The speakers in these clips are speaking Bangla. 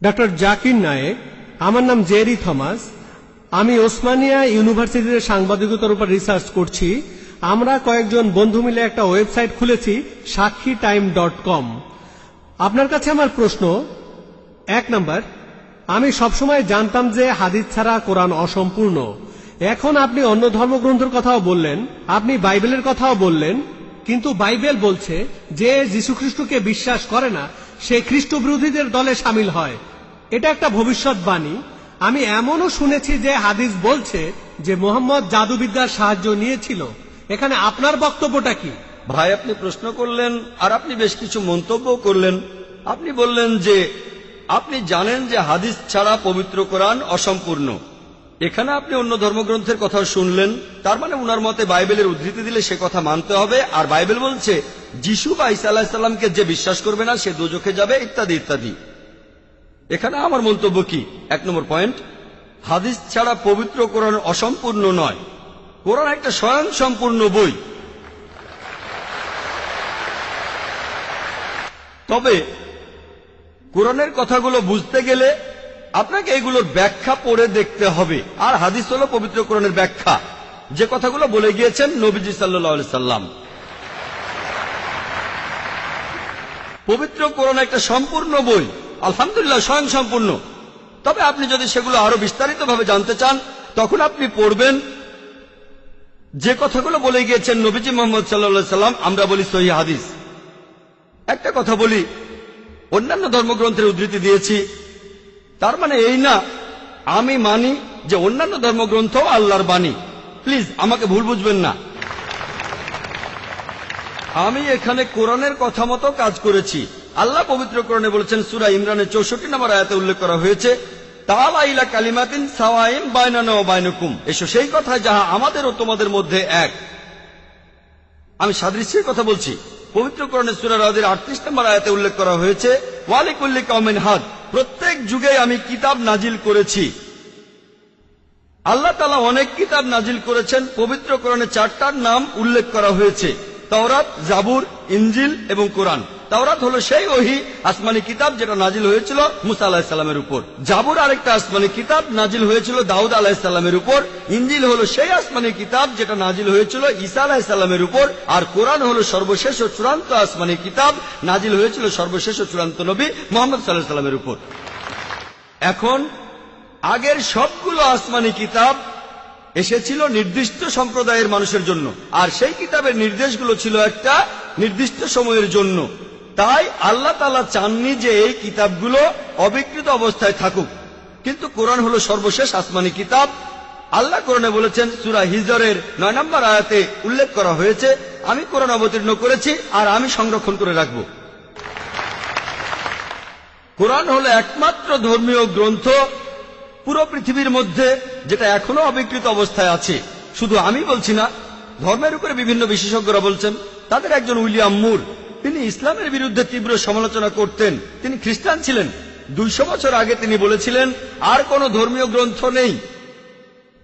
ডক্টর জাকির নায়েক, আমার নাম জেরি থমাস। আমি ওসমানিয়া ইউনিভার্সিটির সাংবাদিকতার উপর রিসার্চ করছি। আমরা কয়েকজন বন্ধু মিলে একটা ওয়েবসাইট খুলেছি sakhiTime.com। আপনার কাছে আমার প্রশ্ন, 1 নাম্বার, আমি সবসময় জানতাম যে হাদিস ছাড়া কোরআন অসম্পূর্ণ। এখন আপনি অন্য ধর্মগ্রন্থের কথাও বললেন, আপনি বাইবেলের কথাও বললেন, কিন্তু বাইবেল বলছে যে যীশুখ্রিস্টকে বিশ্বাস করে না সে খ্রিস্ট বিরোধীদের দলে সামিল হয়। এটা একটা ভবিষ্যৎবাণী। আমি এমনও শুনেছি যে হাদিস বলছে যে মুহাম্মদ জাদুবিদ্যার সাহায্য নিয়েছিল। এখানে আপনার বক্তব্যটা কি? ভাই, আপনি প্রশ্ন করলেন আর আপনি বেশ কিছু মন্তব্য করলেন। আপনি বললেন যে আপনি জানেন যে হাদিস ছাড়া পবিত্র কোরআন অসম্পূর্ণ। এখানে আপনি অন্য ধর্মগ্রন্থের কথা শুনলেন, তার মানে উনার মতে বাইবেলের উদ্ধৃতি দিলে সে কথা মানতে হবে। আর বাইবেল বলছে যিশু বা ঈসা আলাইহিস সালামকে যে বিশ্বাস করবে না সে দোজখে যাবে, ইত্যাদি ইত্যাদি। এখানে আমার মন্তব্য কি? 1 নম্বর পয়েন্ট, হাদিস ছাড়া পবিত্র কোরআন অসম্পূর্ণ নয়। কোরআন একটা স্বয়ং সম্পূর্ণ বই। তবে কোরআনের কথাগুলো বুঝতে গেলে আপনাকে এগুলোর ব্যাখ্যা পড়ে দেখতে হবে। আর হাদিস হলো পবিত্র কোরআনের ব্যাখ্যা, যে কথাগুলো বলে গিয়েছেন নবীজি সাল্লাল্লাহু আলাইহি সাল্লাম। পবিত্র কোরআন একটা সম্পূর্ণ বই, আলহামদুলিল্লাহ স্বয়ং সম্পূর্ণ। তবে আপনি যদি সেগুলো আরো বিস্তারিতভাবে জানতে চান, তখন আপনি পড়বেন যে কথাগুলো বলে গিয়েছেন নবীজি মুহাম্মদ সাল্লাল্লাহু আলাইহি সাল্লাম। আমরা বলি সহিহ হাদিস। একটা কথা বলি, অন্যান্য ধর্মগ্রন্থের উদ্ধৃতি দিয়েছি, তার মানে এই না আমি মানি যে অন্যান্য ধর্মগ্রন্থ আল্লাহর বাণী। প্লিজ আমাকে ভুল বুঝবেন না। আমি এখানে কোরআনের কথা মতো কাজ করেছি। আল্লাহ পবিত্র কোরআনে বলেছেন, সূরা ইমরানের 64 নম্বর আয়াতে উল্লেখ করা হয়েছে, তাআলা ইলা কালিমাতিন সাওয়াইন বাইনানা ওয়া বাইনাকুম, এসো সেই কথা যাহা আমাদের ও তোমাদের মধ্যে এক। আমি সাদৃশ্যের কথা বলছি। পবিত্র কোরআনের সূরা রাদের 38 নম্বর আয়াতে উল্লেখ করা হয়েছে, ওয়া লিকুল্লি কওমিন হাদ, প্রত্যেক যুগে আমি কিতাব নাজিল করেছি। আল্লাহ তাআলা অনেক কিতাব নাজিল করেছেন। পবিত্র কোরআনে 4টার নাম উল্লেখ করা হয়েছে, তাওরাত, জাবুর, ইনজিল এবং কোরআন। তাওরাত হলো সেই ওহী আসমানি কিতাব যেটা নাজিল হয়েছিল মুসা আলাইহিস সালামের উপর। জাবুর আরেকটা আসমানি কিতাব নাজিল হয়েছিল দাউদ আলাইহিস সালামের উপর। ইনজিল হলো সেই আসমানি কিতাব যেটা নাজিল হয়েছিল ঈসা আলাইহিস সালামের উপর। আর কোরআন হলো সর্বশেষ ও চূড়ান্ত আসমানি কিতাব, নাজিল হয়েছিল সর্বশেষ ও চূড়ান্ত নবী মুহাম্মদ সাল্লাল্লাহু আলাইহি সাল্লামের উপর। এখন আগের সবগুলো আসমানি কিতাব এসেছিল নির্দিষ্ট সম্প্রদায়ের মানুষের জন্য, আর সেই কিতাবের নির্দেশগুলো ছিল একটা নির্দিষ্ট সময়ের জন্য। তাই আল্লাহ তাআলা চাননি যে এই কিতাবগুলো অবিকৃত অবস্থায় থাকুক। কিন্তু কোরআন হলো সর্বশেষ আসমানি কিতাব। আল্লাহ কোরআনে বলেছেন, সূরা হিজরের 9 নম্বর আয়াতে উল্লেখ করা হয়েছে, আমি কোরআন অবতীর্ণ করেছি আর আমি সংরক্ষণ করে রাখব। কোরআন হলো একমাত্র ধর্মীয় গ্রন্থ পুরো পৃথিবীর মধ্যে যেটা এখনো অবিকৃত অবস্থায় আছে। শুধু আমি বলছি না, ধর্মের উপরে বিভিন্ন বিশেষজ্ঞরা বলছেন। তাদের একজন উইলিয়াম মুর, তিনি ইসলামের বিরুদ্ধে তীব্র সমালোচনা করতেন। তিনি খ্রিস্টান ছিলেন। 200 বছর আগে তিনি বলেছিলেন, আর কোন ধর্মীয় গ্রন্থ নেই,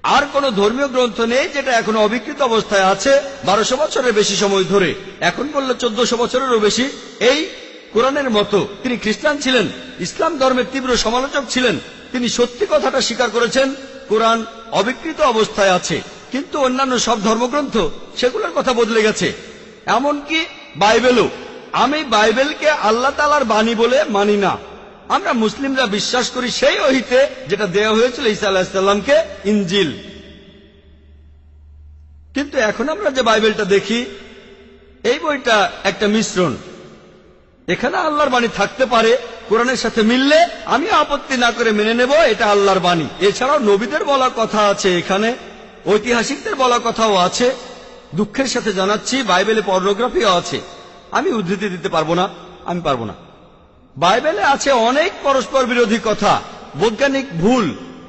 আর কোন ধর্মীয় গ্রন্থ নেই যেটা এখনো অবিকৃত অবস্থায় আছে 1200 বছরের বেশি সময় ধরে। এখন বললে 1400 বছরেরও বেশি। এই কোরআনের মতো তিনি খ্রিস্টান ছিলেন, ইসলাম ধর্মের তীব্র সমালোচক ছিলেন। তিনি সত্যি কথাটা স্বীকার করেছেন, কোরআন অবিকৃত অবস্থায় আছে। কিন্তু অন্যান্য সব ধর্মগ্রন্থ সেগুলোর কথা বদলে গেছে, এমনকি বাইবেলও। আমি বাইবেলকে আল্লাহ তাআলার বাণী বলে মানি না। আমরা মুসলিমরা বিশ্বাস করি সেই ওহীতে যেটা দেওয়া হয়েছিল ঈসা আলাইহিস সালামকে, ইনজিল। কিন্তু এখন আমরা যে বাইবেলটা দেখি, এই বইটা একটা মিশ্রণ। এখানে আল্লাহর বাণী থাকতে পারে, কোরআনের সাথে মিললে আমি আপত্তি না করে মেনে নেব এটা আল্লাহর বাণী। এছাড়াও নবীদের বলা কথা আছে, এখানে ঐতিহাসিকদের বলা কথাও আছে। দুঃখের সাথে জানাচ্ছি, বাইবেলে পর্নোগ্রাফিও আছে। আমি উদ্ধৃতি দিতে পারবো না, আমি পারবো না। বাইবেলে আছে অনেক পরস্পর বিরোধী কথা, বৈজ্ঞানিক ভুল,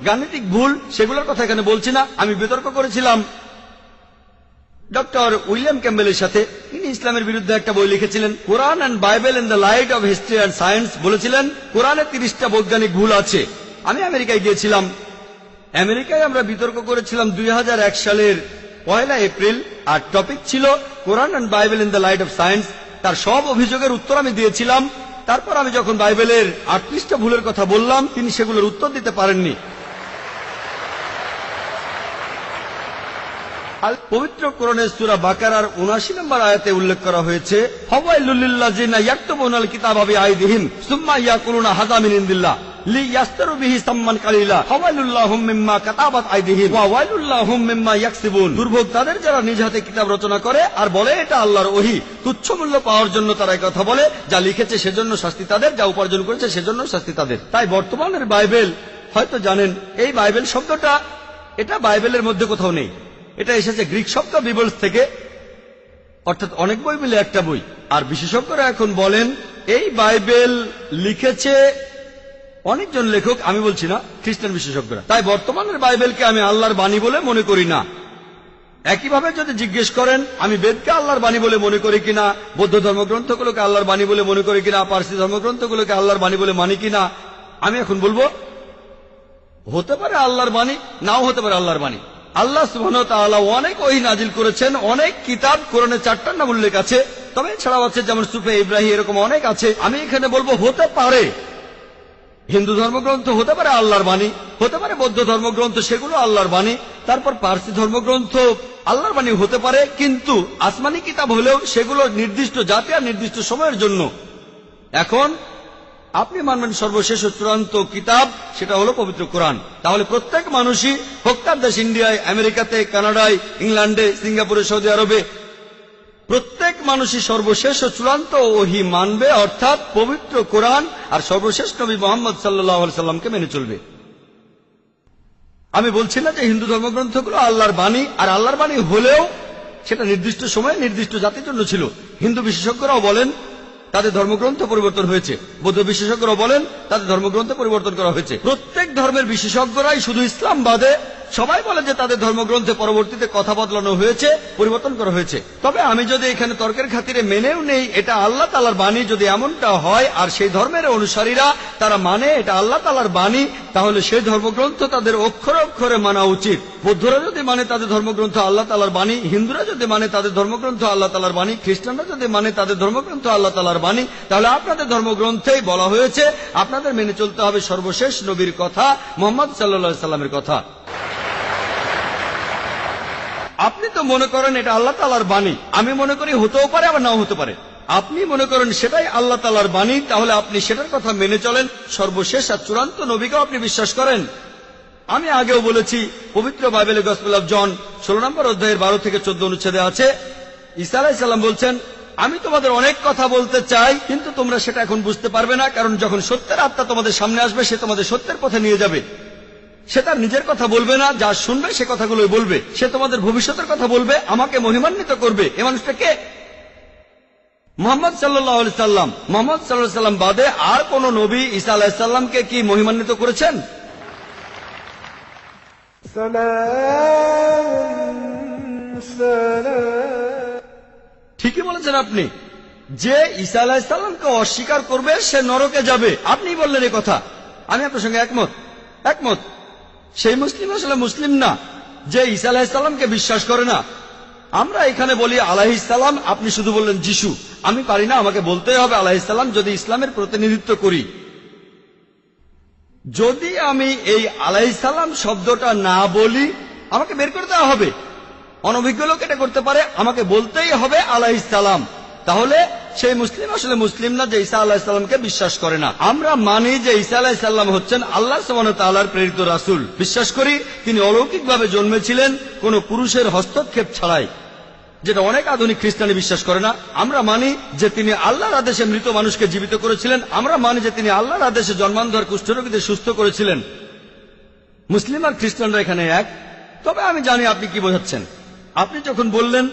গাণিতিক ভুল, সেগুলোর কথা এখানে বলছি না। আমি বিতর্ক করেছিলাম ডক্টর উইলিয়াম ক্যাম্বেলের সাথে। তিনি ইসলামের বিরুদ্ধে একটা বই লিখেছিলেন, Quran and Bible in the light of history and science. বলেছিলেন কোরআনে 30টা বৈজ্ঞানিক ভুল আছে। আমি আমেরিকায় গিয়েছিলাম। আমেরিকায় আমরা বিতর্ক করেছিলাম 2001 সালের 1 এপ্রিল, আর টপিক ছিল Quran and Bible in the light of science. তার সব অভিযোগের উত্তর আমি দিয়েছিলাম। তারপর আমি যখন বাইবেলের 38টা ভুলের কথা বললাম, তিনি সেগুলোর উত্তর দিতে পারেননি। পবিত্র কোরআনের সূরা বাকারার ৭৯ নম্বর আয়াতে উল্লেখ করা হয়েছে, ফাওয়াইলুল লিল্লাযিনা ইয়াকতুবুনাল কিতাবা বিআইদিহিম সুম্মা ইয়াকুলুনা হাযা মিন ইনদিল্লাহ লিয়াশতারু বিহি সামমান কালিলা ফাওয়াইলুল লাহুম মিম্মা কাতাবাত আইদিহিম ওয়া ওয়াইলুল লাহুম মিম্মা ইয়াকসিবুন। দুর্ভোগ তাদের যারা নিজ হাতে কিতাব রচনা করে আর বলে এটা আল্লাহর ওহী। তুচ্ছ মূল্য পাওয়ার জন্য তারা এই কথা বলে, যা লিখেছে সেজন্য শাস্তি তাদের, যা উপার্জন করেছে সেজন্য শাস্তি তাদের। তাই বর্তমানের বাইবেল, হয়তো জানেন এই বাইবেল শব্দটা এটা বাইবেলের মধ্যে কোথাও নেই। এটা এসেছে গ্রিক শব্দ বিবলস থেকে, অর্থাৎ অনেক বই মিলে একটা বই। আর বিশেষজ্ঞরা এখন বলেন এই বাইবেল লিখেছে অনেকজন লেখক, আমি বলছি না, খ্রিস্টান বিশেষজ্ঞরা। তাই বর্তমানের বাইবেলকে আমি আল্লাহর বাণী বলে মনে করি না। একইভাবে যদি জিজ্ঞেস করেন আমি বেদকে আল্লাহর বাণী বলে মনে করি কিনা, বৌদ্ধ ধর্মগ্রন্থগুলোকে আল্লাহর বাণী বলে মনে করি কিনা, পার্সি ধর্মগ্রন্থগুলোকে আল্লাহর বাণী বলে মানি কিনা, আমি এখন বলবো হতে পারে আল্লাহর বাণী, নাও হতে পারে আল্লাহর বাণী। আল্লাহ সুবহানাহু ওয়া তাআলা অনেক ওহী নাজিল করেছেন, অনেক কিতাব কোরআনে 4টার নাম উল্লেখ আছে, তবে এছাড়াও আছে যেমন সুফে ইব্রাহিম, এরকম অনেক আছে। আমি এখানে বলবো হতে পারে হিন্দু ধর্মগ্রন্থ হতে পারে আল্লাহর বাণী, হতে পারে বৌদ্ধ ধর্মগ্রন্থ সেগুলো আল্লাহর বাণী, তারপর পার্সি ধর্মগ্রন্থ আল্লাহর বাণী হতে পারে, কিন্তু আসমানি কিতাব হলেও সেগুলো নির্দিষ্ট জাতি আর নির্দিষ্ট সময়ের জন্য। এখন আপনি মানবেন সর্বশেষ ও চূড়ান্ত কিতাব, সেটা হলো পবিত্র কোরআন। তাহলে প্রত্যেক মানুষই, হোক তার দেশ ইন্ডিয়ায়, আমেরিকাতে, কানাডায়, ইংল্যান্ডে, সিঙ্গাপুরে, সৌদি আরবে, প্রত্যেক মানুষই সর্বশেষ ও চূড়ান্ত ওহী মানবে, অর্থাৎ পবিত্র কোরআন আর সর্বশেষ নবী মুহাম্মদ সাল্লাল্লাহু আলাইহি সাল্লামকে মেনে চলবে। আমি বলছি না যে হিন্দু ধর্মগ্রন্থগুলো আল্লাহর বাণী, আর আল্লাহর বাণী হলেও সেটা নির্দিষ্ট সময়ে নির্দিষ্ট জাতির জন্য ছিল। হিন্দু বিশেষজ্ঞরাও বলেন তাদের ধর্মগ্রন্থ পরিবর্তন হয়েছে, বৌদ্ধ বিশেষজ্ঞরাও বলেন তাদের ধর্মগ্রন্থ পরিবর্তন করা হয়েছে। প্রত্যেক ধর্মের বিশেষজ্ঞরাই, শুধু ইসলাম বাদে সবাই বলে যে তাদের ধর্মগ্রন্থে পরবর্তীতে কথা বদলানো হয়েছে, পরিবর্তন করা হয়েছে। তবে আমি যদি এখানে তর্কের খাতিরে মেনেও নেই এটা আল্লাহ তাআলার বাণী, যদি এমনটা হয় আর সেই ধর্মের অনুসারীরা তারা মানে এটা আল্লাহ তাআলার বাণী, তাহলে সেই ধর্মগ্রন্থ তাদের অক্ষরে অক্ষরে মানা উচিত। বৌদ্ধরা যদি মানে তাদের ধর্মগ্রন্থ আল্লাহ তাআলার বাণী, হিন্দুরা যদি মানে তাদের ধর্মগ্রন্থ আল্লাহ তাআলার বাণী, খ্রিস্টানরা যদি মানে তাদের ধর্মগ্রন্থ আল্লাহ তাআলার বাণী, তাহলে আপনাদের ধর্মগ্রন্থেই বলা হয়েছে আপনাদের মেনে চলতে হবে সর্বশেষ নবীর কথা, মুহাম্মদ সাল্লাল্লাহু আলাইহি সাল্লামের কথা। আপনি তো মনে করেন এটা আল্লাহ তাআলার বাণী, আমি মনে করি হতেও পারে আবার নাও হতে পারে। আপনি মনে করেন সেটাই আল্লাহ তাআলার বাণী, তাহলে আপনি সেটার কথা মেনে চলেন। সর্বশেষ আর চূড়ান্ত নবীকেও আপনি বিশ্বাস করেন। আমি আগেও বলেছি, পবিত্র বাইবেলে গসপেল অফ জন 16 নম্বর অধ্যায়ের 12 থেকে 14 অনুচ্ছেদে আছে, ঈসা আলাইহিস সালাম বলছেন, আমি তোমাদের অনেক কথা বলতে চাই, কিন্তু তোমরা সেটা এখন বুঝতে পারবে না, কারণ যখন সত্যের আত্মা তোমাদের সামনে আসবে সে তোমাদের সত্যের পথে নিয়ে যাবে। সে তার নিজের কথা বলবে না, যা শুনবে সে কথাগুলোই বলবে। সে তোমাদের ভবিষ্যতের কথা বলবে, আমাকে মহিমান্বিত করবে। এ মানুষটা কে? মুহাম্মদ সাল্লাল্লাহু আলাইহি সাল্লাম। মুহাম্মদ সাল্লাল্লাহু আলাইহি সাল্লাম বাদে আর কোন নবী ঈসা আলাইহিস সালামকে কি মহিমান্বিত করেছেন? ঠিকই বলেছেন আপনি, যে ঈসা আলাইহিস সালামকে অস্বীকার করবে সে নরকে যাবে। আপনি বললেন এই কথা, আমি আপনার সঙ্গে একমত। সেই মুসলিম আসলে মুসলিম না যে ঈসা আলাইহিস সালামকে বিশ্বাস করে না। আমরা এখানে বলি আলাইহিস সালাম, আপনি শুধু বললেন যিশু। আমি পারি না, আমাকে বলতেই হবে আলাইহিস সালাম যদি ইসলামের প্রতিনিধিত্ব করি। যদি আমি এই আলাইহিস সালাম শব্দটা না বলি আমাকে বের করে দেওয়া হবে। অনভিজ্ঞ লোক এটা করতে পারে, আমাকে বলতেই হবে আলাইহিস সালাম। তাহলে সেই মুসলিম আসলে মুসলিম না যে ঈসা আলাইহিস সালামকে বিশ্বাস করে না। আমরা মানি যে ঈসা আলাইহিস সালাম হচ্ছেন আল্লাহ সুবহানাহু ওয়া তাআলার প্রেরিত রাসূল। বিশ্বাস করি তিনি অলৌকিকভাবে জন্মেছিলেন, কোনো পুরুষের হস্তক্ষেপ ছাড়াই, যেটা অনেক আধুনিক খ্রিস্টানি বিশ্বাস করে না। আমরা মানি যে তিনি আল্লাহর আদেশে মৃত মানুষকে জীবিত করেছিলেন। আমরা মানি যে তিনি আল্লাহর আদেশে জন্মান্ধর কুষ্ঠরোগীদের সুস্থ করেছিলেন। মুসলিম আর খ্রিস্টানরা এখানে এক। তবে আমি জানি আপনি কি বোঝাচ্ছেন। আপনি যখন বললেন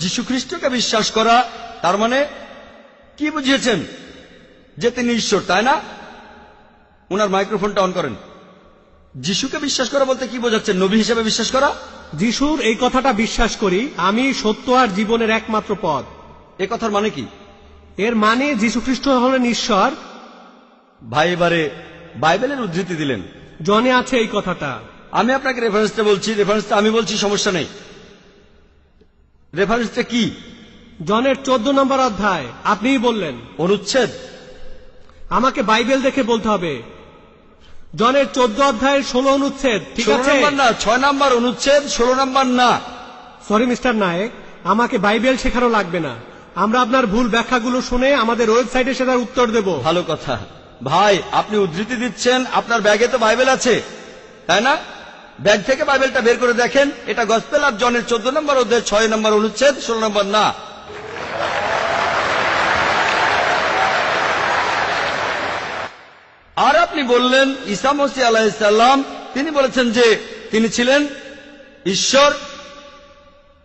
যীশু খ্রিস্টকে বিশ্বাস করা, তার মানে কি বুঝিয়েছেন? যে তিনি ঈশ্বর, তাই না? ওনার মাইক্রোফোনটা অন করেন। যিশুকে বিশ্বাস করা বলতে কি বোঝাচ্ছেন? নবী হিসেবে বিশ্বাস করা? যিশুর এই কথাটা বিশ্বাস করি, আমি সত্য আর জীবনের একমাত্র পথ। এ কথার মানে কি? এর মানে যীশু খ্রিস্ট হলেন ঈশ্বর। ভাই এবারে বাইবেলের উদ্ধৃতি দিলেন। জনে আছে এই কথাটা। আমি আপনাকে রেফারেন্সটা বলছি, রেফারেন্সটা আমি বলছি, সমস্যা নেই। রেফারেন্সটা কি? জনের 14 নম্বর অধ্যায়, আপনিই বললেন। অনুচ্ছেদ? আমাকে বাইবেল দেখে বলতে হবে। জনের 14 অধ্যায়ের 16 অনুচ্ছেদ, ঠিক 16 আছে? নম্বর না, 6 নম্বর অনুচ্ছেদ, 16 নম্বর না। সরি মিস্টার নায়েক, আমাকে বাইবেল শেখানো লাগবে না। আমরা আপনার ভুল ব্যাখ্যাগুলো শুনে আমাদের ওয়েবসাইটে সেটার উত্তর দেব। ভালো কথা ভাই, আপনি উদ্ধৃতি দিচ্ছেন, আপনার ব্যাগে তো বাইবেল আছে, তাই না? ব্যাগ থেকে বাইবেলটা বের করে দেখেন, এটা গসপেল অফ জনের 14 নম্বর অধ্যায় 6 নম্বর অনুচ্ছেদ, 16 নম্বর না। আর আপনি বললেন ঈসা মসীহ আলাইহিস সালাম, তিনি বলেছেন যে তিনি ছিলেন ঈশ্বর।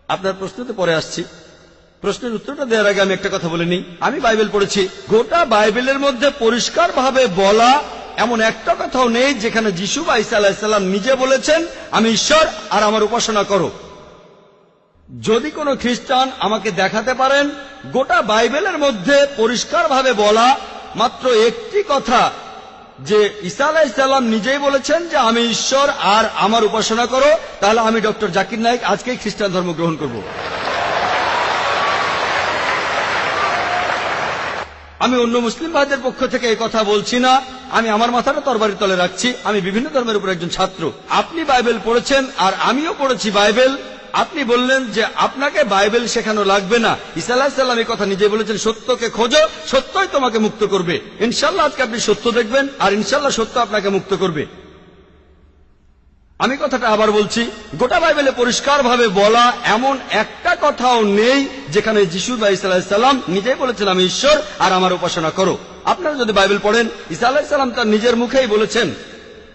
আপনার প্রশ্নতে পরে আসছি, প্রশ্নের উত্তরটা দেওয়ার আগে আমি একটা কথা বলে নিই। আমি বাইবেল পড়েছি, গোটা বাইবেলের মধ্যে পরিষ্কার ভাবে বলা এমন একটা কথাও নেই যেখানে যিশু বা ঈসা আলাইহিস সালাম নিজে বলেছেন আমি ঈশ্বর আর আমার উপাসনা করো। যদি কোনো খ্রিস্টান আমাকে দেখাতে পারেন গোটা বাইবেলের মধ্যে পরিষ্কার ভাবে বলা মাত্র একটি কথা যে ঈসা আলাইহিস সালাম নিজেই বলেছেন যে আমি ঈশ্বর আর আমার উপাসনা করো, তাহলে আমি ডক্টর জাকির নায়েক আজকেই খ্রিস্টান ধর্ম গ্রহণ করব। আমি অন্য মুসলিম ভাইদের পক্ষ থেকে এই কথা বলছি না, আমি আমার মাথাটা তরবারির তলে রাখছি। আমি বিভিন্ন ধর্মের উপর একজন ছাত্র। আপনি বাইবেল পড়েছেন আর আমিও পড়েছি বাইবেল। আপনি বললেন যে আপনাকে বাইবেল শেখানো লাগবে না। ঈসা আলাইহিস সালাম এই কথা নিজে বলেছেন, সত্যকে খোঁজো, সত্যই তোমাকে মুক্ত করবে। ইনশাআল্লাহ আজকে আপনি সত্য দেখবেন আর ইনশাআল্লাহ সত্য আপনাকে মুক্ত করবে। আমি কথাটা আবার বলছি, গোটা বাইবেলে পরিষ্কার ভাবে বলা এমন একটা কথাও নেই যেখানে যিশু বা ঈসা আলাইহিস সালাম নিজেই বলেছেন আমি ঈশ্বর আর আমার উপাসনা করো। আপনারা যদি বাইবেল পড়েন, ঈসা আলাইহিস সালাম তার নিজের মুখেই বলেছেন,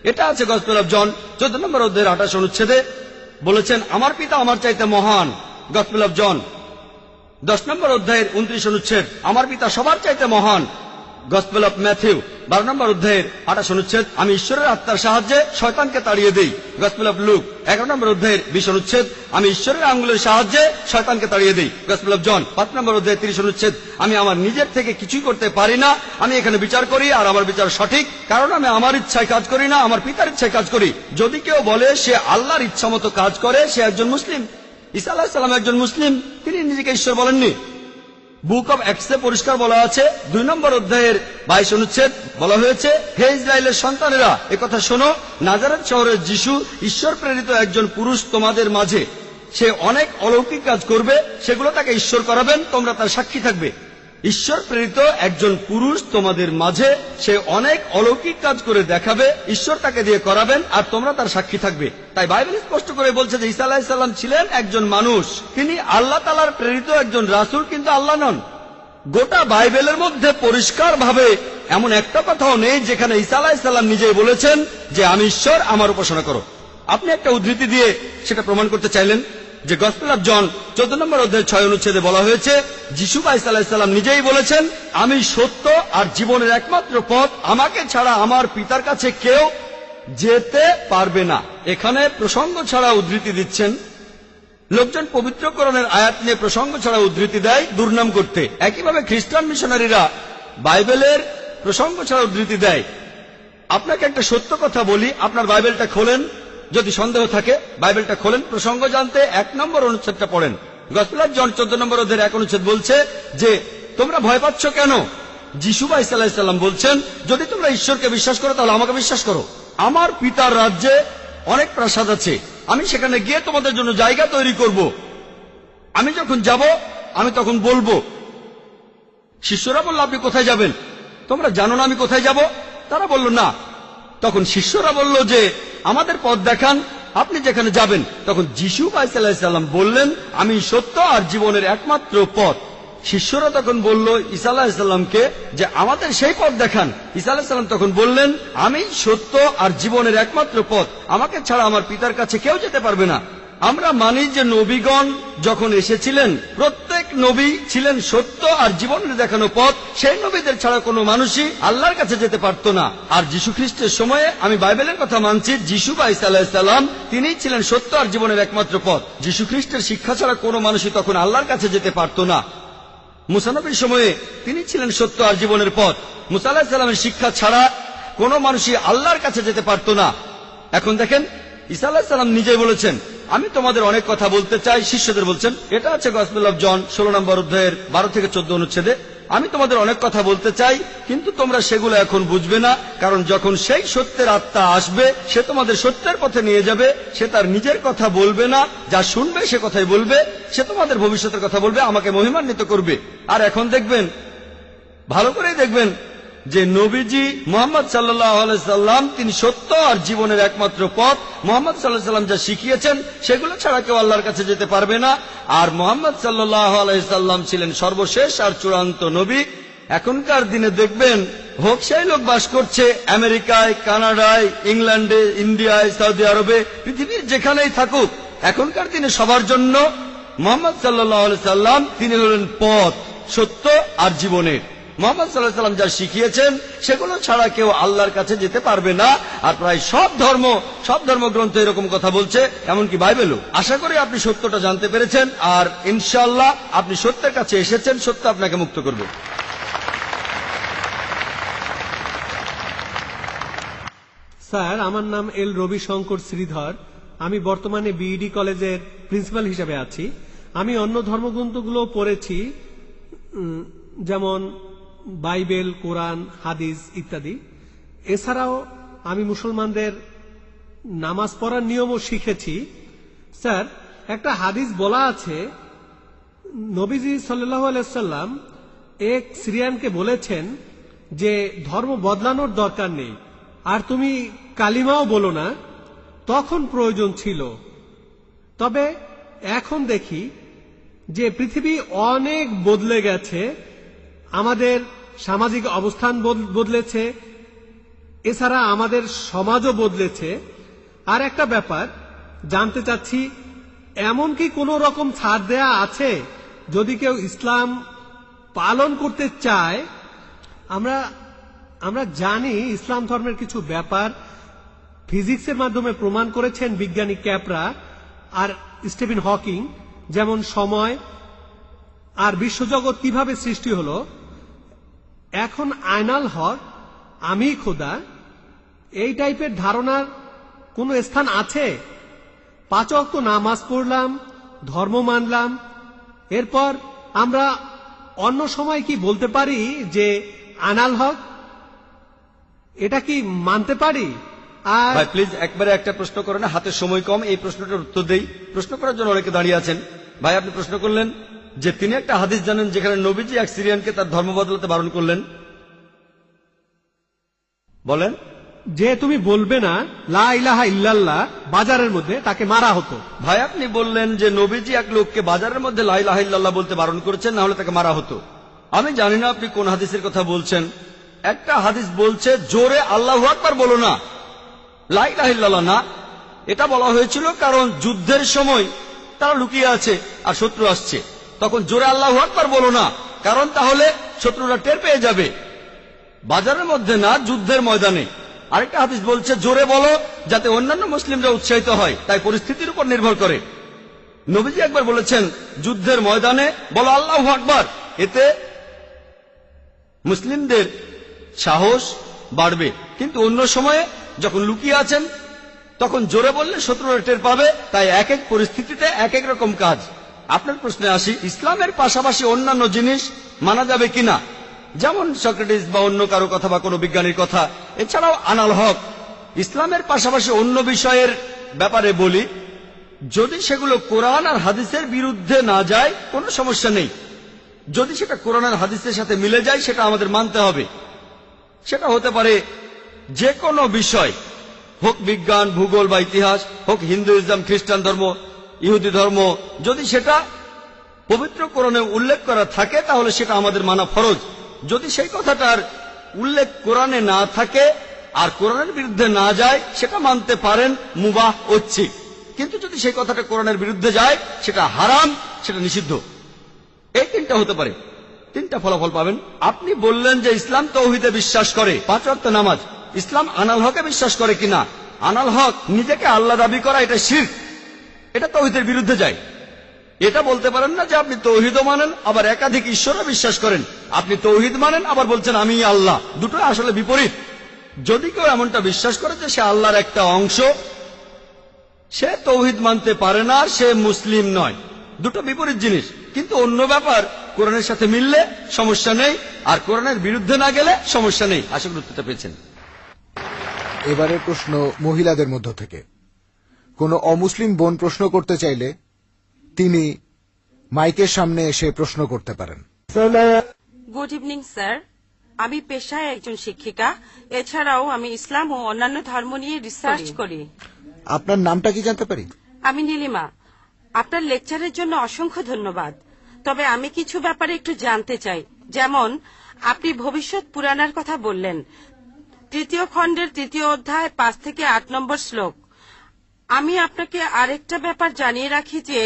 এটা আছে গসপেল অফ জন 14 নম্বর অধ্যায়ের 28 অনুচ্ছেদে, বলেছেন আমার পিতা আমার চাইতে মহান। গসপেল অফ জন 10 নম্বর অধ্যায়ের 29 অনুচ্ছেদ, আমার পিতা সবার চাইতে মহান। গসপেল অফ ম্যাথিউ 12 নম্বর অধ্যায়ের 28 অনুচ্ছেদ, আমি ঈশ্বরের আত্মার সাহায্যে শয়তানকে তাড়িয়ে দেই। গসপেল অফ লুক 11 নম্বর অধ্যায়ের 20 অনুচ্ছেদ, আমি ঈশ্বরের আঙ্গুলের সাহায্যে শয়তানকে তাড়িয়ে দেই। গসপেল অফ জন 5 নম্বর অধ্যায়ের 30 অনুচ্ছেদ, আমি আমার নিজের থেকে কিছুই করতে পারি না, আমি এখানে বিচার করি আর আমার বিচার সঠিক, কারণ আমি আমার ইচ্ছায় কাজ করি না, আমার পিতার ইচ্ছায় কাজ করি। যদি কেউ বলে সে আল্লাহর ইচ্ছা মতো কাজ করে, সে একজন মুসলিম। ঈসা আলাইহিস সালাম একজন মুসলিম, তিনি নিজেকে ঈশ্বর বলেননি। বুক অব অ্যাক্টসে পরিষ্কার বলা আছে 2 নম্বর অধ্যায়ের 22 অনুচ্ছেদ, বলা হয়েছে হে ইসরায়েলের সন্তানেরা, একথা শোনো, নাজারেত শহরের যিশু ঈশ্বর প্রেরিত একজন পুরুষ তোমাদের মাঝে। সে অনেক অলৌকিক কাজ করবে, সেগুলো তাকে ঈশ্বর করাবেন, তোমরা তার সাক্ষী থাকবে। ঈশ্বর প্রেরিত একজন পুরুষ তোমাদের মাঝে, সে অনেক অলৌকিক কাজ করে দেখাবে, ঈশ্বর তাকে দিয়ে করাবেন আর তোমরা তার সাক্ষী থাকবে। তাই বাইবেল স্পষ্ট করে বলছে যে ঈসা আলাইহিস সালাম ছিলেন একজন মানুষ, তিনি আল্লাহ তাআলার প্রেরিত একজন রাসূল, কিন্তু আল্লাহ নন। গোটা বাইবেলের মধ্যে পরিষ্কার ভাবে এমন একটা কথাও নেই যেখানে ঈসা আলাইহিস সালাম নিজেই বলেছেন যে আমি ঈশ্বর, আমার উপাসনা করো। আপনি একটা উদ্ধৃতি দিয়ে সেটা প্রমাণ করতে চাইলেন যে গসপেল অফ জন 14 নম্বর অধ্যায় 6 অনুচ্ছেদে বলা হয়েছে যিশু বা ঈসা আলাইহিস সালাম নিজেই বলেছেন আমি সত্য আর জীবনের একমাত্র পথ, আমাকে ছাড়া আমার পিতার কাছে কেউ যেতে পারবে না। এখানে প্রসঙ্গ ছাড়া উদ্ধৃতি দিচ্ছেন। লোকজন পবিত্র কোরআনের আয়াত নিয়ে প্রসঙ্গ ছাড়া উদ্ধৃতি দেয় দুর্নাম করতে। একইভাবে খ্রিস্টান মিশনারিরা বাইবেলের প্রসঙ্গ ছাড়া উদ্ধৃতি দেয়। আপনাকে একটা সত্য কথা বলি, আপনার বাইবেলটা খোলেন, যদি সন্দেহ থাকে বাইবেলটা খোলেন, প্রসঙ্গ জানতে 1 নম্বর অনুচ্ছেদটা পড়েন। গসপেল অফ জন 14 নম্বর অধ্যায়ের 1 অনুচ্ছেদ বলছে যে তোমরা ভয় পাচ্ছ কেন? যিশু বা ঈসা আলাইহিস সালাম বলছেন যদি তোমরা ঈশ্বরকে বিশ্বাস করো তাহলে আমাকে বিশ্বাস করো। আমার পিতার রাজ্যে অনেক প্রাসাদ আছে, আমি সেখানে গিয়ে তোমাদের জন্য জায়গা তৈরি করব। আমি যখন যাব আমি তখন বলবো। শিষ্যরা বলল আপনি কোথায় যাবেন? তোমরা জানো না আমি কোথায় যাব? তারা বলল না। তখন শিষ্যরা বলল যে আমাদের পথ দেখান, আপনি যেখানে যাবেন। তখন যিশু ঈসা আলাইহিস সালাম বললেন আমি সত্য আর জীবনের একমাত্র পথ। শিষ্যরা তখন বলল ঈসা আলাইহিস সালামকে যে আমাদের সেই পথ দেখান। ঈসা আলাইহিস সালাম তখন বললেন আমি সত্য আর জীবনের একমাত্র পথ, আমাকে ছাড়া আমার পিতার কাছে কেউ যেতে পারবে না। আমরা মানি যে নবীগণ যখন এসেছিলেন প্রত্যেক নবী ছিলেন সত্য আর জীবনের দেখানো পথ, সেই নবীদের ছাড়া কোনো মানুষই আল্লাহর কাছে যেতে পারত না। আর যীশু খ্রিস্টের সময়ে আমি বাইবেলের কথা মানছি, যিশু বা ঈসা আলাইহিস সালাম তিনিই ছিলেন সত্য আর জীবনের একমাত্র পথ। যীশু খ্রিস্টের শিক্ষা ছাড়া কোনো মানুষই তখন আল্লাহর কাছে যেতে পারত না। মুসা নবীর সময়ে তিনি ছিলেন সত্য আর জীবনের পথ। মুসা আলাইহিস সালামের শিক্ষা ছাড়া কোনো মানুষই আল্লাহর কাছে যেতে পারত না। এখন দেখেন ঈসা আলাইহিস সালাম নিজেই বলেছেন আমি তোমাদের অনেক কথা বলতে চাই। শিষ্যদের বলছেন, এটা আছে গসপেল অফ জন 16 নম্বর অধ্যায়ের 12 থেকে 14 অনুচ্ছেদে। আমি তোমাদের অনেক কথা বলতে চাই, কিন্তু তোমরা সেগুলো এখন বুঝবে না, কারণ যখন সেই সত্যের আত্মা আসবে সে তোমাদের সত্যের পথে নিয়ে যাবে। সে তার নিজের কথা বলবে না, যা শুনবে সে কথাই বলবে। সে তোমাদের ভবিষ্যতের কথা বলবে, আমাকে মহিমান্বিত করবে। আর এখন দেখবেন, ভালো করেই দেখবেন যে নবীজি মুহাম্মদ সাল্লাল্লাহু আলাইহি সাল্লাম তিনি সত্য আর জীবনের একমাত্র পথ। মুহাম্মদ সাল্লাল্লাহু আলাইহি সাল্লাম যা শিখিয়েছেন সেগুলো ছাড়া কেউ আল্লাহর কাছে যেতে পারবে না। আর মুহাম্মদ সাল্লাল্লাহু আলাইহি সাল্লাম ছিলেন সর্বশেষ আর চূড়ান্ত নবী। এখনকার দিনে দেখবেন, হোক সেই লোক বাস করছে আমেরিকায়, কানাডায়, ইংল্যান্ডে, ইন্ডিয়ায়, সৌদি আরবে, পৃথিবীর যেখানেই থাকুক, এখনকার দিনে সবার জন্য মুহাম্মদ সাল্লাল্লাহু আলাইহি সাল্লাম তিনি হলেন পথ, সত্য আর জীবনের। মুহাম্মদ সাল্লাল্লাহু আলাইহি সাল্লাম যা শিখিয়েছেন সেগুলো ছাড়া কেউ আল্লাহর কাছে যেতে পারবে না। আর প্রায় সব ধর্মগ্রন্থ এরকম কথা বলছে, এমনকি বাইবেলও। আশা করি আপনি সত্যটা জানতে পেরেছেন, আর ইনশাআল্লাহ আপনি সত্যের কাছে এসেছেন। সত্য আপনাকে মুক্ত করবে। স্যার, আমার নাম এল রবি শঙ্কর শ্রীধর। আমি বর্তমানে বিইডি কলেজের প্রিন্সিপাল হিসেবে আছি। আমি অন্য ধর্মগ্রন্থগুলো পড়েছি, যেমন বাইবেল, কোরআন, হাদিস ইত্যাদি। এছাড়াও আমি মুসলমানদের নামাজ পড়ার নিয়মও শিখেছি। স্যার, একটা হাদিস বলা আছে, নবীজি সাল্লাল্লাহু আলাইহি সাল্লাম এক সিরিয়ানকে বলেছেন যে ধর্ম বদলানোর দরকার নেই, আর তুমি কালিমাও বলো না, তখন প্রয়োজন ছিল। তবে এখন দেখি যে পৃথিবী অনেক বদলে গেছে, আমাদের সামাজিক অবস্থান বদলেছে, এছাড়া আমাদের সমাজও বদলেছে। আর একটা ব্যাপার জানতে চাচ্ছি, এমন কি কোনো রকম ছাড় দেয়া আছে যদি কেউ ইসলাম পালন করতে চায়? আমরা জানি ইসলাম ধর্মের কিছু ব্যাপার ফিজিক্সের মাধ্যমে প্রমাণ করেছেন বিজ্ঞানী ক্যাপরা আর স্টিফেন হকিং, যেমন সময় আর বিশ্বজগৎ কিভাবে সৃষ্টি হলো। এখন আয়নাল হক, আমি খোদা, এই টাইপের ধারণার কোন স্থান আছে? 5 ওয়াক্ত নামাজ পড়লাম, ধর্ম মানলাম, এরপর আমরা অন্য সময় কি বলতে পারি যে আয়নাল হক? এটা কি মানতে পারি? আর ভাই প্লিজ একবারে একটা প্রশ্ন করেন, হাতে সময় কম, এই প্রশ্নটার উত্তর দেই। প্রশ্ন করার জন্য অনেকে দাঁড়িয়ে আছেন। ভাই, আপনি প্রশ্ন করলেন যে তিনি একটা হাদিস জানেন যেখানে নবীজি এক সিরিয়ানকে তার ধর্ম বদলাতে বারণ করলেন। বলেন। যে তুমি বলবে না লা ইলাহা ইল্লাল্লাহ, বাজারের মধ্যে তাকে মারা হতো। ভাই, আপনি বললেন যে নবীজি এক লোককে বাজারের মধ্যে লা ইলাহা ইল্লাল্লাহ বলতে বারণ করেছেন, না হলে তাকে মারা হতো। আমি জানি না আপনি কোন হাদিসের কথা বলছেন। একটা হাদিস বলছে জোরে আল্লাহু আকবার বলো না, লা ইলাহা ইল্লাল্লাহ না। এটা বলা হয়েছিল কারণ যুদ্ধের সময় তারা লুকিয়ে আছে আর শত্রু আসছে, তখন জোরে আল্লাহু আকবার বলো না, কারণ তাহলে শত্রুরা টের পেয়ে যাবে। বাজারের মধ্যে না, যুদ্ধের ময়দানে। আরেকটা হাদিস বলছে জোরে বলো যাতে অন্যান্য মুসলিমরা উৎসাহিত হয়, তাই পরিস্থিতির উপর নির্ভর করে। নবীজি একবার বলেছেন যুদ্ধের ময়দানে বলো আল্লাহু আকবার, এতে মুসলিমদের সাহস বাড়বে। কিন্তু অন্য সময়ে যখন লুকিয়ে আছেন তখন জোরে বললে শত্রুরা টের পাবে। তাই এক এক পরিস্থিতিতে এক এক রকম কাজ। আপনার প্রশ্নে আসি, ইসলামের পাশাপাশি অন্যান্য জিনিস মানা যাবে কিনা, যেমন সক্রেটিস বা অন্য কারো কথা বা কোনো বিজ্ঞানীর কথা। এছাড়াও আনাল হক, ইসলামের পাশাপাশি অন্য বিষয়ের ব্যাপারে বলি, যদি সেগুলো কোরআন আর হাদিসের বিরুদ্ধে না যায় কোনো সমস্যা নেই। যদি সেটা কোরআন আর হাদিসের সাথে মিলে যায় সেটা আমাদের মানতে হবে। সেটা হতে পারে যে কোনো বিষয়, হোক বিজ্ঞান, ভূগোল বা ইতিহাস, হোক হিন্দুইজম, খ্রিস্টান ধর্ম, ইহুদি ধর্ম। যদি সেটা পবিত্র কোরআনে উল্লেখ করা থাকে তাহলে সেটা আমাদের মানা ফরজ। যদি সেই কথাটার উল্লেখ কোরআনে না থাকে আর কোরআনের বিরুদ্ধে না যায় সেটা মানতে পারেন, মুবাহ, ঐচ্ছিক। কিন্তু যদি সেই কথাটা কোরআনের বিরুদ্ধে যায় সেটা হারাম, সেটা নিষিদ্ধ। এই তিনটা হতে পারে, তিনটা ফলাফল পাবেন। আপনি বললেন যে ইসলাম তাওহীদে বিশ্বাস করে, 5 ওয়াক্ত নামাজ। ইসলাম আনাল হকে বিশ্বাস করে কিনা? আনাল হক নিজেকে আল্লাহ দাবি করা, এটা শিরক, এটা তাওহীদের বিরুদ্ধে যায়। এটা বলতে পারেন না যে আপনি তাওহীদও মানেন আবার একাধিক ঈশ্বরও বিশ্বাস করেন। আপনি তাওহীদ মানেন আবার বলছেন আমি আল্লাহ, দুটো আসলে বিপরীত। যদি কেউ এমনটা বিশ্বাস করে যে সে আল্লাহর একটা অংশ, সে তৌহিদ মানতে পারে না, সে মুসলিম নয়। দুটো বিপরীত জিনিস, কিন্তু অন্য ব্যাপার কোরআনের সাথে মিললে সমস্যা নেই, আর কোরআনের বিরুদ্ধে না গেলে সমস্যা নেই। আশা করি উত্তরটা পেয়েছেন। এবারের প্রশ্ন মহিলাদের মধ্য থেকে। কোনো অমুসলিম বোন প্রশ্ন করতে চাইলে তিনি মাইকের সামনে এসে প্রশ্ন করতে পারেন। গুড ইভিনিং স্যার, আমি পেশায় একজন শিক্ষিকা। এছাড়াও আমি ইসলাম ও অন্যান্য ধর্ম নিয়ে রিসার্চ করি। আপনার নামটা কি জানতে পারি? আমি নীলিমা। আপনার লেকচারের জন্য অসংখ্য ধন্যবাদ। তবে আমি কিছু ব্যাপারে একটু জানতে চাই। যেমন আপনি ভবিষ্যৎ পুরাণের কথা বললেন, 3য় খণ্ডের 3য় অধ্যায় 5 থেকে 8 নম্বর শ্লোক। আমি আপনাকে আরেকটা ব্যাপার জানিয়ে রাখি যে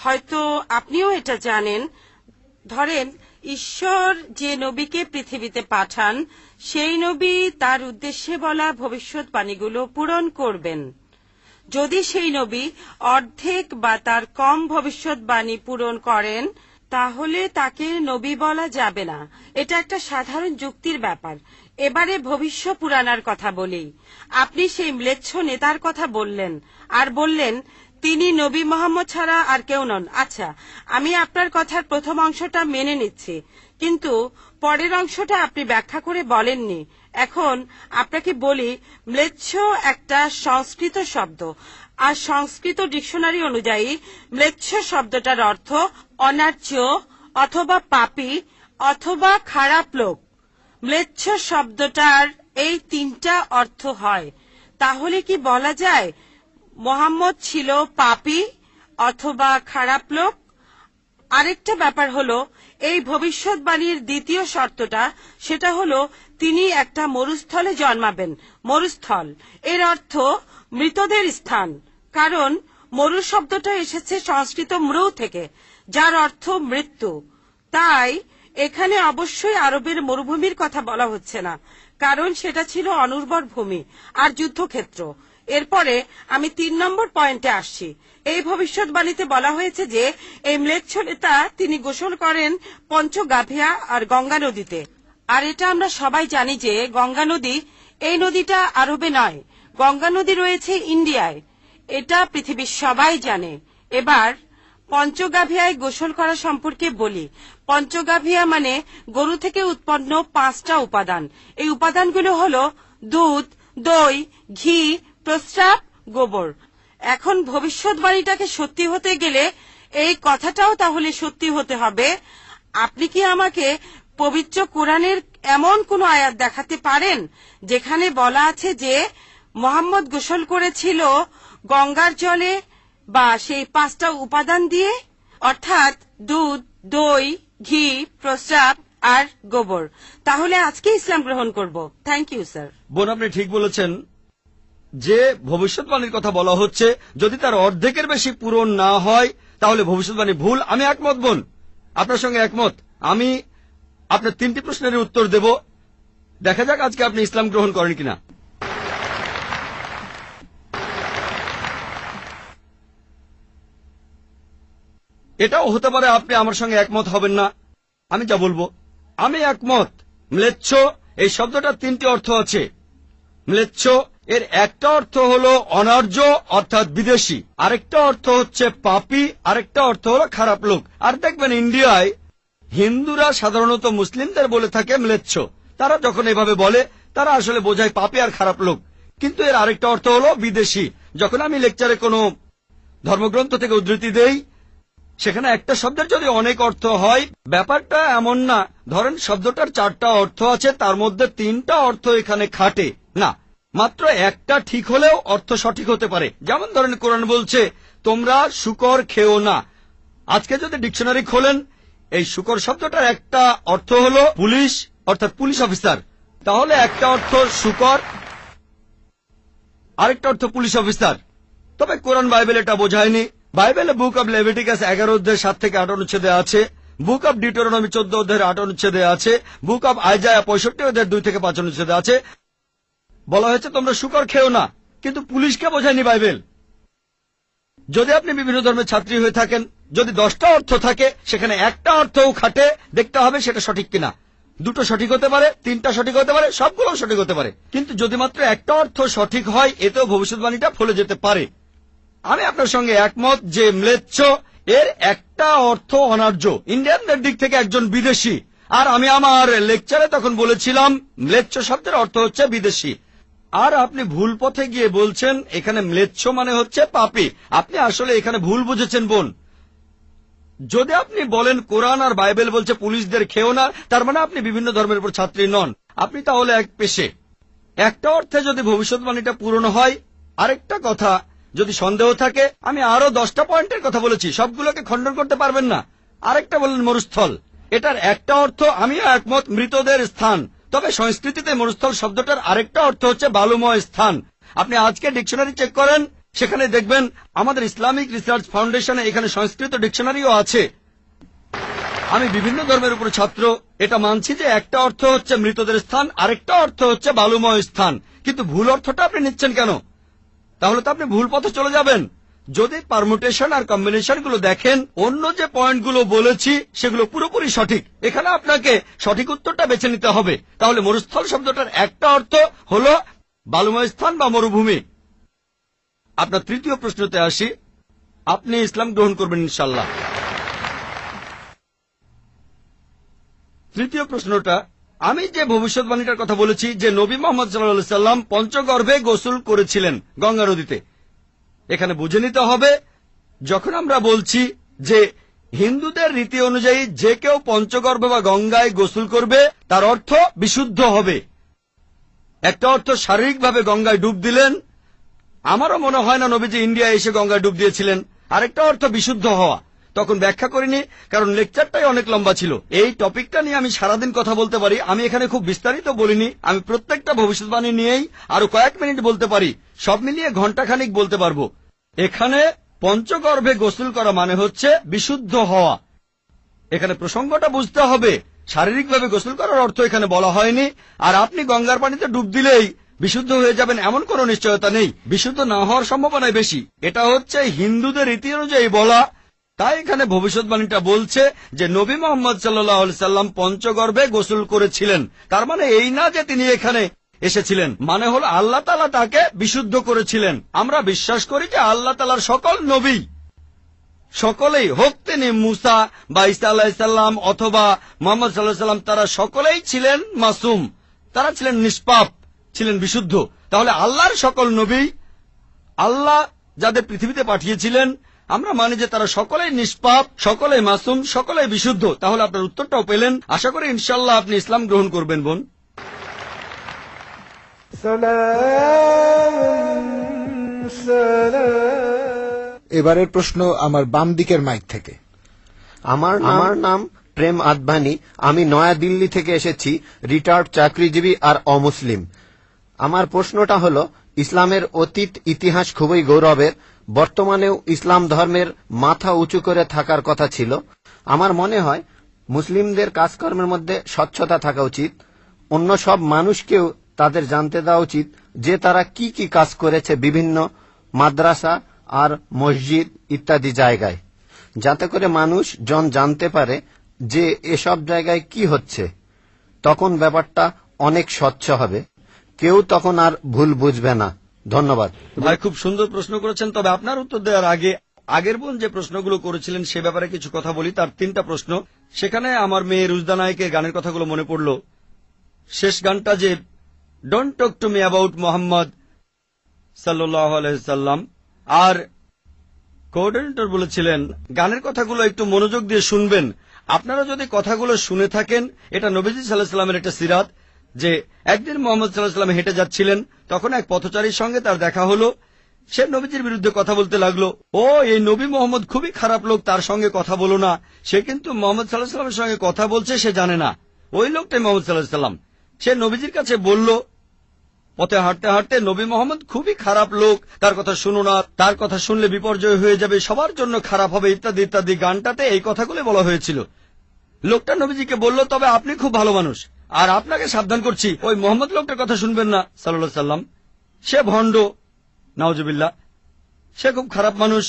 হয়তো আপনিও এটা জানেন। ধরেন ঈশ্বর যে নবীকে পৃথিবীতে পাঠান, সেই নবী তার উদ্দেশ্যে বলা ভবিষ্যৎবাণীগুলো পূরণ করবেন। যদি সেই নবী অর্ধেক বা তার কম ভবিষ্যৎবাণী পূরণ করেন, তাহলে তাকে নবী বলা যাবে না। এটা একটা সাধারণ যুক্তির ব্যাপার। এবারে ভবিষ্য পুরাণার কথা বলি। আপনি সেই ম্লেচ্ছ নেতার কথা বললেন, আর বললেন তিনি নবী মোহাম্মদ ছাড়া আর কেউ নন। আচ্ছা, আমি আপনার কথার প্রথম অংশটা মেনে নিচ্ছি, কিন্তু পরের অংশটা আপনি ব্যাখ্যা করে বলেননি। এখন আপনাকে বলি, ম্লেচ্ছ একটা সংস্কৃত শব্দ, আর সংস্কৃত ডিকশনারি অনুযায়ী ম্লেচ্ছ শব্দটার অর্থ অনার্য অথবা পাপী অথবা খারাপ লোক। ম্লেচ্ছ শব্দটার এই 3টা অর্থ হয়। তাহলে কি বলা যায় মোহাম্মদ ছিল পাপী অথবা খারাপ লোক? আরেকটা ব্যাপার হলো, এই ভবিষ্যৎবাণীর দ্বিতীয় শর্তটা, সেটা হলো তিনি একটা মরুস্থলে জন্মাবেন। মরুস্থল এর অর্থ মৃতদের স্থান, কারণ মরু শব্দটা এসেছে সংস্কৃত মৃ থেকে, যার অর্থ মৃত্যু। তাই এখানে অবশ্যই আরবের মরুভূমির কথা বলা হচ্ছে না, কারণ সেটা ছিল অনুর্বর ভূমি আর যুদ্ধক্ষেত্র। এরপরে আমি 3 নম্বর পয়েন্টে আসছি। এই ভবিষ্যৎবাণীতে বলা হয়েছে যে এই ম্লেচ্ছ নেতা তিনি গোসল করেন পঞ্চগাভিয়া আর গঙ্গা নদীতে। আর এটা আমরা সবাই জানি যে গঙ্গা নদী, এই নদীটা আরবে নয়, গঙ্গা নদী রয়েছে ইন্ডিয়ায়। এটা পৃথিবীর সবাই জানে। এবার পঞ্চগাভিয়ায় গোসল করা সম্পর্কে বলি। পঞ্চগাভিয়া মানে গরু থেকে উৎপন্ন 5টা উপাদান। এই উপাদানগুলো হলো দুধ, দই, ঘি, প্রস্রাব, গোবর। এখন ভবিষ্যৎবাণীটাকে সত্যি হতে গেলে এই কথাটাও তাহলে সত্যি হতে হবে। আপনি কি আমাকে পবিত্র কোরআনের এমন কোন আয়াত দেখাতে পারেন যেখানে বলা আছে যে মোহাম্মদ গোসল করেছিল গঙ্গার জলে বা সেই 5টা উপাদান দিয়ে, অর্থাৎ দুধ, দই, ঘি, প্রস্রাব আর গোবর? তাহলে আজকে ইসলাম গ্রহণ করব। Thank you sir. বোন, আপনি ঠিক বলেছেন যে ভবিষ্যৎবাণীর কথা বলা হচ্ছে, যদি তার অর্ধেকের বেশি পূরণ না হয় তাহলে ভবিষ্যৎবাণী ভুল। আমি একমত বোন, আপনার সঙ্গে একমত। আমি আপনার 3টি প্রশ্নের উত্তর দেব। দেখা যাক আজকে আপনি ইসলাম গ্রহণ করেন কিনা। এটাও হতে পারে আপনি আমার সঙ্গে একমত হবেন না। আমি যা বলবো, আমি একমত। ম্লেচ্ছ এই শব্দটার 3টি অর্থ আছে। ম্লেচ্ছ এর একটা অর্থ হলো অনার্য অর্থাৎ বিদেশি, আরেকটা অর্থ হচ্ছে পাপী, আরেকটা অর্থ হলো খারাপ লোক। আর দেখবেন ইন্ডিয়ায় হিন্দুরা সাধারণত মুসলিমদের বলে থাকে ম্লেচ্ছ। তারা যখন এভাবে বলে তারা আসলে বোঝায় পাপী আর খারাপ লোক, কিন্তু এর আরেকটা অর্থ হলো বিদেশি। যখন আমি লেকচারে কোনো ধর্মগ্রন্থ থেকে উদ্ধৃতি দেই, সেখানে একটা শব্দের যদি অনেক অর্থ হয়, ব্যাপারটা এমন না ধরেন শব্দটার 4টা অর্থ আছে, তার মধ্যে 3টা অর্থ এখানে খাটে না, মাত্র একটা ঠিক হলেও অর্থ সঠিক হতে পারে। যেমন ধরেন কোরআন বলছে তোমরা শূকর খেও না। আজকে যদি ডিকশনারি খোলেন, এই শূকর শব্দটার একটা অর্থ হলো পুলিশ অর্থাৎ পুলিশ অফিসার, তাহলে একটা অর্থ শূকর, আরেকটা অর্থ পুলিশ অফিসার। তবে কোরআন বাইবেল এটা বোঝায়নি। বাইবেলে বুক অব লেভিটিকাস 11 অধ্যায় 7 থেকে 8 অনুচ্ছেদে আছে, বুক অব ডিউটেরোনমি 14 অধ্যায়ের 8 অনুচ্ছেদে আছে, বুক অব আইজায়া 65 অধ্যায়ের 2 থেকে 5 অনুচ্ছেদে আছে। বলা হয়েছে তোমরা শূকর খেও না, কিন্তু পুলিশকে বোঝায়নি বাইবেল। যদি আপনি বিভিন্ন ধর্মের ছাত্রী হয়ে থাকেন, যদি 10টা অর্থ থাকে, সেখানে একটা অর্থও খাটে, দেখতে হবে সেটা সঠিক কিনা। 2টো সঠিক হতে পারে, 3টা সঠিক হতে পারে, সবগুলো সঠিক হতে পারে, কিন্তু যদি মাত্র একটা অর্থ সঠিক হয়, এতেও ভবিষ্যৎবাণীটা ফলে যেতে পারে। আমি আপনার সঙ্গে একমত যে ম্লেচ্ছ এর একটা অর্থ অনার্য, ইন্ডিয়ানদের দিক থেকে একজন বিদেশি। আর আমি আমার লেকচারে তখন বলেছিলাম ম্লেচ্ছ শব্দের অর্থ হচ্ছে বিদেশি। আর আপনি ভুল পথে গিয়ে বলছেন এখানে ম্লেচ্ছ মানে হচ্ছে পাপী। আপনি আসলে এখানে ভুল বুঝেছেন বোন। যদি আপনি বলেন কোরআন আর বাইবেল বলছে পুলিশদের খেও না, তার মানে আপনি বিভিন্ন ধর্মের উপর ছাত্রী নন, আপনি তাহলে এক পেশে। একটা অর্থে যদি ভবিষ্যৎবাণীটা পূরণ হয়। আরেকটা কথা, যদি সন্দেহ থাকে, আমি আরো 10টা পয়েন্টের কথা বলেছি, সবগুলোকে খণ্ডন করতে পারবেন না। আরেকটা বললেন মরুস্থল, এটার একটা অর্থ আমিও একমত, মৃতদের স্থান। তবে সংস্কৃতিতে মরুস্থল শব্দটার আরেকটা অর্থ হচ্ছে বালুময় স্থান। আপনি আজকে ডিকশনারি চেক করেন, সেখানে দেখবেন আমাদের ইসলামিক রিসার্চ ফাউন্ডেশনে এখানে সংস্কৃত ডিকশনারিও আছে। আমি বিভিন্ন ধর্মের উপর ছাত্র, এটা মানছি যে একটা অর্থ হচ্ছে মৃতদের স্থান, আরেকটা অর্থ হচ্ছে বালুময় স্থান। কিন্তু ভুল অর্থটা আপনি নিচ্ছেন কেন? তাহলে তো আপনি ভুল পথে চলে যাবেন। যদি পারমুটেশন আর কম্বিনেশন গুলো দেখেন, অন্য যে পয়েন্টগুলো বলেছি সেগুলো পুরোপুরি সঠিক। এখানে আপনাকে সঠিক উত্তরটা বেছে নিতে হবে। তাহলে মরুস্থল শব্দটার একটা অর্থ হলো বালুময় স্থান বা মরুভূমি। আপনার তৃতীয় প্রশ্নতে আসি, আপনি ইসলাম গ্রহণ করবেন ইনশাল্লাহ। তৃতীয় প্রশ্নটা, আমি যে ভবিষ্যৎবাণীটার কথা বলেছি যে নবী মোহাম্মদ সাল্লাল্লাহু আলাইহি সাল্লাম পঞ্চগর্ভে গোসল করেছিলেন গঙ্গা নদীতে, এখানে বুঝে নিতে হবে যখন আমরা বলছি যে হিন্দুদের রীতি অনুযায়ী যে কেউ পঞ্চগর্ভে বা গঙ্গায় গোসল করবে তার অর্থ বিশুদ্ধ হবে। একটা অর্থ শারীরিকভাবে গঙ্গায় ডুব দিলেন, আমারও মনে হয় না নবীজি ইন্ডিয়ায় এসে গঙ্গায় ডুব দিয়েছিলেন। আরেকটা অর্থ বিশুদ্ধ হওয়া, তখন ব্যাখ্যা করিনি কারণ লেকচারটাই অনেক লম্বা ছিল। এই টপিকটা নিয়ে আমি সারাদিন কথা বলতে পারি, আমি এখানে খুব বিস্তারিত বলিনি। আমি প্রত্যেকটা ভবিষ্যৎবাণী নিয়েই আরো কয়েক মিনিট বলতে পারি, সব মিলিয়ে ঘন্টাখানিক বলতে পারবো। এখানে পঞ্চগর্ভে গোসল করা মানে হচ্ছে বিশুদ্ধ হওয়া। এখানে প্রসঙ্গটা বুঝতে হবে, শারীরিকভাবে গোসল করার অর্থ এখানে বলা হয়নি। আর আপনি গঙ্গার পানিতে ডুব দিলেই বিশুদ্ধ হয়ে যাবেন এমন কোনো নিশ্চয়তা নেই, বিশুদ্ধ না হওয়ার সম্ভাবনাই বেশি। এটা হচ্ছে হিন্দুদের রীতি অনুযায়ী বলা। তাই এখানে ভবিষ্যৎবাণীটা বলছে যে নবী মোহাম্মদ সাল্লাল্লাহু আলাইহি সাল্লাম পঞ্চগর্ভে গোসল করেছিলেন। তার মানে এই না যে তিনি এখানে এসেছিলেন, মানে হল আল্লাহ তাআলা তাকে বিশুদ্ধ করেছিলেন। আমরা বিশ্বাস করি যে আল্লাহ তাআলার সকল নবী, সকলেই, হোক তিনি মুসা বা ঈসা আলাইহিস সালাম অথবা মুহাম্মদ সাল্লাল্লাহু আলাইহি সাল্লাম, তারা সকলেই ছিলেন মাসুম, তারা ছিলেন নিষ্পাপ, ছিলেন বিশুদ্ধ। তাহলে আল্লাহর সকল নবী, আল্লাহ যাদের পৃথিবীতে পাঠিয়েছিলেন, আমরা মানি যে তারা সকলেই নিষ্পাপ, সকলেই মাসুম, সকলেই বিশুদ্ধ। তাহলে আপনার উত্তরটাও পেলেন। আশা করি ইনশাআল্লাহ আপনি ইসলাম গ্রহণ করবেন বোন। এবারের প্রশ্ন আমার বাম দিকের মাইক থেকে। আমার নাম প্রেম আদভানি, আমি নয়াদিল্লি থেকে এসেছি, রিটায়ার্ড চাকরিজীবী আর অমুসলিম। আমার প্রশ্নটা হলো, ইসলামের অতীত ইতিহাস খুবই গৌরবের, বর্তমানেও ইসলাম ধর্মের মাথা উঁচু করে থাকার কথা ছিল। আমার মনে হয় মুসলিমদের কাজকর্মের মধ্যে স্বচ্ছতা থাকা উচিত। অন্য সব মানুষকেও তাদের জানতে দেওয়া উচিত যে তারা কি কি কাজ করেছে বিভিন্ন মাদ্রাসা আর মসজিদ ইত্যাদি জায়গায়, যাতে করে মানুষ জন জানতে পারে যে এসব জায়গায় কি হচ্ছে। তখন ব্যাপারটা অনেক স্বচ্ছ হবে, কেউ তখন আর ভুল বুঝবে না। ধন্যবাদ ভাই, খুব সুন্দর প্রশ্ন করেছেন। তবে আপনার উত্তর দেওয়ার আগে আগের বোন যে প্রশ্নগুলো করেছিলেন সে ব্যাপারে কিছু কথা বলি। তার 3টা প্রশ্ন, সেখানে আমার মেয়ে রুজদা নায়েকের গানের কথাগুলো মনে পড়ল। শেষ গানটা যে don't talk to me about Mohammad সাল্লাল্লাহু আলাইহি সাল্লাম, আর কোঅর্ডিনেটর বলেছিলেন গানের কথাগুলো একটু মনোযোগ দিয়ে শুনবেন। আপনারা যদি কথাগুলো শুনে থাকেন, এটা নবীজি সাল্লাল্লাহু আলাইহি সাল্লামের একটা সিরাত যে একদিন মোহাম্মদ সাল্লাল্লাহু আলাইহি সাল্লাম হেঁটে যাচ্ছিলেন, তখন এক পথচারীর সঙ্গে তার দেখা হলো। সে নবীজির বিরুদ্ধে কথা বলতে লাগলো, ও এই নবী মোহাম্মদ খুবই খারাপ লোক, তার সঙ্গে কথা বলো না। সে কিন্তু মোহাম্মদ সাল্লাল্লাহু আলাইহি সাল্লামের সঙ্গে কথা বলছে, সে জানে না ওই লোকটাই মোহাম্মদ সাল্লাল্লাহু আলাইহি সাল্লাম। সে নবীজির কাছে বলল, পথে হাঁটতে হাঁটতে, নবী মোহাম্মদ খুবই খারাপ লোক, তার কথা শুনো না, তার কথা শুনলে বিপর্যয় হয়ে যাবে, সবার জন্য খারাপ হবে, ইত্যাদি ইত্যাদি। গানটাতে এই কথাগুলো বলা হয়েছিল। লোকটা নবীজিকে বলল, তবে আপনি খুব ভালো মানুষ, আর আপনাকে সাবধান করছি ওই মোহাম্মদ লোকটার কথা শুনবেন না সাল্লাল্লাহু আলাইহি সাল্লাম, সে ভণ্ড, নাউজুবিল্লাহ, সে খুব খারাপ মানুষ,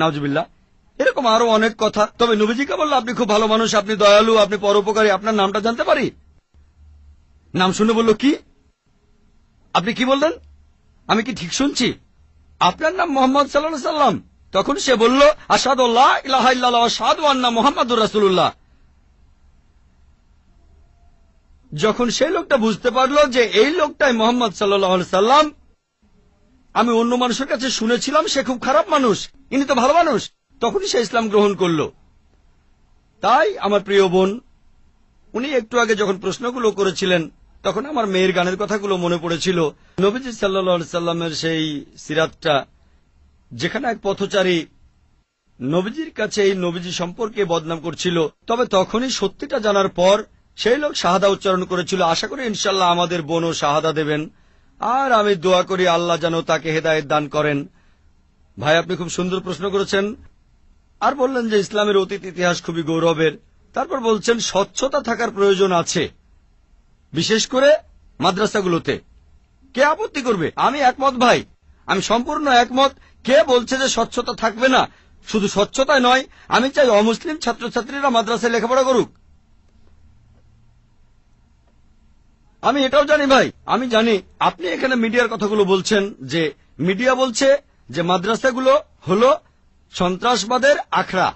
নাউজুবিল্লাহ। এরকম আরো অনেক কথা। তবে নবীজিকে বলল, আপনি খুব ভালো মানুষ, আপনি দয়ালু, আপনি পরোপকারী, আপনার নামটা জানতে পারি? নাম শুনে বলল, কি? আপনি কি বললেন? আমি কি ঠিক শুনছি? আপনার নাম মোহাম্মদ সাল্লাল্লাহু সাল্লাম? তখন সে বলল, আশহাদু আল্লা ইলাহা ইল্লাল্লাহ ওয়া আশহাদু আন্না মুহাম্মাদুর রাসূলুল্লাহ। যখন সেই লোকটা বুঝতে পারলো যে এই লোকটাই মোহাম্মদ সাল্লাল্লাহু আলাইহি সাল্লাম, আমি অন্য মানুষের কাছে শুনেছিলাম সে খুব খারাপ মানুষ, ইনি তো ভালো মানুষ, তখনই সে ইসলাম গ্রহণ করলো। তাই আমার প্রিয় বোন, উনি একটু আগে যখন প্রশ্নগুলো করেছিলেন তখন আমার মেয়ের গানের কথাগুলো মনে পড়েছিল। নবীজি সাল্লাল্লাহু আলাইহি সাল্লামের সেই সিরাতটা, যেখানে এক পথচারী নবীজির কাছে এই নবীজি সম্পর্কে বদনাম করছিল, তবে তখনই সত্যিটা জানার পর সেই লোক শাহাদা উচ্চারণ করেছিল। আশা করি ইনশাল্লাহ আমাদের বোনও শাহাদা দেবেন, আর আমি দোয়া করি আল্লাহ যেন তাকে হেদায়েত দান করেন। ভাই, আপনি খুব সুন্দর প্রশ্ন করেছেন। আর বললেন যে ইসলামের অতীত ইতিহাস খুবই গৌরবের। তারপর বলছেন স্বচ্ছতা থাকার প্রয়োজন আছে, বিশেষ করে মাদ্রাসাগুলোতে। কে আপত্তি করবে? আমি একমত ভাই, আমি সম্পূর্ণ একমত। কে বলছে যে স্বচ্ছতা থাকবে না? শুধু স্বচ্ছতাই নয়, আমি চাই অমুসলিম ছাত্রছাত্রীরা মাদ্রাসায় লেখাপড়া করুক। আমি এটাও জানি ভাই, আমি জানি আপনি এখানে মিডিয়ার কথাগুলো বলছেন, যে মিডিয়া বলছে যে মাদ্রাসাগুলো হলো সন্ত্রাসবাদের আখড়া।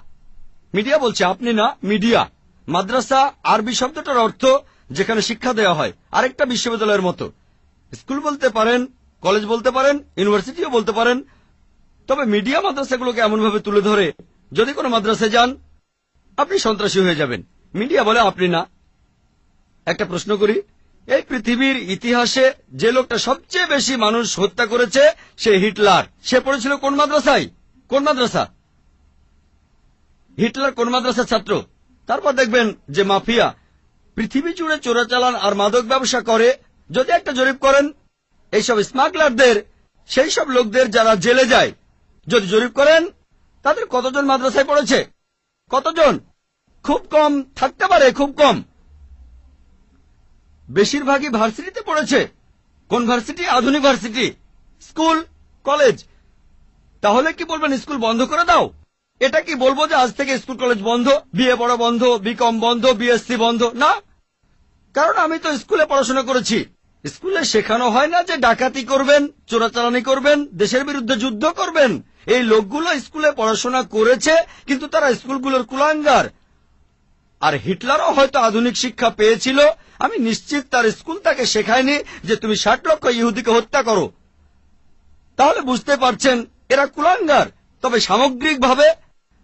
মিডিয়া বলছে, আপনি না, মিডিয়া। মাদ্রাসা আরবি শব্দটার অর্থ যেখানে শিক্ষা দেওয়া হয়, আরেকটা বিশ্ববিদ্যালয়ের মতো। স্কুল বলতে পারেন, কলেজ বলতে পারেন, ইউনিভার্সিটিও বলতে পারেন। তবে মিডিয়া মাদ্রাসাগুলোকে এমনভাবে তুলে ধরে, যদি কোনো মাদ্রাসায় যান আপনি সন্ত্রাসী হয়ে যাবেন। মিডিয়া বলে আপনি না। একটা প্রশ্ন করি, এই পৃথিবীর ইতিহাসে যে লোকটা সবচেয়ে বেশি মানুষ হত্যা করেছে সে হিটলার। সে পড়েছিল কোন মাদ্রাসায়? কোন মাদ্রাসা? হিটলার কোন মাদ্রাসার ছাত্র? তারপর দেখবেন যে মাফিয়া পৃথিবী জুড়ে চোরাচালান আর মাদক ব্যবসা করে। যদি একটা জরিপ করেন এইসব স্মাগলারদের, সেই সব লোকদের যারা জেলে যায়, যদি জরিপ করেন তাদের কতজন মাদ্রাসায় পড়েছে? কতজন? খুব কম থাকতে পারে, খুব কম। বেশিরভাগই ভার্সিটিতে পড়েছে। কোন ভার্সিটি? আধুনিক ভার্সিটি, স্কুল, কলেজ। তাহলে কি বলবেন স্কুল বন্ধ করে দাও? এটা কি বলবো যে আজ থেকে স্কুল কলেজ বন্ধ, বিএ পড়া বন্ধ, বিকম বন্ধ, বিএসসি বন্ধ? না, কারণ আমি তো স্কুলে পড়াশোনা করেছি। স্কুলে শেখানো হয় না যে ডাকাতি করবেন, চোরাচালানি করবেন, দেশের বিরুদ্ধে যুদ্ধ করবেন। এই লোকগুলো স্কুলে পড়াশোনা করেছে, কিন্তু তারা স্কুলগুলোর কুলাঙ্গার। আর হিটলারও হয়তো আধুনিক শিক্ষা পেয়েছিল। আমি নিশ্চিত তার স্কুল তাকে শেখায়নি যে তুমি 60 লক্ষ ইহুদিকে হত্যা করো। তাহলে বুঝতে পারছেন এরা কুলাঙ্গার। তবে সামগ্রিকভাবে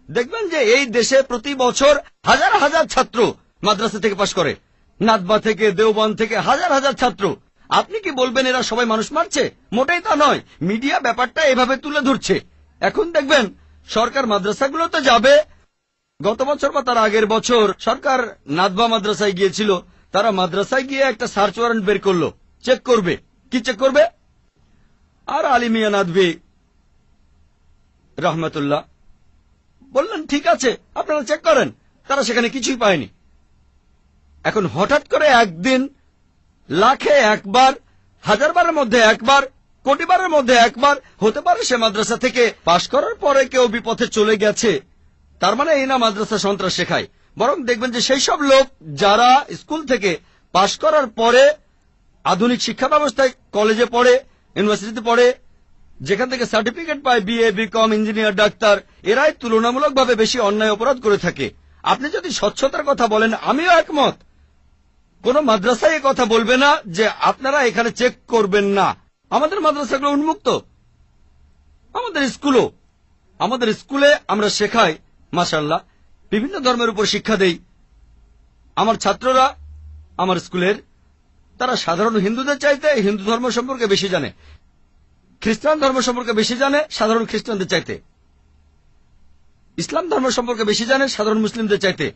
দেখবেন যে এই দেশে প্রতি বছর হাজার হাজার ছাত্র মাদ্রাসা থেকে পাশ করে, নাদবা থেকে, দেওবন্দ থেকে হাজার হাজার ছাত্র। আপনি কি বলবেন এরা সবাই মানুষ মারছে? মোটেই তা নয়। মিডিয়া ব্যাপারটা এভাবে তুলে ধরছে। এখন দেখবেন সরকার মাদ্রাসাগুলোতে যাবে। গত বছর বা তার আগের বছর সরকার নাদবা মাদ্রাসায় গিয়েছিল। তারা মাদ্রাসায় গিয়ে একটা সার্চ ওয়ারেন্ট বের করলো, চেক করবে। কি চেক করবে? আর আলী মিয়া নাদভি রহমতুল্লাহ বললেন, ঠিক আছে আপনারা চেক করেন। তারা সেখানে কিছুই পায়নি। এখন হঠাৎ করে একদিন লাখে একবার, হাজার বারের মধ্যে একবার, কোটি বারের মধ্যে একবার হতে পারে সে মাদ্রাসা থেকে পাশ করার পরে কেউ বিপথে চলে গেছে। তার মানে এই না মাদ্রাসা সন্ত্রাস শেখায়। বরং দেখবেন যে সেই সব লোক যারা স্কুল থেকে পাশ করার পরে আধুনিক শিক্ষা ব্যবস্থায় কলেজে পড়ে, ইউনিভার্সিটিতে পড়ে, যেখান থেকে সার্টিফিকেট পায়, বিএ, বিকম, ইঞ্জিনিয়ার, ডাক্তার, এরাই তুলনামূলকভাবে বেশি অন্যায় অপরাধ করে থাকে। আপনি যদি স্বচ্ছতার কথা বলেন, আমিও একমত। কোন মাদ্রাসায় এ কথা বলবে না যে আপনারা এখানে চেক করবেন না। আমাদের মাদ্রাসাগুলো উন্মুক্ত, আমাদের স্কুলে আমরা শেখাই মাশাআল্লাহ, বিভিন্ন ধর্মের উপর শিক্ষা দেই। আমার ছাত্ররা আমার স্কুলের, তারা সাধারণ হিন্দুদের চাইতে হিন্দু ধর্ম সম্পর্কে বেশি জানে, খ্রিস্টান ধর্ম সম্পর্কে বেশি জানে সাধারণ খ্রিস্টানদের চাইতে, ইসলাম ধর্ম সম্পর্কে বেশি জানে সাধারণ মুসলিমদের চাইতে।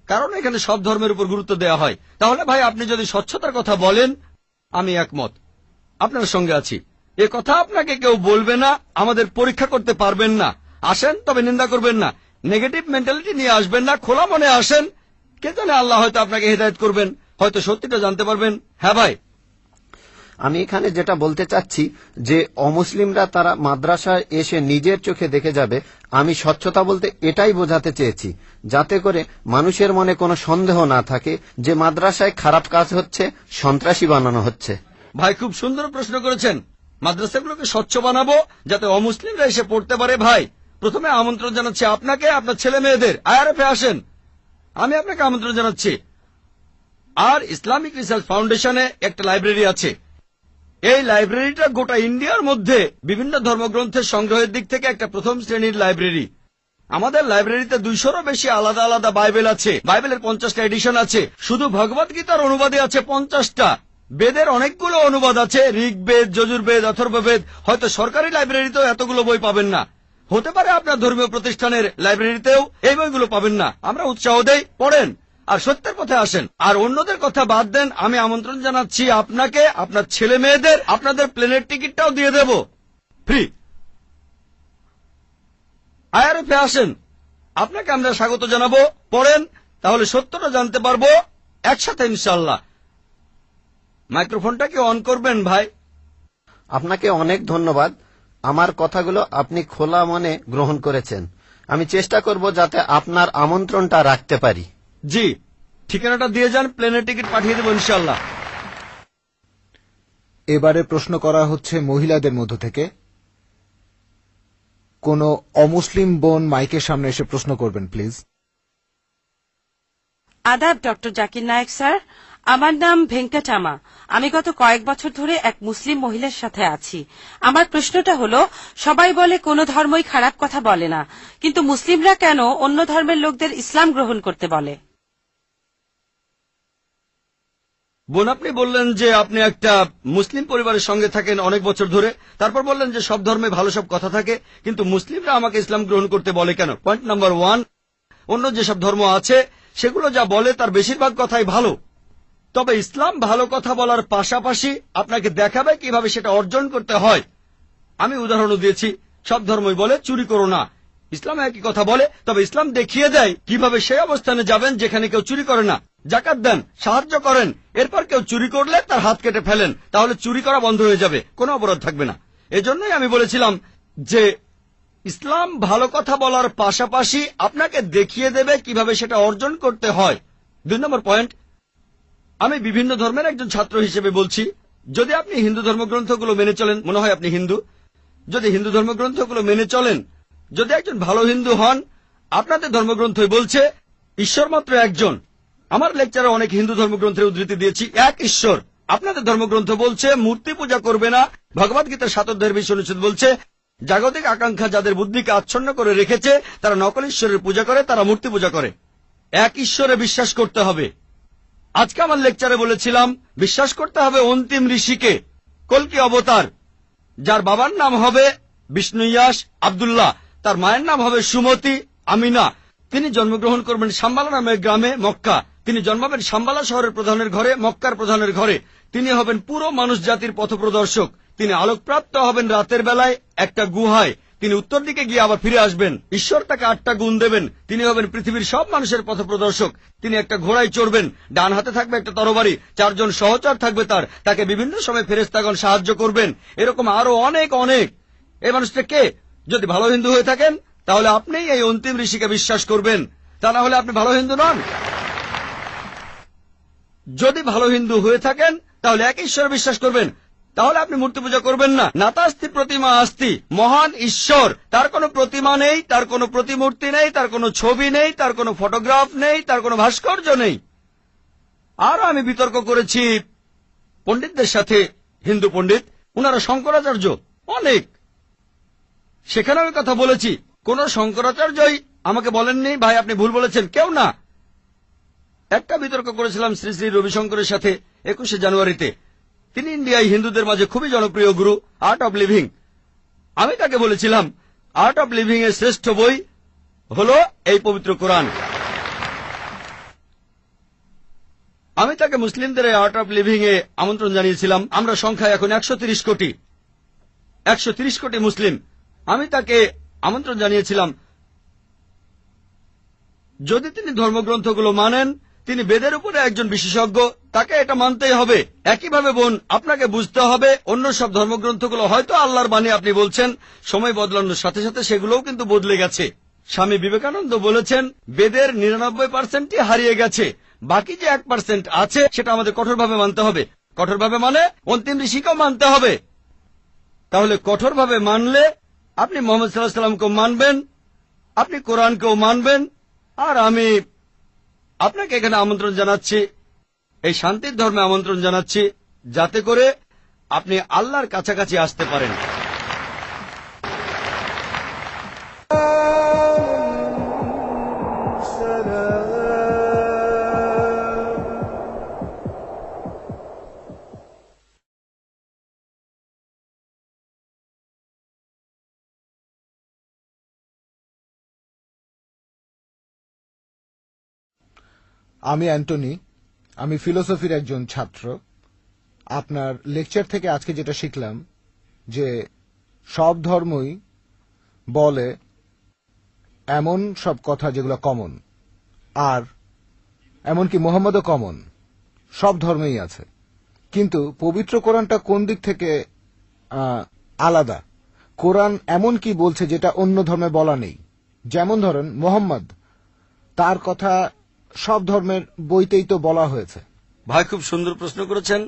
কারণ এখানে সব ধর্মের উপর গুরুত্ব দেওয়া হয়। তাহলে ভাই আপনি যদি স্বচ্ছতার কথা বলেন, আমি একমত, আপনার সঙ্গে আছি। এ কথা আপনাকে কেউ বলবে না, আমাদের পরীক্ষা করতে পারবেন না। আসেন, তবে নিন্দা করবেন না, নেগেটিভ মেন্টালিটি নিয়ে আসবেন না, খোলা মনে আসেন। কে জানে আল্লাহ হয়তো আপনাকে হেদায়েত করবেন, হয়তো সত্যিটা জানতে পারবেন। হ্যাঁ ভাই, আমি এখানে যেটা বলতে চাচ্ছি যে অমুসলিমরা তারা মাদ্রাসায় এসে নিজের চোখে দেখে যাবে। আমি স্বচ্ছতা বলতে এটাই বোঝাতে চেয়েছি, যাতে করে মানুষের মনে কোনো সন্দেহ না থাকে যে মাদ্রাসায় খারাপ কাজ হচ্ছে, সন্ত্রাসী বানানো হচ্ছে। ভাই খুব সুন্দর প্রশ্ন করেছেন। মাদ্রাসাগুলোকে স্বচ্ছ বানাবো যাতে অমুসলিমরা এসে পড়তে পারে। ভাই, প্রথমে আমন্ত্রণ জানাচ্ছি আপনাকে, আপনার ছেলে মেয়েদের আইআরএফে আসেন। আমি আপনাকে আমন্ত্রণ জানাচ্ছি। আর ইসলামিক রিসার্চ ফাউন্ডেশনে একটা লাইব্রেরি আছে। এই লাইব্রেরিটা গোটা ইন্ডিয়ার মধ্যে বিভিন্ন ধর্মগ্রন্থের সংগ্রহের দিক থেকে একটা প্রথম শ্রেণীর লাইব্রেরি। আমাদের লাইব্রেরিতে 200-রও বেশি আলাদা আলাদা বাইবেল আছে। বাইবেলের 50টা এডিশন আছে। শুধু ভগবত গীতার অনুবাদে আছে 50টা। বেদের অনেকগুলো অনুবাদ আছে, ঋগ্বেদ, যজুর্বেদ, অথর্ববেদ। হয়তো সরকারি লাইব্রেরিতেও এতগুলো বই পাবেন না, হতে পারে আপনার ধর্মীয় প্রতিষ্ঠানের লাইব্রেরিতেও এই বইগুলো পাবেন না। আমরা উৎসাহ দেই, পড়েন আর সত্যের পথে আসেন। আর অন্যদের কথা বাদ দেন, আমি আমন্ত্রণ জানাচ্ছি আপনাকে, আপনার ছেলে মেয়েদের। আপনাদের প্লেনের টিকিটটাও দিয়ে দেব ফ্রি। আইআরএফে আসেন, আপনাকে আমরা স্বাগত জানাবো। পড়েন, তাহলে সত্যটা জানতে পারবো একসাথে ইনশাআল্লাহ। মাইক্রোফোনটা কি অন করবেন ভাই? আপনাকে অনেক ধন্যবাদ। আমার কথাগুলো আপনি খোলা মনে গ্রহণ করেছেন। আমি চেষ্টা করব যাতে আপনার আমন্ত্রণটা রাখতে পারি। জি, ঠিকানাটা দিয়ে যান, প্লেনের টিকিট পাঠিয়ে দেবো ইনশাআল্লাহ। এবারে প্রশ্ন করা হচ্ছে মহিলাদের মধ্য থেকে। কোন অমুসলিম বোন মাইকের সামনে এসে প্রশ্ন করবেন প্লিজ। আদাব ডক্টর জাকির নায়েক স্যার, আমার নাম ভেঙ্কটামা। আমি গত কয়েক বছর ধরে এক মুসলিম মহিলার সাথে আছি। আমার প্রশ্নটা হলো, সবাই বলে কোনো ধর্মই খারাপ কথা বলে না, কিন্তু মুসলিমরা কেন অন্য ধর্মের লোকদের ইসলাম গ্রহণ করতে বলে? বোন, আপনি বললেন যে আপনি একটা মুসলিম পরিবারের সঙ্গে থাকেন অনেক বছর ধরে। তারপর বললেন যে সব ধর্মে ভালো সব কথা থাকে, কিন্তু মুসলিমরা আমাকে ইসলাম গ্রহণ করতে বলে কেন? পয়েন্ট নাম্বার 1, অন্য যেসব ধর্ম আছে সেগুলো যা বলে তার বেশিরভাগ কথাই ভালো, তবে ইসলাম ভালো কথা বলার পাশাপাশি আপনাকে দেখাবে কিভাবে সেটা অর্জন করতে হয়। আমি উদাহরণও দিয়েছি। সব ধর্মই বলে চুরি করো না, ইসলাম একই কথা বলে, তবে ইসলাম দেখিয়ে দেয় কিভাবে সেই অবস্থানে যাবেন যেখানে কেউ চুরি করে না। জাকাত দেন, সাহায্য করেন, এরপর কেউ চুরি করলে তার হাত কেটে ফেলেন, তাহলে চুরি করা বন্ধ হয়ে যাবে, কোনো অপরাধ থাকবে না। এজন্যই আমি বলেছিলাম যে ইসলাম ভালো কথা বলার পাশাপাশি আপনাকে দেখিয়ে দেবে কিভাবে সেটা অর্জন করতে হয়। 2 নম্বর পয়েন্ট, আমি বিভিন্ন ধর্মের একজন ছাত্র হিসেবে বলছি, যদি আপনি হিন্দু ধর্মগ্রন্থগুলো মেনে চলেন, মনে হয় আপনি হিন্দু, যদি হিন্দু ধর্মগ্রন্থগুলো মেনে চলেন, যদি একজন ভালো হিন্দু হন, আপনাদের ধর্মগ্রন্থই বলছে ঈশ্বর মাত্র একজন। আমার লেকচারে অনেক হিন্দু ধর্মগ্রন্থের উদ্ধৃতি দিয়েছি, এক ঈশ্বর। আপনাদের ধর্মগ্রন্থ বলছে মূর্তি পূজা করবে না। ভগবদ্গীতার 7 অধ্যায়ের 20 অনুচ্ছেদ বলছে জাগতিক আকাঙ্ক্ষা যাদের বুদ্ধিকে আচ্ছন্ন করে রেখেছে তারা নকল ঈশ্বরের পূজা করে, তারা মূর্তি পূজা করে। এক ঈশ্বরে বিশ্বাস করতে হবে। আজকে আমার লেকচারে বলেছিলাম বিশ্বাস করতে হবে অন্তিম ঋষিকে, কল্কি অবতার, যার বাবার নাম হবে বিষ্ণুয়াস আব্দুল্লাহ, তার মায়ের নাম হবে সুমতি আমিনা। তিনি জন্মগ্রহণ করবেন শাম্বালা নামের গ্রামে মক্কা। তিনি জন্মাবেন শাম্বালা শহরের প্রধানের ঘরে, মক্কার প্রধানের ঘরে। তিনি হবেন পুরো মানুষ জাতির পথপ্রদর্শক। তিনি আলোকপ্রাপ্ত হবেন রাতের বেলায় একটা গুহায়। তিনি উত্তর দিকে গিয়ে আবার ফিরে আসবেন। ঈশ্বর তাকে 8টা গুণ দেবেন। তিনি হবেন পৃথিবীর সব মানুষের পথপ্রদর্শক। তিনি একটা ঘোড়ায় চড়বেন, ডান হাতে থাকবে একটা তরবারি, 4 জন সহচর থাকবে তাকে বিভিন্ন সময় ফেরেশতাগণ সাহায্য করবেন। এরকম আরো অনেক অনেক। এই মানুষটা কে? যদি ভালো হিন্দু হয়ে থাকেন তাহলে আপনি এই অন্তিম ঋষিকে বিশ্বাস করবেন, তা না হলে আপনি ভালো হিন্দু নন। যদি ভালো হিন্দু হয়ে থাকেন তাহলে এক ঈশ্বরে বিশ্বাস করবেন, তাহলে আপনি মূর্তি পূজা করবেন না। নাতাস্তি প্রতিমা আস্তি, মহান ঈশ্বর, তার কোনো প্রতিমা নেই, তার কোনো প্রতিমূর্তি নেই, তার কোনো ছবি নেই, তার কোনো ফটোগ্রাফ নেই, তার কোনো ভাস্কর্য নেই। আর আমি বিতর্ক করেছি পণ্ডিতদের সাথে, হিন্দু পণ্ডিত, উনারা শঙ্করাচার্য অনেক, সেখানে আমি কথা বলেছি। কোন শঙ্করাচার্যই আমাকে বলেননি ভাই আপনি ভুল বলেছেন, কেউ না। একটা বিতর্ক করেছিলাম শ্রী শ্রী রবিশঙ্করের সাথে 21শে জানুয়ারিতে। তিনি ইন্ডিয়ায় হিন্দুদের মাঝে খুবই জনপ্রিয় গুরু, আর্ট অব লিভিং। আমি তাকে বলেছিলাম আর্ট অব লিভিং এর শ্রেষ্ঠ বই হল এই পবিত্র কোরআন। আমি তাকে মুসলিমদের এই আর্ট অব লিভিং এ আমন্ত্রণ জানিয়েছিলাম। আমরা সংখ্যায় এখন 130 কোটি, 130 কোটি মুসলিম। আমি তাকে আমন্ত্রণ জানিয়েছিলাম যদি তিনি ধর্মগ্রন্থগুলো মানেন, তিনি বেদের উপরে একজন বিশেষজ্ঞ, তাকে এটা মানতেই হবে। একইভাবে বোন, আপনাকে বুঝতে হবে অন্য সব ধর্মগ্রন্থগুলো হয়তো আল্লাহর বাণী আপনি বলছেন, সময় বদলানোর সাথে সাথে সেগুলোও কিন্তু বদলে গেছে। স্বামী বিবেকানন্দ বলেছেন বেদের 99%ই হারিয়ে গেছে, বাকি যে 1% আছে সেটা আমাদের কঠোরভাবে মানতে হবে। কঠোরভাবে মানে অন্তিম ঋষিকেও মানতে হবে। তাহলে কঠোরভাবে মানলে আপনি মোহাম্মদ সাল্লাল্লাহু আলাইহি সাল্লামকেও মানবেন, আপনি কোরআনকেও মানবেন, আর আমি আপনাকে এখানে আমন্ত্রণ জানাচ্ছি, এই শান্তির ধর্মে আমন্ত্রণ জানাচ্ছি, যাতে করে আপনি আল্লাহর কাছাকাছি আসতে পারেন। আমি অ্যান্টনি, আমি ফিলোসফির একজন ছাত্র। আপনার লেকচার থেকে আজকে যেটা শিখলাম যে সব ধর্মই বলে এমন সব কথা যেগুলো কমন, আর এমনকি মোহাম্মদও কমন, সব ধর্মেই আছে। কিন্তু পবিত্র কোরআনটা কোন দিক থেকে আলাদা? কোরআন এমন কি বলছে যেটা অন্য ধর্মে বলা নেই? যেমন ধরেন মোহাম্মদ, তার কথা সব ধর্মের বইতেই তো বলা হয়েছে। ভাই, খুব সুন্দর প্রশ্ন করেছেন।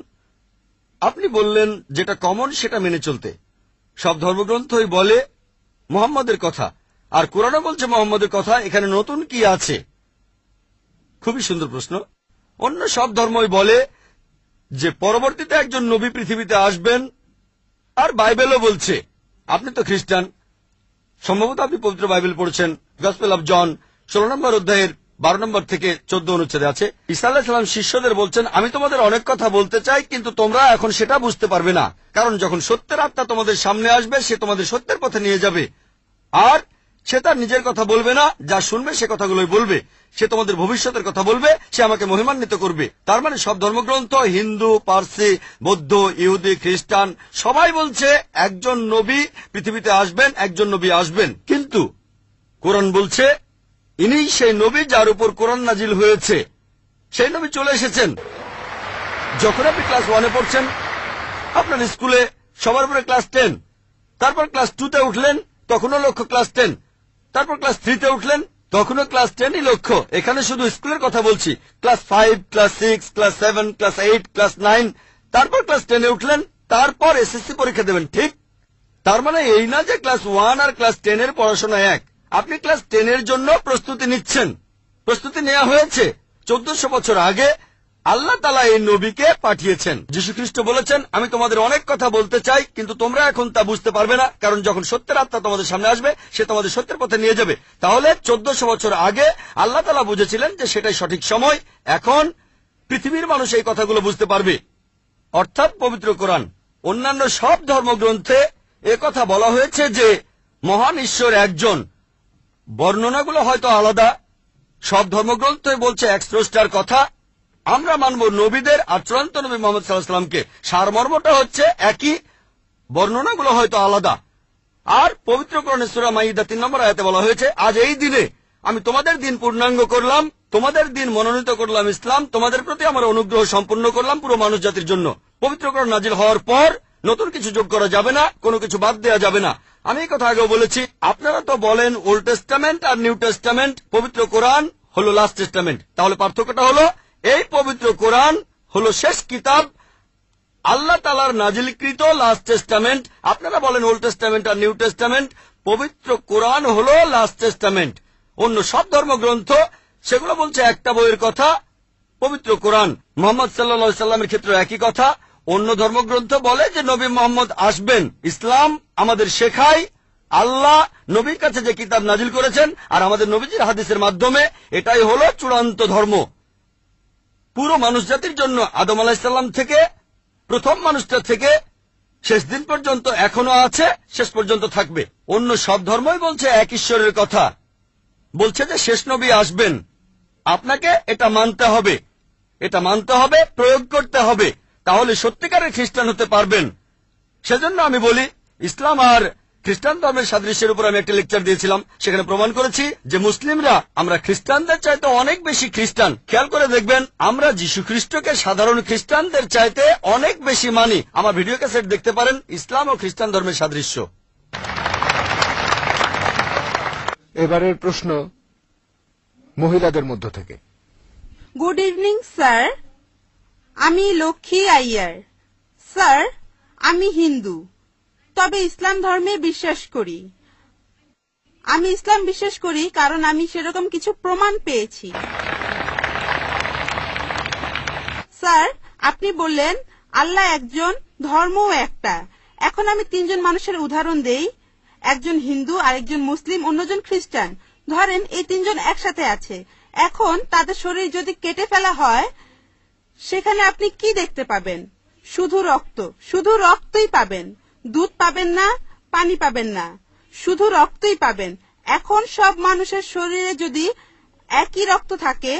আপনি বললেন যেটা কমন সেটা মেনে চলতে। সব ধর্মগ্রন্থই বলে মুহাম্মদের কথা, আর কোরআনও বলছে মুহাম্মদের কথা। এখানে নতুন কি আছে? খুবই সুন্দর প্রশ্ন। অন্য সব ধর্মই বলে যে পরবর্তীতে একজন নবী পৃথিবীতে আসবেন, আর বাইবেলও বলছে। আপনি তো খ্রিস্টান, সম্ভবত আপনি পবিত্র বাইবেল পড়েছেন। গসপেল অফ জন 16 নম্বর অধ্যায়ের 12 নম্বর থেকে 14 অনুচ্ছেদে আছে, ঈসা আলাইহিস সালাম শিষ্যদের বলছেন, আমি তোমাদের অনেক কথা বলতে চাই, কিন্তু তোমরা এখন সেটা বুঝতে পারবে না, কারণ যখন সত্যের আত্মা তোমাদের সামনে আসবে সে তোমাদের সত্যের পথে নিয়ে যাবে, আর সে তার নিজের কথা বলবে না, যা শুনবে সে কথাগুলোই বলবে। সে তোমাদের ভবিষ্যতের কথা বলবে, সে আমাকে মহিমান্বিত করবে। তার মানে সব ধর্মগ্রন্থ, হিন্দু, পার্সি, বৌদ্ধ, ইহুদি, খ্রিস্টান সবাই বলছে একজন নবী পৃথিবীতে আসবেন, একজন নবী আসবেন। কিন্তু কোরআন বলছে ইনিই সেই নবী যার উপর কোরআন নাজিল হয়েছে। সেই নবী চলে এসেছেন। যখন আপনি ক্লাস 1-এ পড়ছেন, আপনার স্কুলে সবার উপরে ক্লাস 10, তারপর ক্লাস 2-তে উঠলেন, তখনও লক্ষ্য ক্লাস 10, তারপর ক্লাস 3-তে উঠলেন, তখনও ক্লাস 10ই লক্ষ্য। এখানে শুধু স্কুলের কথা বলছি। Class 5, class 6, class 7, class 8, class 9, তারপর ক্লাস 10-এ উঠলেন, তারপর এসএসসি পরীক্ষা দেবেন, ঠিক? তার মানে এই না যে ক্লাস 1 আর ক্লাস 10-এর পড়াশোনা এক। আপনি ক্লাস 10-এর জন্য প্রস্তুতি নিচ্ছেন। প্রস্তুতি নেওয়া হয়েছে 1400 বছর আগে। আল্লাহ তাআলা এই নবীকে পাঠিয়েছেন। যীশু খ্রিস্ট বলেছেন, আমি তোমাদের অনেক কথা বলতে চাই, কিন্তু তোমরা এখন তা বুঝতে পারবে না, কারণ যখন সত্যের আত্মা তোমাদের সামনে আসবে সে তোমাদের সত্যের পথে নিয়ে যাবে। তাহলে 1400 বছর আগে আল্লাহ তাআলা বুঝেছিলেন যে সেটাই সঠিক সময়। এখন পৃথিবীর মানুষ এই কথাগুলো বুঝতে পারবে, অর্থাৎ পবিত্র কোরআন। অন্যান্য সব ধর্মগ্রন্থে একথা বলা হয়েছে যে মহান ঈশ্বর একজন। বর্ণনাগুলো হয়তো আলাদা। সব ধর্মগ্রন্থই বলছে এক স্রষ্টার কথা। আমরা মানব নবীদের আর চূড়ান্ত নবী মুহাম্মদ সাল্লাল্লাহু আলাইহি ওয়াসাল্লামকে। সারমর্মটা হচ্ছে একই, বর্ণনাগুলো হয়তো আলাদা। আর পবিত্র কোরআনে সূরা মাইদা 3 নম্বর আয়াতে বলা হয়েছে, আজ এই দিনে আমি তোমাদের দিন পূর্ণাঙ্গ করলাম, তোমাদের দিন মনোনীত করলাম ইসলাম, তোমাদের প্রতি আমার অনুগ্রহ সম্পূর্ণ করলাম পুরো মানুষ জাতির জন্য। পবিত্র কোরআন নাজিল হওয়ার পর নতুন কিছু যোগ করা যাবে না, কোনো কিছু বাদ দেওয়া যাবে না। আমি এই কথা আগেও বলেছি। আপনারা তো বলেন ওল্ড টেস্টামেন্ট আর নিউ টেস্টামেন্ট, পবিত্র কোরআন হলো লাস্ট টেস্টামেন্ট। তাহলে পার্থক্যটা হলো এই পবিত্র কোরআন হলো শেষ কিতাব, আল্লাহ তাআলার নাজিলকৃত লাস্ট টেস্টামেন্ট। আপনারা বলেন ওল্ড টেস্টামেন্ট আর নিউ টেস্টামেন্ট, পবিত্র কোরআন হলো লাস্ট টেস্টামেন্ট। অন্য সব ধর্মগ্রন্থ সেগুলো বলছে একটা বইয়ের কথা, পবিত্র কোরআন মুহাম্মদ সাল্লাল্লাহু আলাইহি সাল্লামের ক্ষেত্রে একই কথা। অন্য ধর্মগ্রন্থ বলে যে নবী মুহাম্মদ আসবেন। ইসলাম আমাদের শেখায় আল্লাহ নবীর কাছে যে কিতাব নাজিল করেছেন, আর আমাদের নবীজির হাদিসের মাধ্যমে, এটাই হলো চূড়ান্ত ধর্ম পুরো মানুষ জাতির জন্য। আদম আলাইহিস সালাম থেকে, প্রথম মানুষটা থেকে শেষ দিন পর্যন্ত এখনো আছে, শেষ পর্যন্ত থাকবে। অন্য সব ধর্মই বলছে এক ঈশ্বরের কথা, বলছে যে শেষ নবী আসবেন। আপনাকে এটা মানতে হবে, এটা মানতে হবে, প্রয়োগ করতে হবে, তাহলে সত্যিকারের খ্রিস্টান হতে পারবেন। সেজন্য আমি বলি, ইসলাম আর খ্রিস্টান ধর্মের সাদৃশ্যের উপর আমি একটা লেকচার দিয়েছিলাম। সেখানে প্রমাণ করেছি যে মুসলিমরা আমরা খ্রিস্টানদের চাইতে অনেক বেশি খ্রিস্টান। খেয়াল করে দেখবেন, আমরা যীশু খ্রিস্টকে সাধারণ খ্রিস্টানদের চাইতে অনেক বেশি মানি। আমার ভিডিও ক্যাসেট দেখতে পারেন, ইসলাম ও খ্রিস্টান ধর্মের সাদৃশ্য। এবারের প্রশ্ন মহিলাদের মধ্য থেকে। গুড ইভিনিং স্যার, আমি লক্ষ্মী আইয়ার। স্যার, আমি হিন্দু, তবে ইসলাম ধর্মে বিশ্বাস করি। আমি ইসলাম বিশ্বাস করি কারণ আমি সেরকম কিছু প্রমাণ পেয়েছি। স্যার, আপনি বললেন আল্লাহ একজন, ধর্মও একটা। এখন আমি 3 জন মানুষের উদাহরণ দেই। একজন হিন্দু, আরেকজন মুসলিম, অন্যজন খ্রিস্টান। ধরেন এই 3 জন একসাথে আছে। এখন তাদের শরীর যদি কেটে ফেলা হয়, সেখানে আপনি কি দেখতে পাবেন? শুধু রক্ত, শুধু রক্তই পাবেন। দুধ পাবেন না, পানি পাবেন না, শুধু রক্তই পাবেন। এখন সব মানুষের শরীরে যদি একই রক্ত থাকে,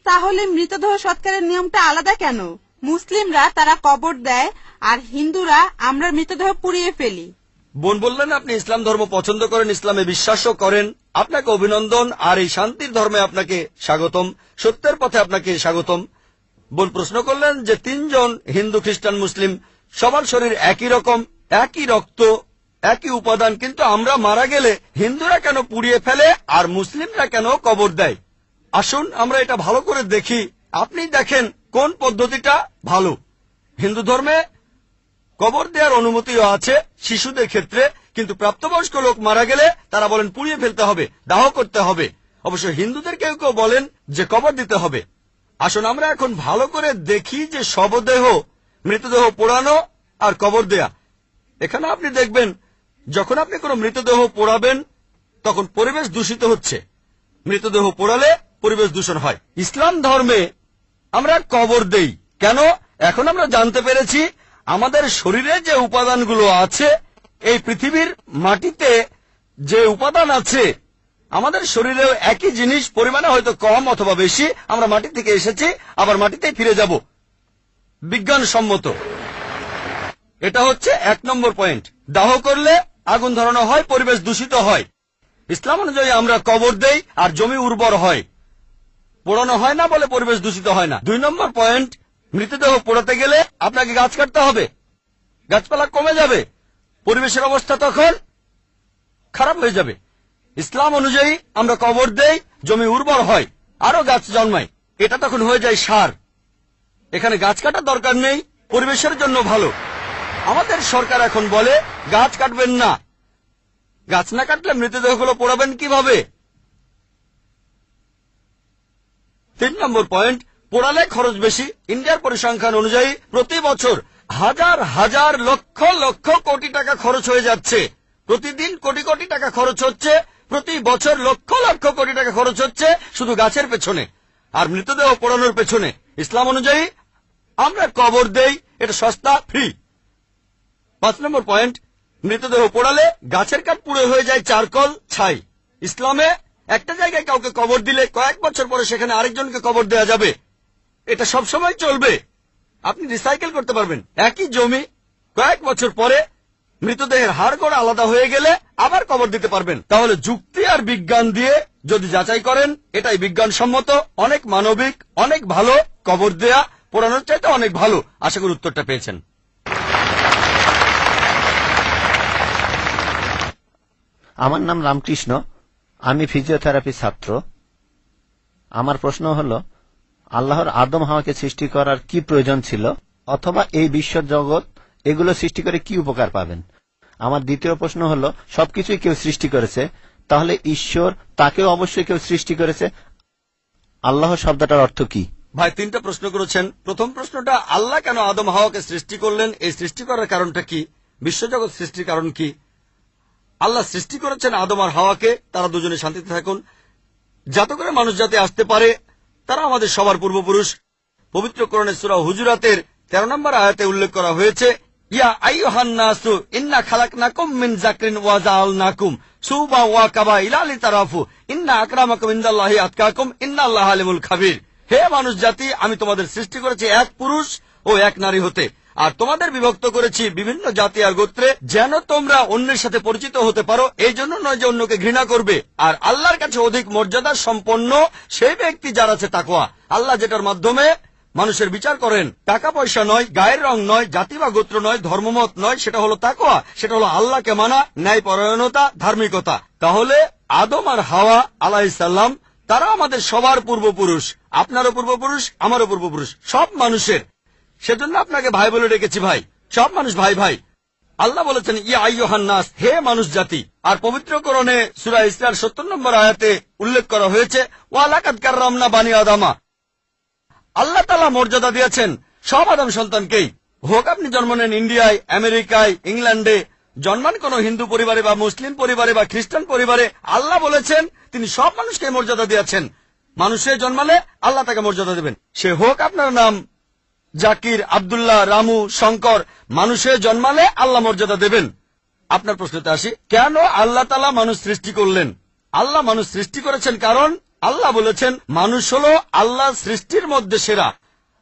তাহলে মৃতদেহ সৎকারের নিয়মটা আলাদা কেন? মুসলিমরা তারা কবর দেয়, আর হিন্দুরা আমরা মৃতদেহ পুড়িয়ে ফেলি। বোন বললেন আপনি ইসলাম ধর্ম পছন্দ করেন, ইসলামে বিশ্বাসও করেন। আপনাকে অভিনন্দন, আর এই শান্তির ধর্মে আপনাকে স্বাগতম, সত্যের পথে আপনাকে স্বাগতম। বোন প্রশ্ন করলেন যে 3 জন হিন্দু, খ্রিস্টান, মুসলিম, সবার শরীর একই রকম, একই রক্ত, একই উপাদান, কিন্তু আমরা মারা গেলে হিন্দুরা কেন পুড়িয়ে ফেলে আর মুসলিমরা কেন কবর দেয়? আসুন আমরা এটা ভালো করে দেখি। আপনি দেখেন কোন পদ্ধতিটা ভালো। হিন্দু ধর্মে কবর দেওয়ার অনুমতিও আছে শিশুদের ক্ষেত্রে, কিন্তু প্রাপ্তবয়স্ক লোক মারা গেলে তারা বলেন পুড়িয়ে ফেলতে হবে, দাহ করতে হবে। অবশ্য হিন্দুদের কেউ কেউ বলেন যে কবর দিতে হবে। আসুন আমরা এখন ভালো করে দেখি যে শবদেহ, মৃতদেহ পোড়ানো আর কবর দেয়া। এখানে আপনি দেখবেন যখন আপনি কোনো মৃতদেহ পোড়াবেন তখন পরিবেশ দূষিত হচ্ছে। মৃতদেহ পোড়ালে পরিবেশ দূষণ হয়। ইসলাম ধর্মে আমরা কবর দেই কেন? এখন আমরা জানতে পেরেছি আমাদের শরীরে যে উপাদানগুলো আছে, এই পৃথিবীর মাটিতে যে উপাদান আছে, আমাদের শরীরেও একই জিনিস, পরিমাণে হয়তো কম অথবা বেশি। আমরা মাটি থেকে এসেছি, আবার মাটিতেই ফিরে যাব, বিজ্ঞানসম্মত। এটা হচ্ছে 1 নম্বর পয়েন্ট। দাহ করলে আগুন ধরানো হয়, পরিবেশ দূষিত হয়। ইসলাম অনুযায়ী আমরা কবর দেই আর জমি উর্বর হয়, পোড়ানো হয় না বলে পরিবেশ দূষিত হয় না। 2 নম্বর পয়েন্ট, মৃতদেহ পোড়াতে গেলে আপনাকে গাছ কাটতে হবে, গাছপালা কমে যাবে, পরিবেশের অবস্থা তখন খারাপ হয়ে যাবে। ইসলাম অনুযায়ী আমরা কবর দেই, জমি উর্বর হয়, আরো গাছ জন্মায়, এটা তখন হয়ে যায় সার। এখানে গাছ কাটার দরকার নেই, পরিবেশের জন্য ভালো। আমাদের সরকার এখন বলে গাছ কাটবেন না। গাছ না কাটলে মৃতদেহগুলো পোড়াবেন কিভাবে? 3 নম্বর পয়েন্ট, পোড়ালে খরচ বেশি। ইন্ডিয়ার পরিসংখ্যান অনুযায়ী প্রতি বছর হাজার হাজার লক্ষ লক্ষ কোটি টাকা খরচ হয়ে যাচ্ছে। প্রতিদিন কোটি কোটি টাকা খরচ হচ্ছে, প্রতি বছর লক্ষ লক্ষ কোটি টাকা খরচ হচ্ছে শুধু গাছের পেছনে আর মৃতদেহ পোড়ানোর পেছনে। ইসলাম অনুযায়ী আমরা কবর দেই, এটা সস্তা, ফ্রি। 5 নম্বর পয়েন্ট, মৃতদেহ পোড়ালে গাছের কাঠ পুড়ে হয়ে যায় চারকল, ছাই। ইসলামে একটা জায়গায় কাউকে কবর দিলে কয়েক বছর পরে সেখানে আরেকজনকে কবর দেওয়া যাবে, এটা সব সময় চলবে। আপনি রিসাইকেল করতে পারবেন। একই জমি কয়েক বছর পরে মৃতদেহের হাড়গোড় আলাদা হয়ে গেলে আবার কবর দিতে পারবেন। তাহলে যুক্তি আর বিজ্ঞান দিয়ে যদি যাচাই করেন, এটাই বিজ্ঞানসম্মত, অনেক মানবিক, অনেক ভালো। কবর দেয়া পোড়ানোর চাইতে অনেক ভালো। আশা করি উত্তরটা পেয়েছেন। আমার নাম রামকৃষ্ণ, আমি ফিজিওথেরাপি ছাত্র। আমার প্রশ্ন হলো, আল্লাহর আদম হাওয়াকে সৃষ্টি করার কি প্রয়োজন ছিল, অথবা এই বিশ্ব জগৎ এগুলো সৃষ্টি করে কি উপকার পাবেন? আমার দ্বিতীয় প্রশ্ন হলো, সবকিছুই কেউ সৃষ্টি করেছে, তাহলে ঈশ্বর তাকেও অবশ্যই কেউ সৃষ্টি করেছে। আল্লাহ শব্দটার অর্থ কি? ভাই 3টা প্রশ্ন করেছেন। প্রথম প্রশ্নটা, আল্লাহ কেন আদম হাওয়াকে সৃষ্টি করলেন, এই সৃষ্টি করার কারণটা কি? বিশ্বজগৎ সৃষ্টির কারণ কি? আল্লাহ সৃষ্টি করেছেন আদম আর হাওয়াকে, তারা দুজনে শান্তিতে থাকুন, যাতে করে মানুষ যাতে আসতে পারে। তারা আমাদের সবার পূর্বপুরুষ। পবিত্র কোরআনে সূরা হুজুরাতের 13 নম্বর আয়াতে উল্লেখ করা হয়েছে, ইয়া আইয়ুহান নাসু ইন্না খালাকনাকুম মিন যাকরিন ওয়া জাআলনাকুম শুবা ওয়া কাবাইলা লিতারাফু ইন্না আকরামাকুম ইনদাল্লাহি আতকাকুম ইন্নাল্লাহা আলিমুল খাবীর। হে মানুষ জাতি, আমি তোমাদের সৃষ্টি করেছি এক পুরুষ ও এক নারী হতে, আর তোমাদের বিভক্ত করেছি বিভিন্ন জাতি আর গোত্রে, যেন তোমরা অন্যের সাথে পরিচিত হতে পারো। এই জন্য নয় যে অন্যকে ঘৃণা করবে। আর আল্লাহর কাছে অধিক মর্যাদা সম্পন্ন সেই ব্যক্তি যার আছে তাকওয়া। আল্লাহ যেটার মাধ্যমে মানুষের বিচার করেন, টাকা পয়সা নয়, গায়ের রং নয়, জাতি বা গোত্র নয়, ধর্মমত নয়, সেটা হলো তাকওয়া। সেটা হলো আল্লাহকে মানা, ন্যায়পরায়ণতা, ধার্মিকতা। তাহলে আদম আর হাওয়া আলাইহিস সালাম, তারা আমাদের সবার পূর্বপুরুষ। আপনারও পূর্বপুরুষ, আমারও পূর্বপুরুষ, সব মানুষের। সেজন্য আপনাকে ভাই বলে ডেকেছি। ভাই, সব মানুষ ভাই ভাই। আল্লাহ বলেছেন ইয়া আইয়ুহান নাস, হে মানুষ জাতি। আর পবিত্র কোরআনে সূরা ইসরার 70 নম্বর আয়াতে উল্লেখ করা হয়েছে ওয়া লাকাদ কাররামনা বানি আদামা। আল্লাহ তাআলা মর্যাদা দিয়েছেন সব আদম সন্তানকেই। হোক আপনি জন্ম নেন ইন্ডিয়ায়, আমেরিকায়, ইংল্যান্ডে, জন্মান কোন হিন্দু পরিবারে বা মুসলিম পরিবারে বা খ্রিস্টান পরিবারে, আল্লাহ বলেছেন তিনি সব মানুষকে মর্যাদা দিয়েছেন। মানুষে জন্মালে আল্লাহ তাকে মর্যাদা দেবেন। সে হোক আপনার নাম জাকির, আব্দুল্লাহ, রামু, শঙ্কর, মানুষে জন্মালে আল্লাহ মর্যাদা দেবেন। আপনার প্রশ্নতে আসি, কেন আল্লাহ তাআলা মানুষ সৃষ্টি করলেন? আল্লাহ মানুষ সৃষ্টি করেছেন কারণ আল্লাহ বলেছেন মানুষ হলো আল্লাহ সৃষ্টির মধ্যে সেরা।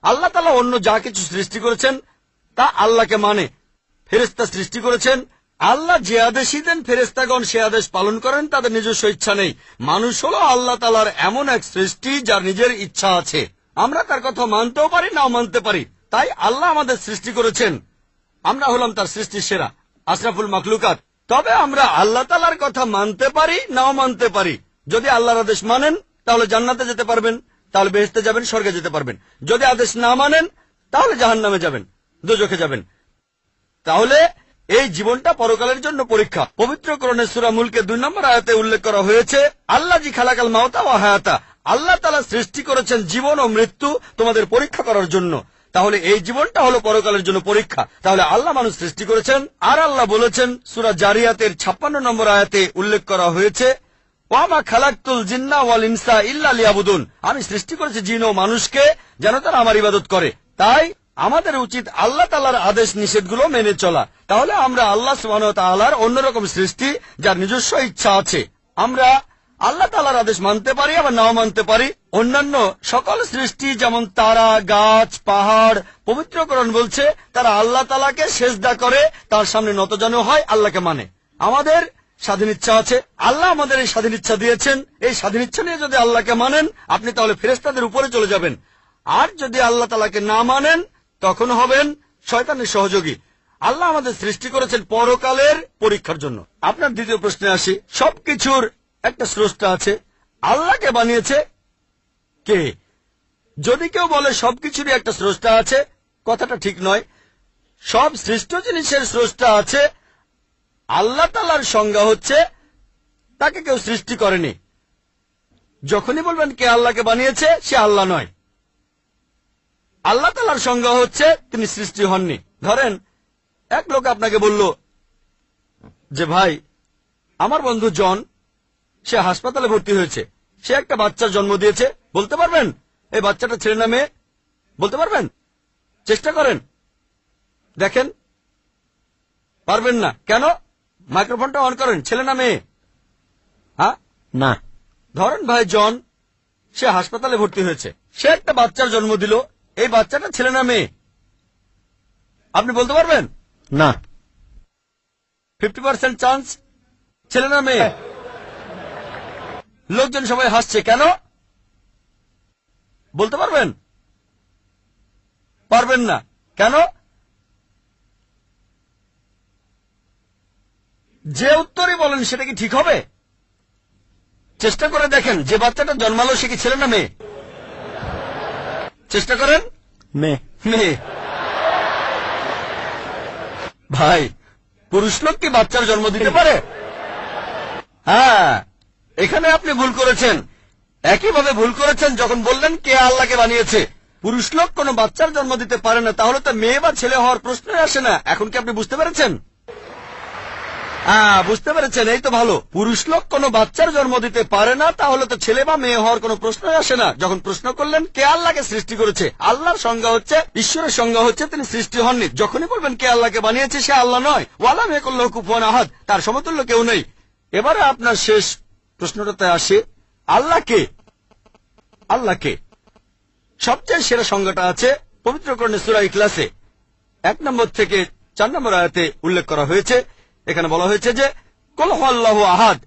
আল্লাহ তাআলা অন্য যা কিছু সৃষ্টি করেছেন তা আল্লাহকে মানে। ফেরেশতা সৃষ্টি করেছেন, আল্লাহ যে আদেশই দেন ফেরেশতাগণ সে আদেশ পালন করেন, তাদের নিজস্ব ইচ্ছা নেই। মানুষ হলো আল্লাহ তাআলার এমন এক সৃষ্টি যার নিজের ইচ্ছা আছে। আমরা তার কথা মানতেও পারি নাও মানতে পারি, তাই আল্লাহ আমাদের সৃষ্টি করেছেন। আমরা হলাম তার সৃষ্টির সেরা, আশরাফুল মাখলুকাত। তবে আমরা আল্লাহ তাআলার কথা মানতে পারি নাও মানতে পারি। যদি আল্লাহর আদেশ মানেন তাহলে জান্নাতে যেতে পারবেন, তাহলে বেহেশতে যাবেন, স্বর্গে যেতে পারবেন। যদি আদেশ না মানেন তাহলে জাহান্নামে যাবেন, দোজখে যাবেন। তাহলে এই জীবনটা পরকালের জন্য পরীক্ষা। পবিত্র কোরআনে সূরা মুলকে 2 নম্বর আয়াতে উল্লেখ করা হয়েছে আল্লাহ জি খালাকাল মাউতা ওয়া হায়াতা। আল্লাহ তাআলা সৃষ্টি করেছেন জীবন ও মৃত্যু তোমাদের পরীক্ষা করার জন্য। তাহলে এই জীবনটা হলো পরকালের জন্য পরীক্ষা। তাহলে আল্লাহ মানুষ সৃষ্টি করেছেন। আর আল্লাহ বলেছেন সূরা জারিয়াতের 56 নম্বর আয়াতে উল্লেখ করা হয়েছে ওয়া মা খালাকতুল জিন্না ওয়াল ইনসা ইল্লা লিয়াবুদুন। আমি সৃষ্টি করেছি জিন ও মানুষকে যেন তারা আমার ইবাদত করে। তাই আমাদের উচিত আল্লাহ তাআলার আদেশ নিষেধগুলো মেনে চলা। তাহলে আমরা আল্লাহ সুবহানাহু ওয়া তাআলার অন্যরকম সৃষ্টি যার নিজস্ব ইচ্ছা আছে। আমরা আল্লাহ তাআলার আদেশ মানতে পারি আবার নাও মানতে পারি। অন্যান্য সকল সৃষ্টি যেমন তারা, গাছ, পাহাড়, পবিত্র কোরআন বলছে তারা আল্লাহ তাআলাকে সেজদা করে, তার সামনে নতজানু হয়, আল্লাহকে মানে। আমাদের স্বাধীন ইচ্ছা আছে, আল্লাহ আমাদের এই স্বাধীন ইচ্ছা দিয়েছেন। এই স্বাধীন ইচ্ছা নিয়ে যদি আল্লাহকে মানেন আপনি তাহলে ফেরেশতাদের উপরে চলে যাবেন। আর যদি আল্লাহ তাআলাকে না মানেন তখন হবেন শয়তানের সহযোগী। আল্লাহ আমাদের সৃষ্টি করেছেন পরকালের পরীক্ষার জন্য। আপনার দ্বিতীয় প্রশ্নে আসি, সবকিছুর একটা স্রষ্টা আছে, আল্লাহকে বানিয়েছে কে? যদি কেউ বলে সবকিছুরই একটা স্রষ্টা আছে, কথাটা ঠিক নয়। সব সৃষ্ট জিনিসের স্রষ্টা আছে। আল্লাহ তাআলার সংজ্ঞা হচ্ছে তাকে কেউ সৃষ্টি করেনি। যখনই বলবেন কে আল্লাহকে বানিয়েছে সে আল্লাহ নয়। আল্লাহ তাআলার সংজ্ঞা হচ্ছে তিনি সৃষ্টি হননি। ধরেন এক লোক আপনাকে বলল যে ভাই আমার বন্ধু জন, সে হাসপাতালে ভর্তি হয়েছে, সে একটা বাচ্চার জন্ম দিয়েছে। বলতে পারবেন এই বাচ্চাটা ছেলে না মেয়ে? বলতে পারবেন? চেষ্টা করেন, দেখেন। পারবেন না কেন? মাইক্রোফোনটা অন করেন। ছেলে না মেয়ে? হ্যাঁ না। ধরেন ভাই জন, সে হাসপাতালে ভর্তি হয়েছে, সে একটা বাচ্চার জন্ম দিল। এই বাচ্চাটা ছেলে না মেয়ে? আপনি বলতে পারবেন? না। 50% চান্স ছেলে না মেয়ে। লোকজন সবাই হাসছে কেন? বলতে পারবেন? পারবেন না কেন? যে উত্তরই বলেন সেটা কি ঠিক হবে? চেষ্টা করে দেখেন, যে বাচ্চাটা জন্মালো সে কি ছেলে না মেয়ে? চেষ্টা করেন। মেয়ে। মেয়ে। ভাই পুরুষ লোক কি বাচ্চার জন্ম দিতে পারে? হ্যাঁ, এখানে আপনি ভুল করেছেন। একইভাবে ভুল করেছেন যখন বললেন কে আল্লাহকে বানিয়েছে। পুরুষ লোক কোনো বাচ্চার জন্ম দিতে পারে না, তাহলে তো মেয়ে বা ছেলে হওয়ার প্রশ্নই আসে না। এখন কি আপনি বুঝতে পেরেছেন? বুঝতে পেরেছেন, এই তো ভালো। পুরুষ লোক কোনো বাচ্চার জন্ম দিতে পারে না, তাহলে তো ছেলে বা মেয়ে হওয়ার কোনো প্রশ্নই আসে না। যখন প্রশ্ন করলেন কে আল্লাহকে সৃষ্টি করেছে, আল্লাহর সংজ্ঞা হচ্ছে, ঈশ্বরের সংজ্ঞা হচ্ছে তিনি সৃষ্টি হননি। যখনই বলবেন কে আল্লাহকে বানিয়েছে সে আল্লাহ নয়। ওয়ালাম ইয়াকুল্লাহু কুফুয়ান আহাদ, তার সমতুল্য কেউ নেই। এবারে আপনার শেষ প্রশ্নটাতে আসে, আল্লাহকে আল্লাহকে সবচেয়ে সেরা সংজ্ঞাটা আছে পবিত্র কোরআনে সূরা ইখলাসে 1 নম্বর থেকে 4 নম্বর আয়াতে উল্লেখ করা হয়েছে। এখানে বলা হয়েছে যে কুল হুয়াল্লাহু আহাদ,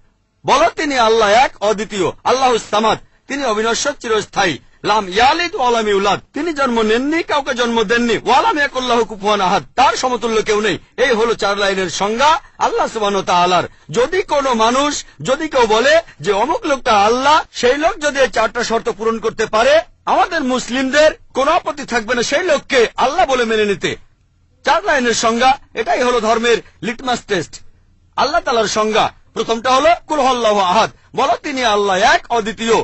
বলো তিনি আল্লাহ এক অদ্বিতীয়, আল্লাহুস সামাদ, তিনি অবিনশ্বর চিরস্থায়ী, লাম ইয়ালিদ ওয়া লাম ইউলাদ, তিনি জন্ম নেননি, কাউকে জন্ম দেননি, ওয়া লাম ইয়াকুল্লাহু কুফুয়ান আহাদ, তার সমতুল্য কেউ নেই। এই হলো 4 লাইনের সংজ্ঞা আল্লাহ সুবহানাহু ওয়া তাআলার। যদি কোনো মানুষ, যদি কেউ বলে যে অমুক লোকটা আল্লাহ, সেই লোক যদি এই 4টা শর্ত পূরণ করতে পারে, আমাদের মুসলিমদের কোনো আপত্তি থাকবে না সেই লোককে আল্লাহ বলে মেনে নিতে। 4 লাইনের সংজ্ঞা, এটাই হলো ধর্মের লিটমাস টেস্ট। আল্লাহ তাআলার সংজ্ঞা প্রথমটা হলো কুল হুয়াল্লাহু আহাদ, বলো তিনি আল্লাহ এক, অদ্বিতীয়।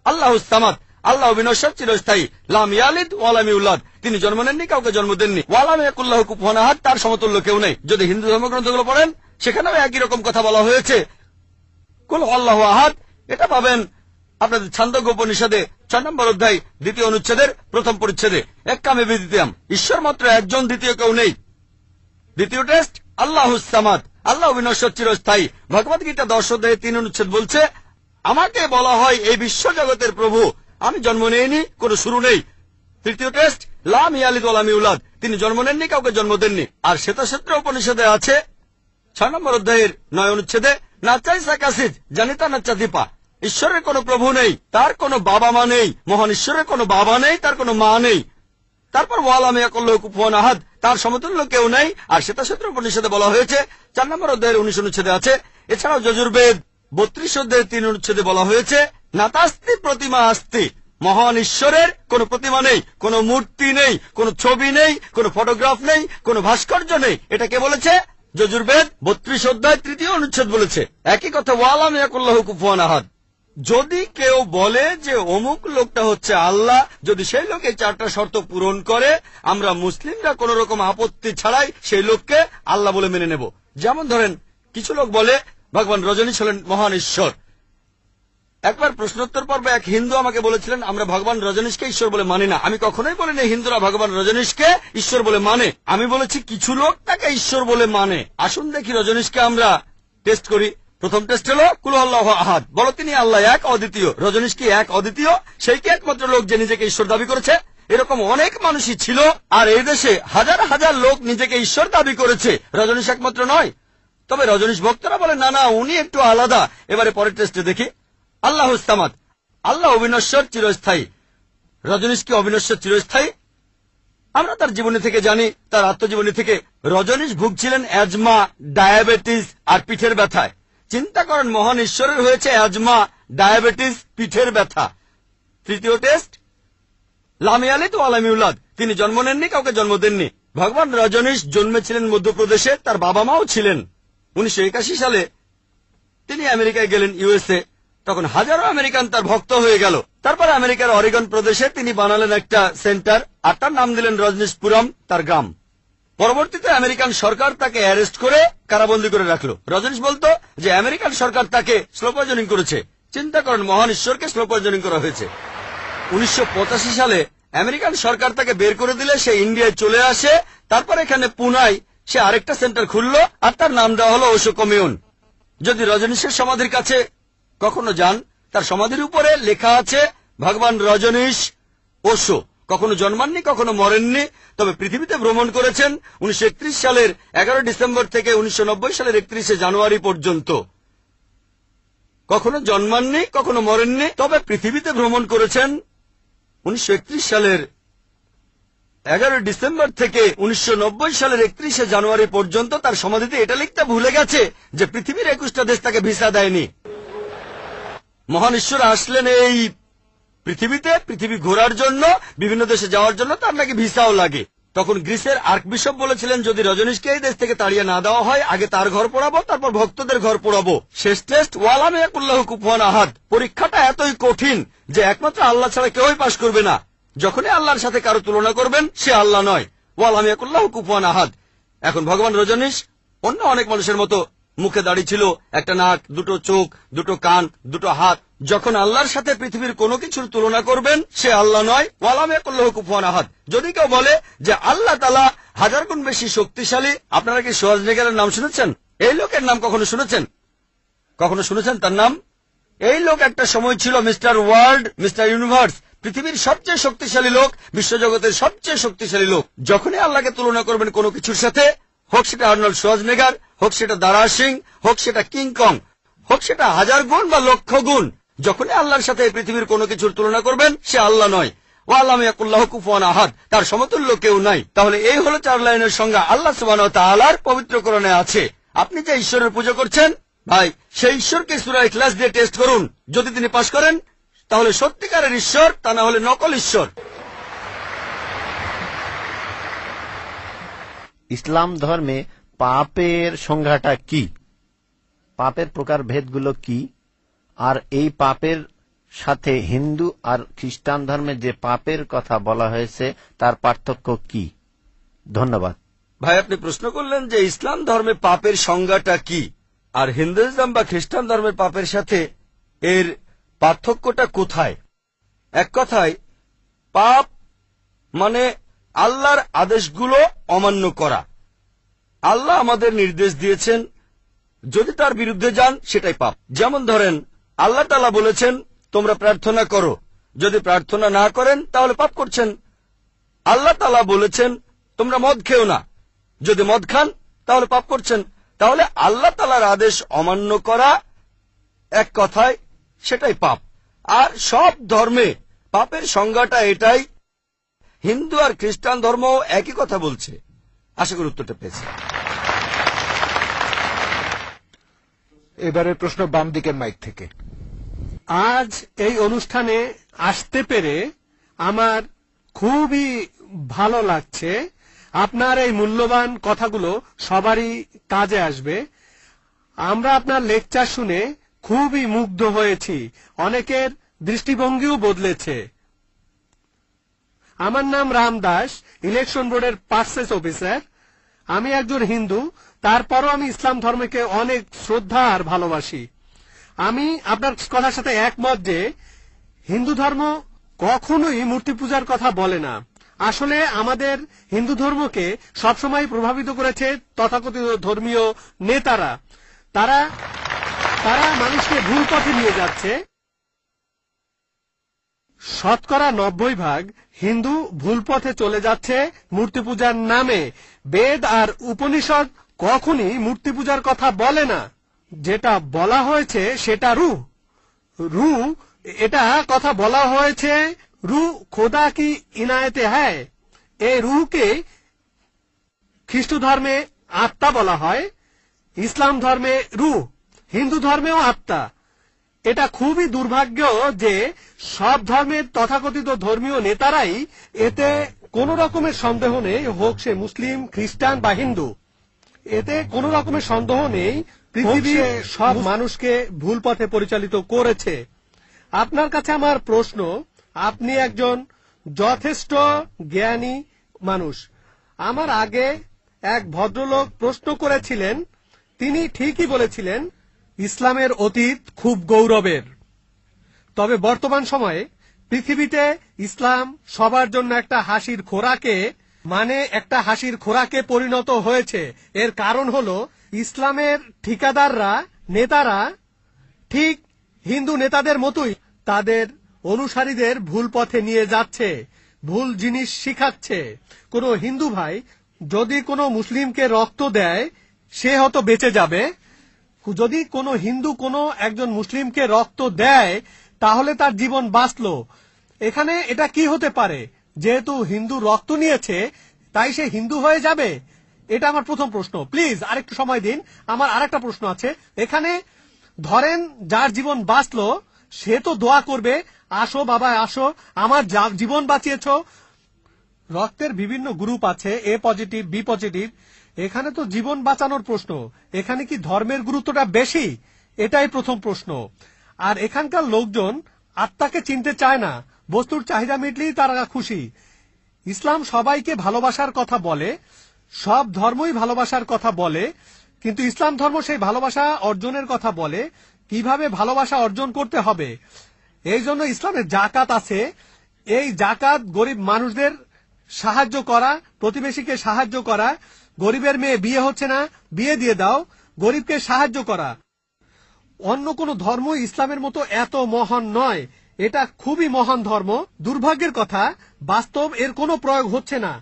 আল্লাহুস সামাদ, আল্লাহ বিনশ্বর, চিরস্থায়ী। লাম ইয়ালিদ ওয়া লাম ইউলাদ, তিনি জন্ম নেননি, কাউকে জন্ম দেননি। ওয়া লাম ইয়াকুল লাহু কুফুয়ান আহাদ, তার সমতুল্য কেউ নেই। যদি হিন্দু ধর্মগ্রন্থগুলো পড়েন সেখানেও একই রকম কথা বলা হয়েছে। কুল হুয়াল্লাহু আহাদ এটা পাবেন আপনাদের ছান্দোগ্য উপনিষদে 6 নম্বর অধ্যায় 2য় অনুচ্ছেদের 1ম পরিচ্ছেদে। এক্কামে বিদ্বিতীয়াম, ঈশ্বর মাত্র একজন, দ্বিতীয় কেউ নেই। দ্বিতীয় টেস্ট আল্লাহুস সামাদ, আল্লাহ বিনশ্বর, চিরস্থায়ী। ভগবত গীতা 10 অধ্যায়ে 3 অনুচ্ছেদ বলছে, আমাকে বলা হয় এই বিশ্ব জগতের প্রভু, আমি জন্ম নেইনি, কোনো শুরু নেই। তৃতীয় টেস্ট লাম ইয়ালিদ ওয়া লাম ইউলাদ, তিনি জন্ম নেননি, কাউকে জন্ম দেননি। আর শ্বেতক্ষেত্র উপনিষদে আছে 6 নম্বর অধ্যায়ের 9 অনুচ্ছেদে, নাচাই সাকাসিজ জানিতা নাচা দীপা, ঈশ্বরের কোনো প্রভু নেই, তার কোনো বাবা মা নেই। মহান ঈশ্বরের কোনো বাবা নেই, তার কোনো মা নেই। তারপর ওয়া লাম ইয়াকুল লাহু কুফুয়ান আহাদ, তার সমতুল্য কেউ নেই। আর শ্বেতক্ষেত্র উপনিষদে বলা হয়েছে 4 নম্বর অধ্যায়ের 19 অনুচ্ছেদে আছে। এছাড়াও যজুর্বেদ 32 অধ্যায়ের 3 অনুচ্ছেদে বলা হয়েছে, নাতাস্তি প্রতিমা আস্তি, মহান ঈশ্বরের কোনো প্রতিমা নেই, কোনো মূর্তি নেই, কোনো ছবি নেই, কোনো ফটোগ্রাফ নেই, কোনো ভাস্কর্য নেই। এটা কে বলেছে? যজুর্বেদ 32 অধ্যায় 3য় অনুচ্ছেদ বলেছে। একই কথা ওয়া লাম ইয়াকুল লাহু কুফুয়ান আহাদ। যদি কেউ বলে যে অমুক লোকটা হচ্ছে আল্লাহ, যদি সেই লোক এই 4টা শর্ত পূরণ করে, আমরা মুসলিমরা কোন রকম আপত্তি ছাড়াই সেই লোককে আল্লাহ বলে মেনে নেব। যেমন ধরেন, কিছু লোক বলে ভগবান রজনীশ হলেন মহান ঈশ্বর। একবার প্রশ্নোত্তর পর্বে এক হিন্দু আমাকে বলেছিলেন, আমরা ভগবান রজনীশকে ঈশ্বর বলে মানি না। আমি কখনোই বলিনি হিন্দুরা ভগবান রজনীশকে ঈশ্বর বলে মানে। আমি বলেছি কিছু লোক তাকে ঈশ্বর বলে মানে। আসুন দেখি রজনীশকে আমরা টেস্ট করি। প্রথম টেস্ট হলো কুল হুয়াল্লাহু আহাদ, বলো তিনি আল্লাহ এক, অদ্বিতীয়। রজনীশ কি এক, অদ্বিতীয়? সেই কি একমাত্র লোক যে নিজেকে ঈশ্বর দাবি করেছে? এরকম অনেক মানুষই ছিল, আর এই দেশে হাজার হাজার লোক নিজেকে ঈশ্বর দাবি করেছে। রজনীশ একমাত্র নয়। তবে রজনীশ ভক্তরা বলে না না, উনি একটু আলাদা। এবারে পরের টেস্টে দেখি। আল্লাহুস সামাদ, আল্লাহ অবিনশ্বর, চিরস্থায়ী। রজনীশ কি অবিনশ্বর, চিরস্থায়ী? আমরা তার জীবনী থেকে জানি, তার আত্মজীবনী থেকে। রজনীশ ভুগছিলেন অ্যাজমা, ডায়াবেটিস আর পিঠের ব্যথায়। চিন্তা করেন, মহান ঈশ্বরের হয়েছে অ্যাজমা, ডায়াবেটিস, পিঠের ব্যথা। তৃতীয় টেস্ট লাম ইয়ালিদ ওয়া লাম ইউলাদ, তিনি জন্ম নেননি, কাউকে জন্ম দেননি। ভগবান রজনীশ জন্মেছিলেন মধ্যপ্রদেশে, তার বাবা মাও ছিলেন। 1981 সালে তিনি আমেরিকায় গেলেন, ইউএসএ। তখন হাজারো আমেরিকান তার ভক্ত হয়ে গেল। তারপর আমেরিকার অরিগন প্রদেশে তিনি বানালেন একটা সেন্টার, আর তার নাম দিলেন রজনীশপুরম, তার গ্রাম। পরবর্তীতে আমেরিকান সরকার তাকে অ্যারেস্ট করে কারাবন্দী করে রাখলো। রজনীশ বলতো যে আমেরিকান সরকার তাকে স্লো পয়জনিং করেছে। চিন্তা করেন, মহান ঈশ্বরকে স্লো পয়জনিং করা হয়েছে। 1985 সালে আমেরিকান সরকার তাকে বের করে দিলে সে ইন্ডিয়ায় চলে আসে। তারপর এখানে পুনায় সে আরেকটা সেন্টার খুললো, আর তার নাম দেওয়া হলো ওশো কমিউন। যদি রজনীশের সমাধির কাছে কখনো যান, তার সমাধির উপরে লেখা আছে ভগবান রজনীশ ওশো। কখনো জন্মাননি, কখনো মরেননি, তবে পৃথিবীতে ভ্রমণ করেছেন 1931 সালের 11 ডিসেম্বর থেকে 1990 সালের 31 জানুয়ারি পর্যন্ত। কখনো জন্মাননি, কখনো মরেননি, তবে পৃথিবীতে ভ্রমণ করেছেন 1931 সালের 11 ডিসেম্বর থেকে 1990 সালের 31 জানুয়ারি পর্যন্ত। তার সমাধিতে এটা লিখতে ভুলে গেছে যে পৃথিবীর 21টা দেশ তাকে ভিসা দেয়নি। মহান ঈশ্বর আসলেন এই পৃথিবীতে, পৃথিবী ঘোরার জন্য, বিভিন্ন দেশে যাওয়ার জন্য তার নাকি ভিসাও লাগে। তখন গ্রিসের আর্কবিশপ বলেছিলেন, যদি রজনীশকে এই দেশ থেকে তাড়িয়ে না দেওয়া হয়, আগে তার ঘর পোড়াবো, তারপর ভক্তদের ঘর পোড়াবো। শেষ টেস্ট ওয়া লাম ইয়াকুল লাহু কুফুয়ান আহাদ। পরীক্ষাটা এতই কঠিন যে একমাত্র আল্লাহ ছাড়া কেউই পাশ করবে না। যখনই আল্লাহর সাথে কারো তুলনা করবেন, সে আল্লাহ নয়। ওয়া লাম ইয়াকুল লাহু কুফুয়ান আহাদ। এখন ভগবান রজনীশ অন্য অনেক মানুষের মতো মুখে দাড়ি ছিল, একটা নাক, দুটো চোখ, দুটো কান, দুটো হাত। যখন আল্লাহর সাথে পৃথিবীর কোনো কিছুর তুলনা করবেন, সে আল্লাহ নয়। ওয়া লাম ইয়াকুল লাহু কুফুয়ান আহাদ। যদি কেউ বলে যে আল্লাহ তাআলা 1000 গুণ বেশি শক্তিশালী, আপনারা কি শোয়াজনেগারের নাম শুনেছেন? এই লোকের নাম কখনো শুনেছেন? কখনো শুনেছেন তার নাম? এই লোক একটা সময় ছিল মিস্টার ওয়ার্ল্ড, মিস্টার ইউনিভার্স, পৃথিবীর সবচেয়ে শক্তিশালী লোক, বিশ্বজগতের সবচেয়ে শক্তিশালী লোক। যখনই আল্লাহকে তুলনা করবেন কোনো কিছুর সাথে, হোক সেটা আর্নল্ড শোয়াজনেগার, হোক সেটা দারা সিং, হোক সেটা কিং কং, হোক সেটা 1000 গুণ বা লক্ষ গুণ, যখনই আল্লাহর সাথে পৃথিবীর কোনো কিছুর তুলনা করবেন, সে আল্লাহ নয়। ওয়া লাম ইয়াকুল লাহু কুফুয়ান আহাদ, তার সমতুল্য কেউ নাই। তাহলে এই হলো 4 লাইনের সংজ্ঞা আল্লাহ সুবহানাহু ওয়া তাআলার পবিত্র কোরআনে আছে। আপনি যে ঈশ্বরের পূজা করছেন, ভাই, সেই ঈশ্বরকে সূরা ইখলাস দিয়ে টেস্ট করুন। যদি তিনি পাশ করেন, তাহলে সত্যিকারের ঈশ্বর, তা না হলে নকল ঈশ্বর। ইসলাম ধর্মে পাপের সংজ্ঞাটা কি, পাপের প্রকার ভেদগুলো কি, আর এই পাপের সাথে হিন্দু আর খ্রিস্টান ধর্মে যে পাপের কথা বলা হয়েছে তার পার্থক্য কি? ধন্যবাদ। ভাই, আপনি প্রশ্ন করলেন যে ইসলাম ধর্মে পাপের সংজ্ঞাটা কি, আর হিন্দুইজম বা খ্রিস্টান ধর্মের পাপের সাথে এর পার্থক্যটা কোথায়। এক কথায়, পাপ মানে আল্লাহর আদেশগুলো অমান্য করা। আল্লাহ আমাদের নির্দেশ দিয়েছেন, যদি তার বিরুদ্ধে যান সেটাই পাপ। যেমন ধরেন, আল্লাহ তাআলা বলেছেন তোমরা প্রার্থনা করো, যদি প্রার্থনা না করেন তাহলে পাপ করছেন। আল্লাহ তাআলা বলেছেন তোমরা মদ খেও না, যদি মদ খান তাহলে পাপ করছেন। তাহলে আল্লাহ তাআলার আদেশ অমান্য করা, এক কথায় সেটাই পাপ। আর সব ধর্মে পাপের সংজ্ঞাটা এটাই। হিন্দু আর খ্রিস্টান ধর্ম একই কথা বলছে। আশা করি উত্তরটা পেয়েছে। এবারের প্রশ্ন বাম দিকের মাইক থেকে। আজ এই অনুষ্ঠানে আসতে পেরে আমার খুবই ভালো লাগছে। আপনার এই মূল্যবান কথাগুলো সবারই কাজে আসবে। আমরা আপনার লেকচার শুনে খুবই মুগ্ধ হয়েছি, অনেকের দৃষ্টিভঙ্গিও বদলেছে। আমার নাম রাম দাস, ইলেকশন বোর্ডের পার্সেস অফিসার। আমি একজন হিন্দু, তারপরও আমি ইসলাম ধর্মকে অনেক শ্রদ্ধা আর ভালোবাসি। আমি আপনার কথার সাথে একমত যে হিন্দু ধর্ম কখনোই মূর্তি পূজার কথা বলে না। আসলে আমাদের হিন্দু ধর্মকে সবসময় প্রভাবিত করেছে তথাকথিত ধর্মীয় নেতারা। তারা মানুষকে ভুল পথে নিয়ে যাচ্ছে। শতকরা 90% হিন্দু ভুল পথে চলে যাচ্ছে মূর্তি পূজার নামে। বেদ আর উপনিষদ কখনই মূর্তি পূজার কথা বলে না। যেটা বলা হয়েছে সেটা রূহ এটা কথা বলা হয়েছে, রূহ খোদা কি ইনায়েতে হ্যায়। এই রূহকে খ্রিস্ট ধর্মে আত্মা বলা হয়, ইসলাম ধর্মে রূহ, হিন্দু ধর্মেও আত্মা। এটা খুবই দুর্ভাগ্য যে সব ধর্মের তথাকথিত ধর্মীয় নেতারাই এতে কোন রকমের সন্দেহ নেই, হোক সে মুসলিম, খ্রিস্টান বা হিন্দু, এতে কোন রকমের সন্দেহ নেই পৃথিবীর সব মানুষকে ভুল পথে পরিচালিত করেছে। আপনার কাছে আমার প্রশ্ন, আপনি একজন যথেষ্ট জ্ঞানী মানুষ। আমার আগে এক ভদ্রলোক প্রশ্ন করেছিলেন, তিনি ঠিকই বলেছিলেন ইসলামের অতীত খুব গৌরবের। তবে বর্তমান সময়ে পৃথিবীতে ইসলাম সবার জন্য একটা হাসির খোরাকে পরিণত হয়েছে। এর কারণ হলো ইসলামের ঠিকাদাররা, নেতারা ঠিক হিন্দু নেতাদের মতোই তাদের অনুসারীদের ভুল পথে নিয়ে যাচ্ছে, ভুল জিনিস শিখাচ্ছে। কোনো হিন্দু ভাই যদি কোনো মুসলিমকে রক্ত দেয় সে হয়তো বেঁচে যাবে, যদি কোনো হিন্দু কোনো একজন মুসলিমকে রক্ত দেয় তাহলে তার জীবন বাঁচল। এখানে এটা কি হতে পারে? যেহেতু হিন্দু রক্ত নিয়েছে তাই সে হিন্দু হয়ে যাবে? এটা আমার প্রথম প্রশ্ন। প্লিজ আরেকটু সময় দিন, আমার আরেকটা প্রশ্ন আছে। এখানে ধরেন যার জীবন বাঁচল সে তো দোয়া করবে, আসো বাবা আসো, আমার জীবন বাঁচিয়েছ। রক্তের বিভিন্ন গ্রুপ আছে, এ পজিটিভ, বি পজিটিভ। এখানে তো জীবন বাঁচানোর প্রশ্ন, এখানে কি ধর্মের গুরুত্বটা বেশি? এটাই প্রথম প্রশ্ন। আর এখানকার লোকজন আত্মাকে চিনতে চায় না, বস্তুর চাহিদা মিটলেই তারা খুশি। ইসলাম সবাইকে ভালোবাসার কথা বলে, সব ধর্মই ভালোবাসার কথা বলে, কিন্তু ইসলাম ধর্ম সেই ভালোবাসা অর্জনের কথা বলে, কিভাবে ভালোবাসা অর্জন করতে হবে। এই জন্য ইসলামের জাকাত আছে। এই জাকাত গরিব মানুষদের সাহায্য করা, প্রতিবেশীকে সাহায্য করা, গরিবের মেয়ে বিয়ে হচ্ছে না, বিয়ে দিয়ে দাও, গরিবকে সাহায্য করা। অন্য কোন ধর্ম ইসলামের মতো এত মহান নয়। এটা খুবই মহান ধর্ম। দুর্ভাগ্যের কথা, বাস্তব এর কোনো প্রয়োগ হচ্ছে না।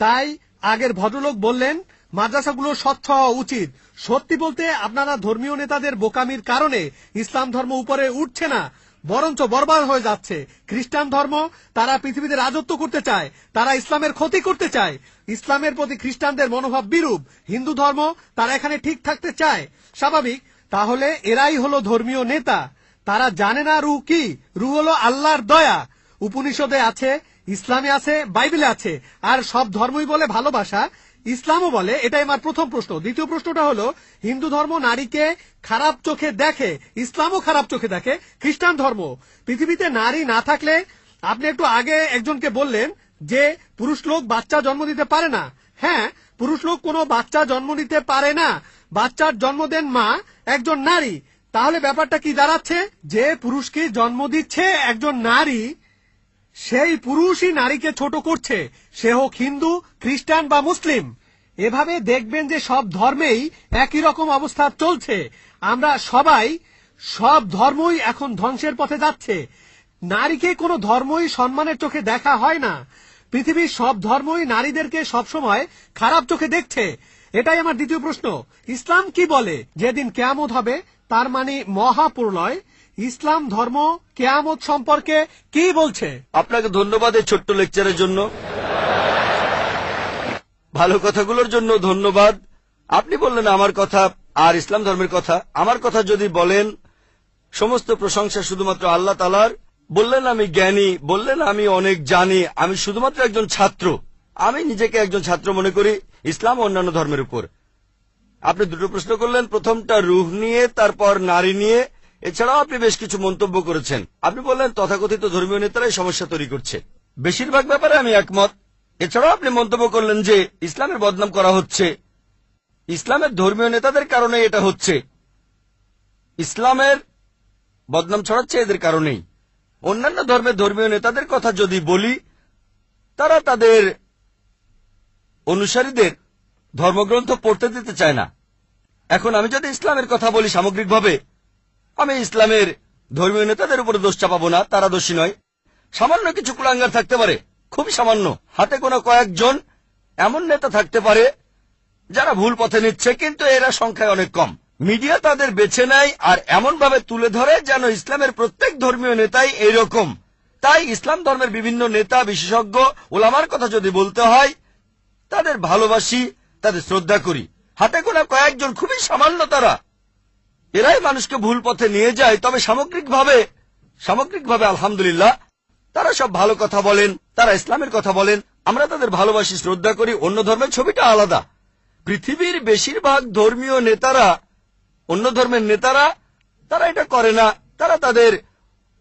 তাই আগের ভদ্রলোক বললেন মাদ্রাসাগুলো স্বচ্ছ হওয়া উচিত। সত্যি বলতে আপনারা ধর্মীয় নেতাদের বোকামির কারণে ইসলাম ধর্ম উপরে উঠছে না, বরঞ্চ বরবাদ হয়ে যাচ্ছে। খ্রিস্টান ধর্ম তারা পৃথিবীতে রাজত্ব করতে চায়, তারা ইসলামের ক্ষতি করতে চায়। ইসলামের প্রতি খ্রিস্টানদের মনোভাব বিরূপ। হিন্দু ধর্ম তারা এখানে ঠিক থাকতে চায়, স্বাভাবিক। তাহলে এরাই হলো ধর্মীয় নেতা। তারা জানে না রূহ কি। রূহ হলো আল্লাহর দয়া। উপনিষদে আছে, ইসলামে আছে, বাইবেলে আছে। আর সব ধর্মই বলে ভালোবাসা, ইসলামও বলে। এটাই আমার প্রথম প্রশ্ন। দ্বিতীয় প্রশ্নটা হলো, হিন্দু ধর্ম নারীকে খারাপ চোখে দেখে, ইসলামও খারাপ চোখে দেখে, খ্রিস্টান ধর্ম। পৃথিবীতে নারী না থাকলে, আপনি একটু আগে একজনকে বললেন যে পুরুষ লোক বাচ্চা জন্ম দিতে পারে না। হ্যাঁ, পুরুষ লোক কোনো বাচ্চা জন্ম দিতে পারে না, বাচ্চার জন্ম দেন মা, একজন নারী। তাহলে ব্যাপারটা কি দাঁড়াচ্ছে, যে পুরুষকে জন্ম দিচ্ছে একজন নারী, সেই পুরুষই নারীকে ছোট করছে, সে হোক হিন্দু, খ্রিস্টান বা মুসলিম। এভাবে দেখবেন যে সব ধর্মেই একই রকম অবস্থা চলছে। আমরা সবাই, সব ধর্মই এখন ধ্বংসের পথে যাচ্ছে। নারীকে কোনো ধর্মই সম্মানের চোখে দেখা হয় না। পৃথিবীর সব ধর্মই নারীদেরকে সবসময় খারাপ চোখে দেখছে। এটাই আমার দ্বিতীয় প্রশ্ন। ইসলাম কি বলে যেদিন কিয়ামত হবে, তার মানে মহাপ্রলয়, ইসলাম ধর্ম কিয়ামত সম্পর্কে কি বলছে? আপনাকে ধন্যবাদ এই ছোট্ট লেকচারের জন্য, ভালো কথাগুলোর জন্য ধন্যবাদ। আপনি বললেন আমার কথা আর ইসলাম ধর্মের কথা। আমার কথা যদি বলেন, সমস্ত প্রশংসা শুধুমাত্র আল্লাহ তাআলার। বললেন আমি জ্ঞানী, বললেন আমি অনেক জানি, আমি শুধুমাত্র একজন ছাত্র। আমি নিজেকে একজন ছাত্র মনে করি ইসলাম ও অন্যান্য ধর্মের উপর। আপনি দুটো প্রশ্ন করলেন, প্রথমটা রূহ নিয়ে, তারপর নারী নিয়ে। এছাড়াও আপনি বেশ কিছু মন্তব্য করেছেন। আপনি বললেন তথাকথিত ধর্মীয় নেতারাই সমস্যা তৈরি করছে। বেশিরভাগ ব্যাপারে আমি একমত। এছাড়াও আপনি মন্তব্য করলেন যে ইসলামের বদনাম করা হচ্ছে, ইসলামের ধর্মীয় নেতাদের কারণে এটা হচ্ছে, ইসলামের বদনাম ছড়াচ্ছে এদের কারণেই। অন্যান্য ধর্মের ধর্মীয় নেতাদের কথা যদি বলি, তারা তাদের অনুসারীদের ধর্মগ্রন্থ পড়তে দিতে চায় না। এখন আমি যদি ইসলামের কথা বলি সামগ্রিকভাবে, আমি ইসলামের ধর্মীয় নেতাদের উপরে দোষ চাপাবো না, তারা দোষী নয়। সামান্য কিছু কুলাঙ্গার থাকতে পারে, খুবই সামান্য, হাতে গোনা কয়েকজন এমন নেতা থাকতে পারে যারা ভুল পথে নিচ্ছে, কিন্তু এরা সংখ্যায় অনেক কম। মিডিয়া তাদের বেছে নেয় আর এমন ভাবে তুলে ধরে যেন ইসলামের প্রত্যেক ধর্মীয় নেতাই এইরকম। তাই ইসলাম ধর্মের বিভিন্ন নেতা, বিশেষজ্ঞ, ওলামার কথা যদি বলতে হয়, তাদের ভালোবাসি, তাদের শ্রদ্ধা করি। হাতে গোনা কয়েকজন, খুবই সামান্য তারা, এরাই মানুষকে ভুল পথে নিয়ে যায়। তবে সামগ্রিকভাবে আলহামদুলিল্লাহ, তারা সব ভালো কথা বলেন, তারা ইসলামের কথা বলেন, আমরা তাদের ভালোবাসি, শ্রদ্ধা করি। অন্য ধর্মের ছবিটা আলাদা। পৃথিবীর বেশিরভাগ ধর্মীয় নেতারা, অন্য ধর্মের নেতারা, তারা এটা করে না। তারা তাদের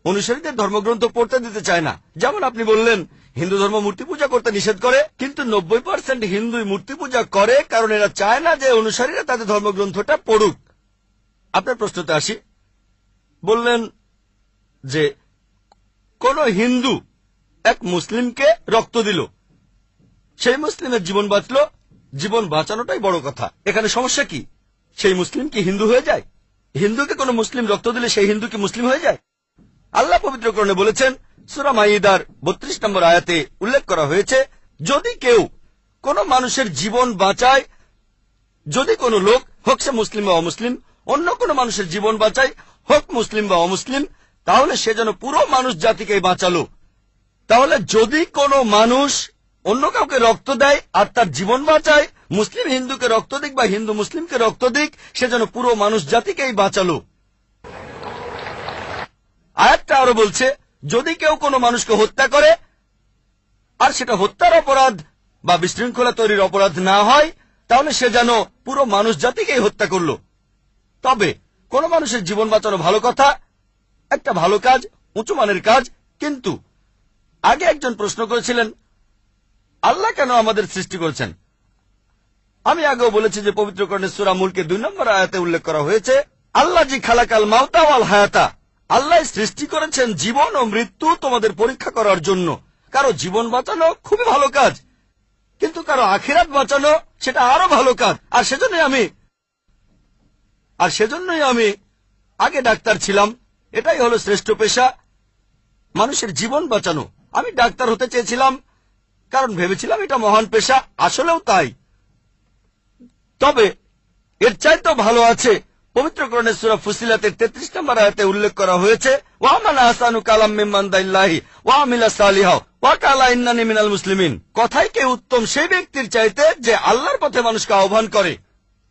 অনুসারীদের ধর্মগ্রন্থ পড়তে দিতে চায় না। যেমন আপনি বললেন হিন্দু ধর্ম মূর্তি পূজা করতে নিষেধ করে, কিন্তু 90% হিন্দুই মূর্তি পূজা করে, কারণ এরা চায় না যে অনুসারীরা তাদের ধর্মগ্রন্থটা পড়ুক। আপনার প্রশ্নতে আসি। বললেন যে কোন হিন্দু এক মুসলিমকে রক্ত দিল, সেই মুসলিমের জীবন বাঁচল। জীবন বাঁচানোটাই বড় কথা। এখানে সমস্যা কি? সেই মুসলিম কি হিন্দু হয়ে যায়? হিন্দুকে কোন মুসলিম রক্ত দিলে সেই হিন্দু কি মুসলিম হয়ে যায়? আল্লাহ পবিত্র কোরআনে বলেছেন, সূরা মাইদার 32 নম্বর আয়াতে উল্লেখ করা হয়েছে, যদি কেউ কোন মানুষের জীবন বাঁচায়, যদি কোন লোক, হোক সে মুসলিম বা অমুসলিম, অন্য কোন মানুষের জীবন বাঁচায়, হোক মুসলিম বা অমুসলিম, তাহলে সে যেন পুরো মানুষ জাতিকে বাঁচালো। তাহলে যদি কোনো মানুষ অন্য কাউকে রক্ত দেয় আর তার জীবন বাঁচায়, মুসলিম হিন্দুকে রক্ত দিক বা হিন্দু মুসলিমকে রক্ত দিক, সে যেন পুরো মানুষ জাতিকেই বাঁচালো। আয়াতটা আরো বলছে, যদি কেউ কোনো মানুষকে হত্যা করে আর সেটা হত্যার অপরাধ বা বিশৃঙ্খলা তৈরির অপরাধ না হয়, তাহলে সে যেন পুরো মানুষ জাতিকেই হত্যা করল। তবে কোন মানুষের জীবন বাঁচানো ভালো কথা, একটা ভালো কাজ, উঁচু মানের কাজ। কিন্তু আগে একজন প্রশ্ন করেছিলেন, আল্লাহ কেন আমাদের সৃষ্টি করেছেন? আমি আগেও বলেছি যে পবিত্র কোরআনের সূরা মুলকে 2 নম্বর আয়াতে উল্লেখ করা হয়েছে, আল্লাহ জি খালাকাল মাউতা ওয়াল হায়াতা, আল্লাহ সৃষ্টি করেছেন জীবন ও মৃত্যু তোমাদের পরীক্ষা করার জন্য। কারো জীবন বাঁচানো খুবই ভালো কাজ, কিন্তু কারো আখিরাত বাঁচানো সেটা আরো ভালো কাজ। আর সেজন্যই আমি আগে ডাক্তার ছিলাম। এটাই হলো শ্রেষ্ঠ পেশা, মানুষের জীবন বাঁচানো। আমি ডাক্তার হতে চেয়েছিলাম কারণ ভেবেছিলাম এটা মহান পেশা, আসলেও তাই। তবে এর চাইতেও ভালো আছে। পবিত্র কোরআনের সূরা ফুসিলাতের 33 নম্বর আয়াতে উল্লেখ করা হয়েছে, ওয়া মান আহসানু কালাম মিম্মান দাইল্লাহি ওয়া আমিলা সালিহা ওয়া কালা ইন্নানি মিনাল মুসলিমিন। কথাই কে উত্তম সেই ব্যক্তির চাইতে যে আল্লাহর পথে মানুষকে আহ্বান করে,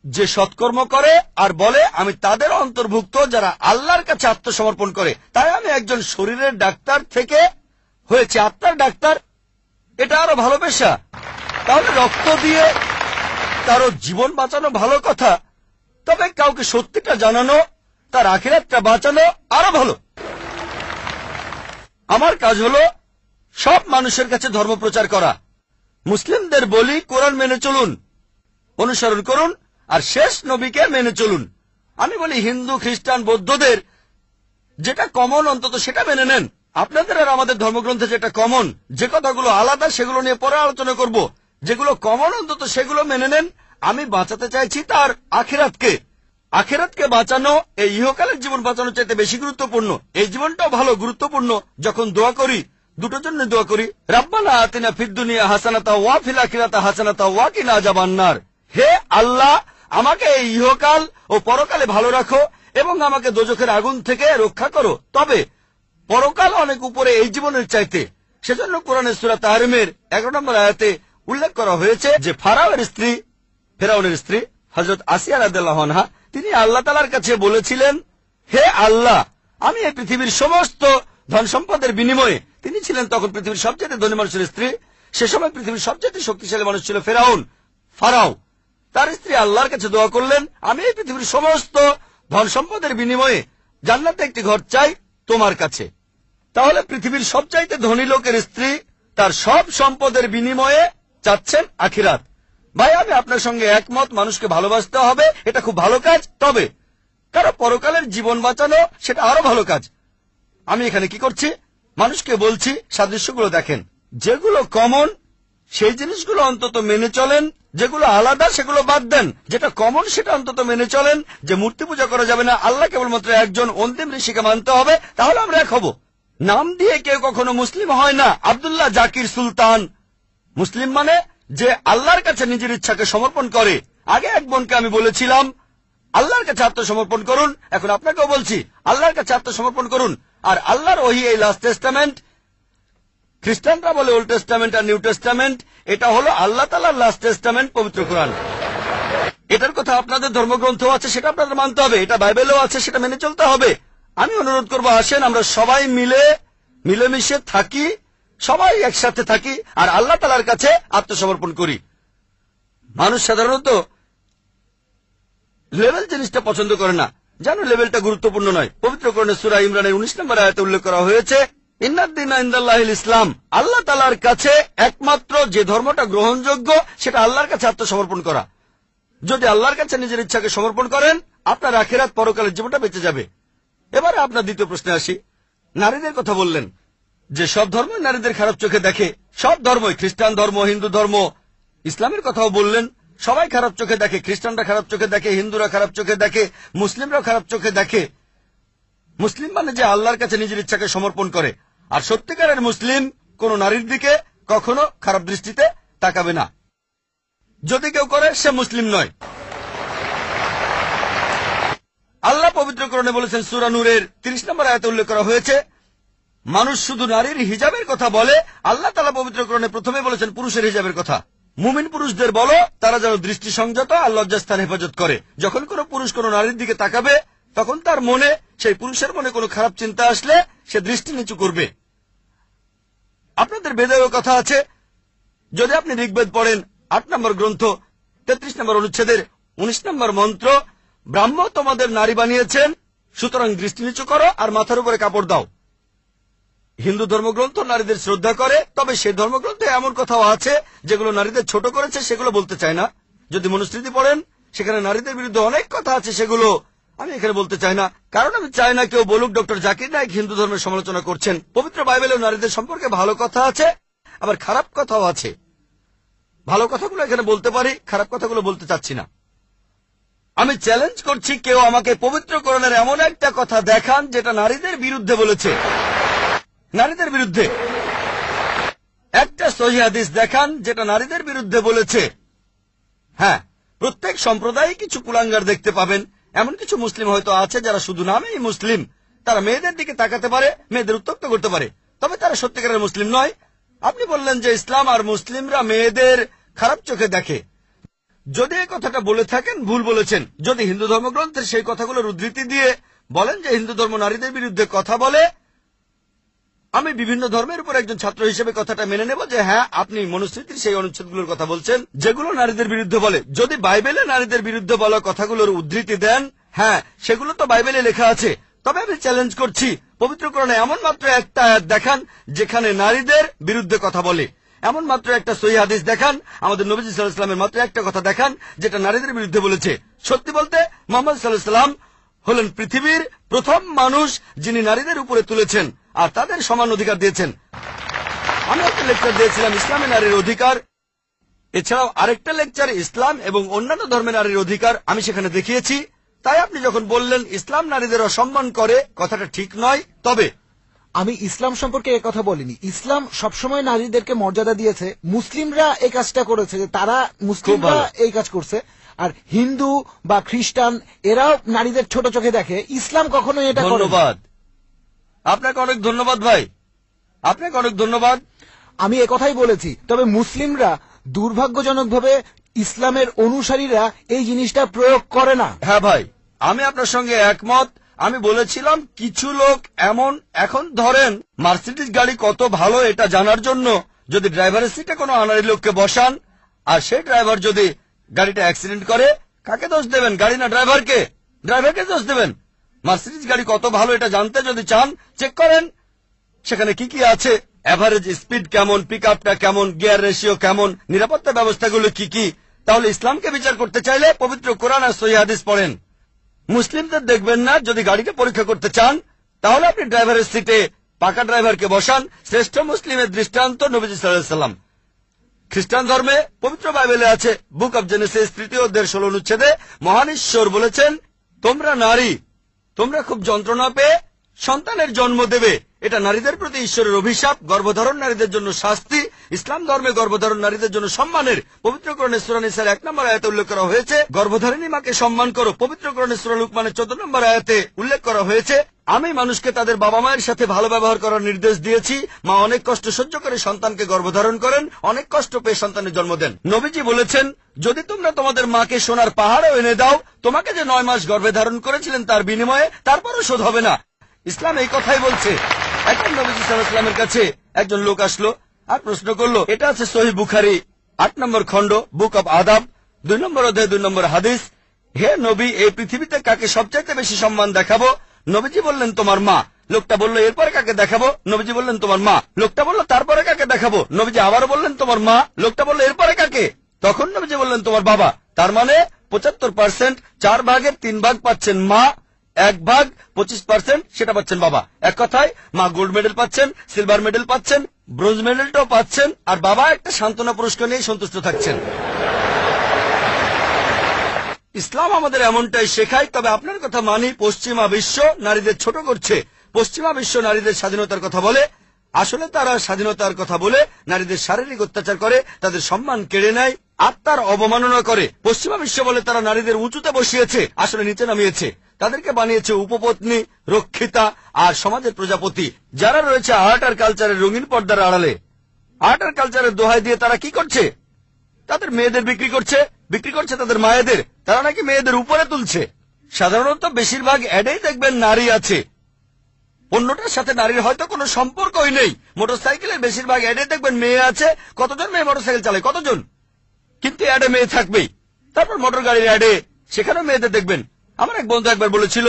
যে সৎকর্ম করে আর বলে আমি তাদের অন্তর্ভুক্ত যারা আল্লাহর কাছে আত্মসমর্পণ করে। তাই আমি একজন শরীরের ডাক্তার থেকে হয়েছে আত্মার ডাক্তার, এটা আরো ভালো পেশা। তাহলে রক্ত দিয়ে কারো জীবন বাঁচানো ভালো কথা, তবে কাউকে সত্যিটা জানানো, তার আখিরাতটা বাঁচানো আরো ভালো। আমার কাজ হলো সব মানুষের কাছে ধর্ম প্রচার করা। মুসলিমদের বলি, কোরআন মেনে চলুন, অনুসরণ করুন, আর শেষ নবীকে মেনে চলুন। আমি বলি হিন্দু, খ্রিস্টান, বৌদ্ধদের যেটা কমন অন্তত সেটা মেনে নেন। আপনাদের আর আমাদের ধর্মগ্রন্থে যেটা কমন, যে কথাগুলো আলাদা সেগুলো নিয়ে পরে আলোচনা করব। যেগুলো কমন অন্তত সেগুলো মেনে নেন। আমি বাঁচাতে চাইছি তার আখিরাতকে। আখিরাতকে বাঁচানো এই ইহকালের জীবন বাঁচানোর চাইতে বেশি গুরুত্বপূর্ণ। এই জীবনটাও ভালো গুরুত্বপূর্ণ। যখন দোয়া করি, দুটোর জন্য দোয়া করি, রাব্বানা আতিনা ফিদ দুনিয়া হাসানাতা ওয়া ফিল আখিরাতি হাসানাতা ওয়া কিনা আযাবান্নার। হে আল্লাহ, আমাকে এই ইহকাল ও পরকালে ভালো রাখো এবং আমাকে দোজখের আগুন থেকে রক্ষা করো। তবে পরকাল অনেক উপরে এই জীবনের চাইতে। সেজন্য কোরআনের সূরা তাহরিমের 11 নম্বর আয়াতে উল্লেখ করা হয়েছে যে ফেরাউনের স্ত্রী হযরত আসিয়া রাদিয়াল্লাহু আনহা, তিনি আল্লাহ তাআলার কাছে বলেছিলেন, হে আল্লাহ, আমি এই পৃথিবীর সমস্ত ধন সম্পদের বিনিময়ে, তিনি ছিলেন তখন পৃথিবীর সবচেয়ে ধনী মানুষের স্ত্রী, সে সময় পৃথিবীর সবচেয়ে শক্তিশালী মানুষ ছিল ফারাও। তার স্ত্রী আল্লাহর কাছে দোয়া করলেন, আমি এই পৃথিবীর সমস্ত ধন সম্পদের বিনিময়ে জান্নাতে একটি ঘর চাই তোমার কাছে। তাহলে পৃথিবীর সবচাইতে ধনী লোকের স্ত্রী তার সব সম্পদের বিনিময়ে চাচ্ছেন আখিরাত। ভাই, আমি আপনার সঙ্গে একমত, মানুষকে ভালোবাসতে হবে, এটা খুব ভালো কাজ। তবে কারো পরকালের জীবন বাঁচানো সেটা আরো ভালো কাজ। আমি এখানে কি করছি? মানুষকে বলছি সাদৃশ্যগুলো দেখেন। যেগুলো কমন সেই জিনিসগুলো অন্তত মেনে চলেন, যেগুলো আলাদা সেগুলো বাদ দেন। যেটা কমন সেটা অন্তত মেনে চলেন, যে মূর্তি পূজা করা যাবে না, আল্লাহ কেবলমাত্র একজন, অন্তিম ঋষিকে মানতে হবে, তাহলে আমরা এক হব। নাম দিয়ে কেউ কখনো মুসলিম হয় না। আব্দুল্লাহ জাকির সুলতান মুসলিম মানে যে আল্লাহর কাছে নিজের ইচ্ছাকে সমর্পণ করে। আগে এক বোনকে আমি বলেছিলাম আল্লাহর কাছে আত্মসমর্পণ করুন, এখন আপনাকেও বলছি আল্লাহর কাছে আত্মসমর্পণ করুন। আর আল্লাহর ওহী এই লাস্ট টেস্টামেন্ট, খ্রিস্টানরা বলে ওল্ড টেস্টামেন্ট আর নিউ টেস্টামেন্ট, এটা হলো আল্লাহ তাআলার লাস্ট টেস্টামেন্ট, পবিত্র কোরআন। এটার কথা আপনাদের ধর্মগ্রন্থ আছে, সেটা আপনাদের মানতে হবে। এটা বাইবেলও আছে, সেটা মেনে চলতে হবে। আমি অনুরোধ করবো, আসেন আমরা সবাই মিলেমিশে থাকি, সবাই একসাথে থাকি আর আল্লাহ তাআলার কাছে আত্মসমর্পণ করি। মানুষ সাধারণত লেভেল জিনিসটা পছন্দ করে না, জানো লেভেলটা গুরুত্বপূর্ণ নয়। পবিত্র কোরআনের সূরা ইমরানের 19 নম্বর আয়াতে উল্লেখ করা হয়েছে, ইন্নাদ-দীনা ইনদাল্লাহিল ইসলাম, আল্লাহ তাআলার কাছে একমাত্র যে ধর্মটা গ্রহণযোগ্য সেটা আল্লাহর কাছে আত্মসমর্পণ করা। যদি আল্লাহর কাছে নিজের ইচ্ছাকে সমর্পণ করেন, আপনার আখিরাত পরকালের জীবনটা বেঁচে যাবে। এবারে আপনার দ্বিতীয় প্রশ্নে আসি। নারীদের কথা বললেন যে সব ধর্মই নারীদের খারাপ চোখে দেখে। সব ধর্মই, খ্রিস্টান ধর্ম, হিন্দু ধর্ম, ইসলামের কথাও বললেন, সবাই খারাপ চোখে দেখে। খ্রিস্টানরা খারাপ চোখে দেখে, হিন্দুরা খারাপ চোখে দেখে, মুসলিমরাও খারাপ চোখে দেখে। মুসলিম মানে যে আল্লাহর কাছে নিজের ইচ্ছাকে সমর্পণ করে। আর সত্যিকারের মুসলিম কোন নারীর দিকে কখনো খারাপ দৃষ্টিতে তাকাবে না। যদি কেউ করে সে মুসলিম নয়। আল্লাহ পবিত্র কোরআনে বলেছেন, সূরা নূরের 30 নম্বর আয়াতে উল্লেখ করা হয়েছে, মানুষ শুধু নারীর হিজাবের কথা বলে। আল্লাহ তাআলা পবিত্র কোরআনে প্রথমে বলেছেন পুরুষের হিজাবের কথা। মুমিন পুরুষদের বলো তারা যেন দৃষ্টি সংযত আর লজ্জাস্থান হেফাজত করে। যখন কোনো পুরুষ কোনো নারীর দিকে তাকাবে, তখন তার মনে, সেই পুরুষের মনে কোনো খারাপ চিন্তা আসলে সে দৃষ্টি নিচু করবে। আপনাদের বেদেও কথা আছে। যদি আপনি ঋগ্বেদ পড়েন 8 নম্বর গ্রন্থ 33 নম্বর অনুচ্ছেদের 19 নম্বর মন্ত্র, ব্রাহ্ম তোমাদের নারী বানিয়েছেন, সুতরাং দৃষ্টি নিচু করো আর মাথার উপরে কাপড় দাও। হিন্দু ধর্মগ্রন্থ নারীদের শ্রদ্ধা করে, তবে সেই ধর্মগ্রন্থে এমন কথাও আছে যেগুলো নারীদের ছোট করেছে, সেগুলো বলতে চায় না। যদি মনুস্মৃতি পড়েন, সেখানে নারীদের বিরুদ্ধে অনেক কথা আছে, সেগুলো আমি এখানে বলতে চাই না, কারণ আমি চাই না কেউ বলুক ডক্টর জাকির নায়েক হিন্দু ধর্মের সমালোচনা করছেন। পবিত্র বাইবেলেও নারীদের সম্পর্কে ভালো কথা আছে, আবার খারাপ কথাও আছে। ভালো কথাগুলো এখানে বলতে পারি, খারাপ কথাগুলো বলতে চাচ্ছি না। আমি চ্যালেঞ্জ করছি, কেউ আমাকে পবিত্র কোরআনের এমন একটা কথা দেখান যেটা নারীদের বিরুদ্ধে বলেছে। নারীদের বিরুদ্ধে একটা সহিহ হাদিস দেখান যেটা নারীদের বিরুদ্ধে বলেছে। হ্যাঁ, প্রত্যেক সম্প্রদায়ে কিছু কুলাঙ্গার দেখতে পাবেন। এমন কিছু মুসলিম হয়তো আছে যারা শুধু নামেই মুসলিম। তারা মেয়েদের দিকে তাকাতে পারে, মেয়েদের উত্ত্যক্ত করতে পারে, তবে তারা সত্যিকারের মুসলিম নয়। আপনি বললেন যে ইসলাম আর মুসলিমরা মেয়েদের খারাপ চোখে দেখে। যদি এই কথাটা বলে থাকেন, ভুল বলেছেন। যদি হিন্দু ধর্মগ্রন্থের সেই কথাগুলোর উদ্ধৃতি দিয়ে বলেন যে হিন্দু ধর্ম নারীদের বিরুদ্ধে কথা বলে, আমি বিভিন্ন ধর্মের উপর একজন ছাত্র হিসেবে কথাটা মেনে নেব যে হ্যাঁ, আপনি মনুস্মৃতির সেই অনুচ্ছেদগুলোর কথা বলছেন যেগুলো নারীদের বিরুদ্ধে বলে। যদি বাইবেলে নারীদের বিরুদ্ধে বলা কথাগুলোর উদ্ধৃতি দেন, হ্যাঁ, সেগুলো তো বাইবেলে লেখা আছে। তবে আমি চ্যালেঞ্জ করছি, পবিত্র কোরআনে এমন মাত্র একটা আয়াত দেখান যেখানে নারীদের বিরুদ্ধে কথা বলে। এমন মাত্র একটা সহিহ হাদিস দেখান, আমাদের নবী সাল্লাল্লাহু আলাইহি ওয়াসাল্লামের মাত্র একটা কথা দেখান যেটা নারীদের বিরুদ্ধে বলেছে। সত্যি বলতে মুহাম্মদ সাল্লাল্লাহু আলাইহি ওয়াসাল্লাম হলেন পৃথিবীর প্রথম মানুষ যিনি নারীদের উপরে তুলেছেন আর তাদের সমান অধিকার দিয়েছেন। আমি একটা লেকচার দিয়েছিলাম ইসলামে নারীর অধিকার, এছাড়াও আরেকটা লেকচার ইসলাম এবং অন্যান্য ধর্মের নারীর অধিকার আমি সেখানে দেখিয়েছি। তাই আপনি যখন বললেন ইসলাম নারীদের অসম্মান করে, কথাটা ঠিক নয়। তবে আমি ইসলাম সম্পর্কে কথা বলিনি। ইসলাম সবসময় নারীদেরকে মর্যাদা দিয়েছে। মুসলিমরা এই কাজটা করেছে, যে তারা মুসলিমরা এই কাজ করছে। আর হিন্দু বা খ্রিস্টান এরাও নারীদের ছোট চোখে দেখে। ইসলাম কখনো এটা করে না। ধন্যবাদ আপনাকে, অনেক ধন্যবাদ ভাই, আপনাকে অনেক ধন্যবাদ। আমি একথাই বলেছি। তবে মুসলিমরা দুর্ভাগ্যজনকভাবে ইসলামের অনুসারীরা এই জিনিসটা প্রয়োগ করে না। হ্যাঁ ভাই, আমি আপনার সঙ্গে একমত। আমি বলেছিলাম কিছু লোক এমন, এখন ধরেন মার্সিডিজ গাড়ি কত ভালো এটা জানার জন্য যদি ড্রাইভারের সিটে কোনো আনারি লোককে বসান আর সেই ড্রাইভার যদি গাড়িটা অ্যাক্সিডেন্ট করে, কাকে দোষ দেবেন? গাড়ি না ড্রাইভারকে? ড্রাইভারকে দোষ দেবেন। মার্সিডিজ গাড়ি কত ভালো এটা জানতে যদি চান, চেক করেন সেখানে কি কি আছে, এভারেজ স্পিড কেমন, পিক আপটা কেমন, গিয়ার রেশিও কেমন, নিরাপত্তা ব্যবস্থাগুলো কি কি। তাহলে ইসলামকে বিচার করতে চাইলে পবিত্র কোরআন আর সহিহ হাদিস পড়েন। মুসলিমদের দেখবেন না। যদি গাড়িকে পরীক্ষা করতে চান তাহলে আপনি ড্রাইভারের সিটে পাকা ড্রাইভারকে বসান। শ্রেষ্ঠ মুসলিমের দৃষ্টান্ত নবীজি সাল্লাল্লাহু আলাইহি ওয়াসাল্লাম। খ্রিস্টান ধর্মে পবিত্র বাইবেলে আছে, বুক অব জেনেসিস 3 অধ্যায়ের 16 অনুচ্ছেদে মহান ঈশ্বর বলেছেন, তোমরা নারী, তোমরা খুব যন্ত্রণা পেয়ে সন্তানের জন্ম দেবে। এটা নারীদের প্রতি ঈশ্বরের অভিশাপ, গর্ভধারণ নারীদের জন্য শাস্তি। ইসলাম ধর্মে গর্ভধারণ নারীদের জন্য সম্মানের। পবিত্র কোরআনে সূরা নিসার 1 নম্বর আয়াতে উল্লেখ করা হয়েছে গর্ভধারিণী মাকে সম্মান করো। পবিত্র কোরআনে সূরা লুকমানের 14 নম্বর আয়াতে উল্লেখ করা হয়েছে আমি মানুষকে তাদের বাবা মায়ের সাথে ভালো ব্যবহার করার নির্দেশ দিয়েছি। মা অনেক কষ্ট সহ্য করে সন্তানকে গর্ভধারণ করেন, অনেক কষ্ট পেয়ে সন্তানের জন্ম দেন। নবীজি বলেছেন, যদি তোমরা তোমাদের মাকে সোনার পাহাড়ও এনে দাও, তোমাকে যে 9 মাস গর্ভে ধারণ করেছিলেন তার বিনিময়ে, তারপরও শোধ হবে না। ইসলাম এই কথাই বলছে। একজন নবীজি সাল্লাল্লাহু আলাইহি ওয়াসাল্লামের কাছে একজন লোক আসলো আর প্রশ্ন করলো, এটা আছে সহিহ বুখারী 8 নম্বর খণ্ড, বুক অব আদাব 2 নম্বর অধ্যায় 2 নম্বর হাদিস, হে নবী, এই পৃথিবীতে কাকে সবচাইতে বেশি সম্মান দেখাবো? নবীজি বললেন, তোমার মা। লোকটা বলল, এরপরে কাকে দেখাবো? নবীজি বললেন, তোমার মা। লোকটা বলল, তারপরে কাকে দেখাবো? নবীজি আবারও বললেন, তোমার মা। লোকটা বলল, এরপরে কাকে? তখন নবীজি বললেন, তোমার বাবা। তার মানে 75%, 4 ভাগের 3 ভাগ পাচ্ছেন মা, 1 ভাগ 25% সেটা পাচ্ছেন বাবা। এক কথায় মা গোল্ড মেডেল পাচ্ছেন, সিলভার মেডেল পাচ্ছেন, ব্রোঞ্জ মেডেলটাও পাচ্ছেন, আর বাবা একটা সান্ত্বনা পুরস্কার নিয়ে সন্তুষ্ট থাকছেন। ইসলাম আমাদের এমনটাই শেখায়। তবে আপনার কথা মানি, পশ্চিমা বিশ্ব নারীদের ছোট করছে। পশ্চিমা বিশ্ব নারীদের স্বাধীনতার কথা বলে, আসলে তারা স্বাধীনতার কথা বলে নারীদের শারীরিক অত্যাচার করে, তাদের সম্মান কেড়ে নেয়, আত্মার অবমাননা করে। পশ্চিমা বিশ্ব বলে তারা নারীদের উঁচুতে বসিয়েছে, আসলে নিচে নামিয়েছে। তাদেরকে বানিয়েছে উপপত্নী, রক্ষিতা আর সমাজের প্রজাপতি, যারা রয়েছে আর্ট আর কালচারের রঙিন পর্দার আড়ালে। আর্ট আর কালচারের দোহাই দিয়ে তারা কি করছে? তাদের মেয়েদের বিক্রি করছে, বিক্রি করছে তাদের মায়েদের। তারা নাকি মেয়েদের উপরে তুলছে। সাধারণত বেশিরভাগ অ্যাডেই দেখবেন নারী আছে, পণ্যটার সাথে নারীর হয়তো কোনো সম্পর্কই নেই। মোটরসাইকেলের বেশিরভাগ অ্যাডে দেখবেন মেয়ে আছে। কতজন মেয়ে মোটরসাইকেল চালায়? কতজন? কিন্তু অ্যাডে মেয়ে থাকবেই। তারপর মোটর গাড়ির অ্যাডে, সেখানেও মেয়েদের দেখবেন। আমার এক বন্ধু একবার বলেছিল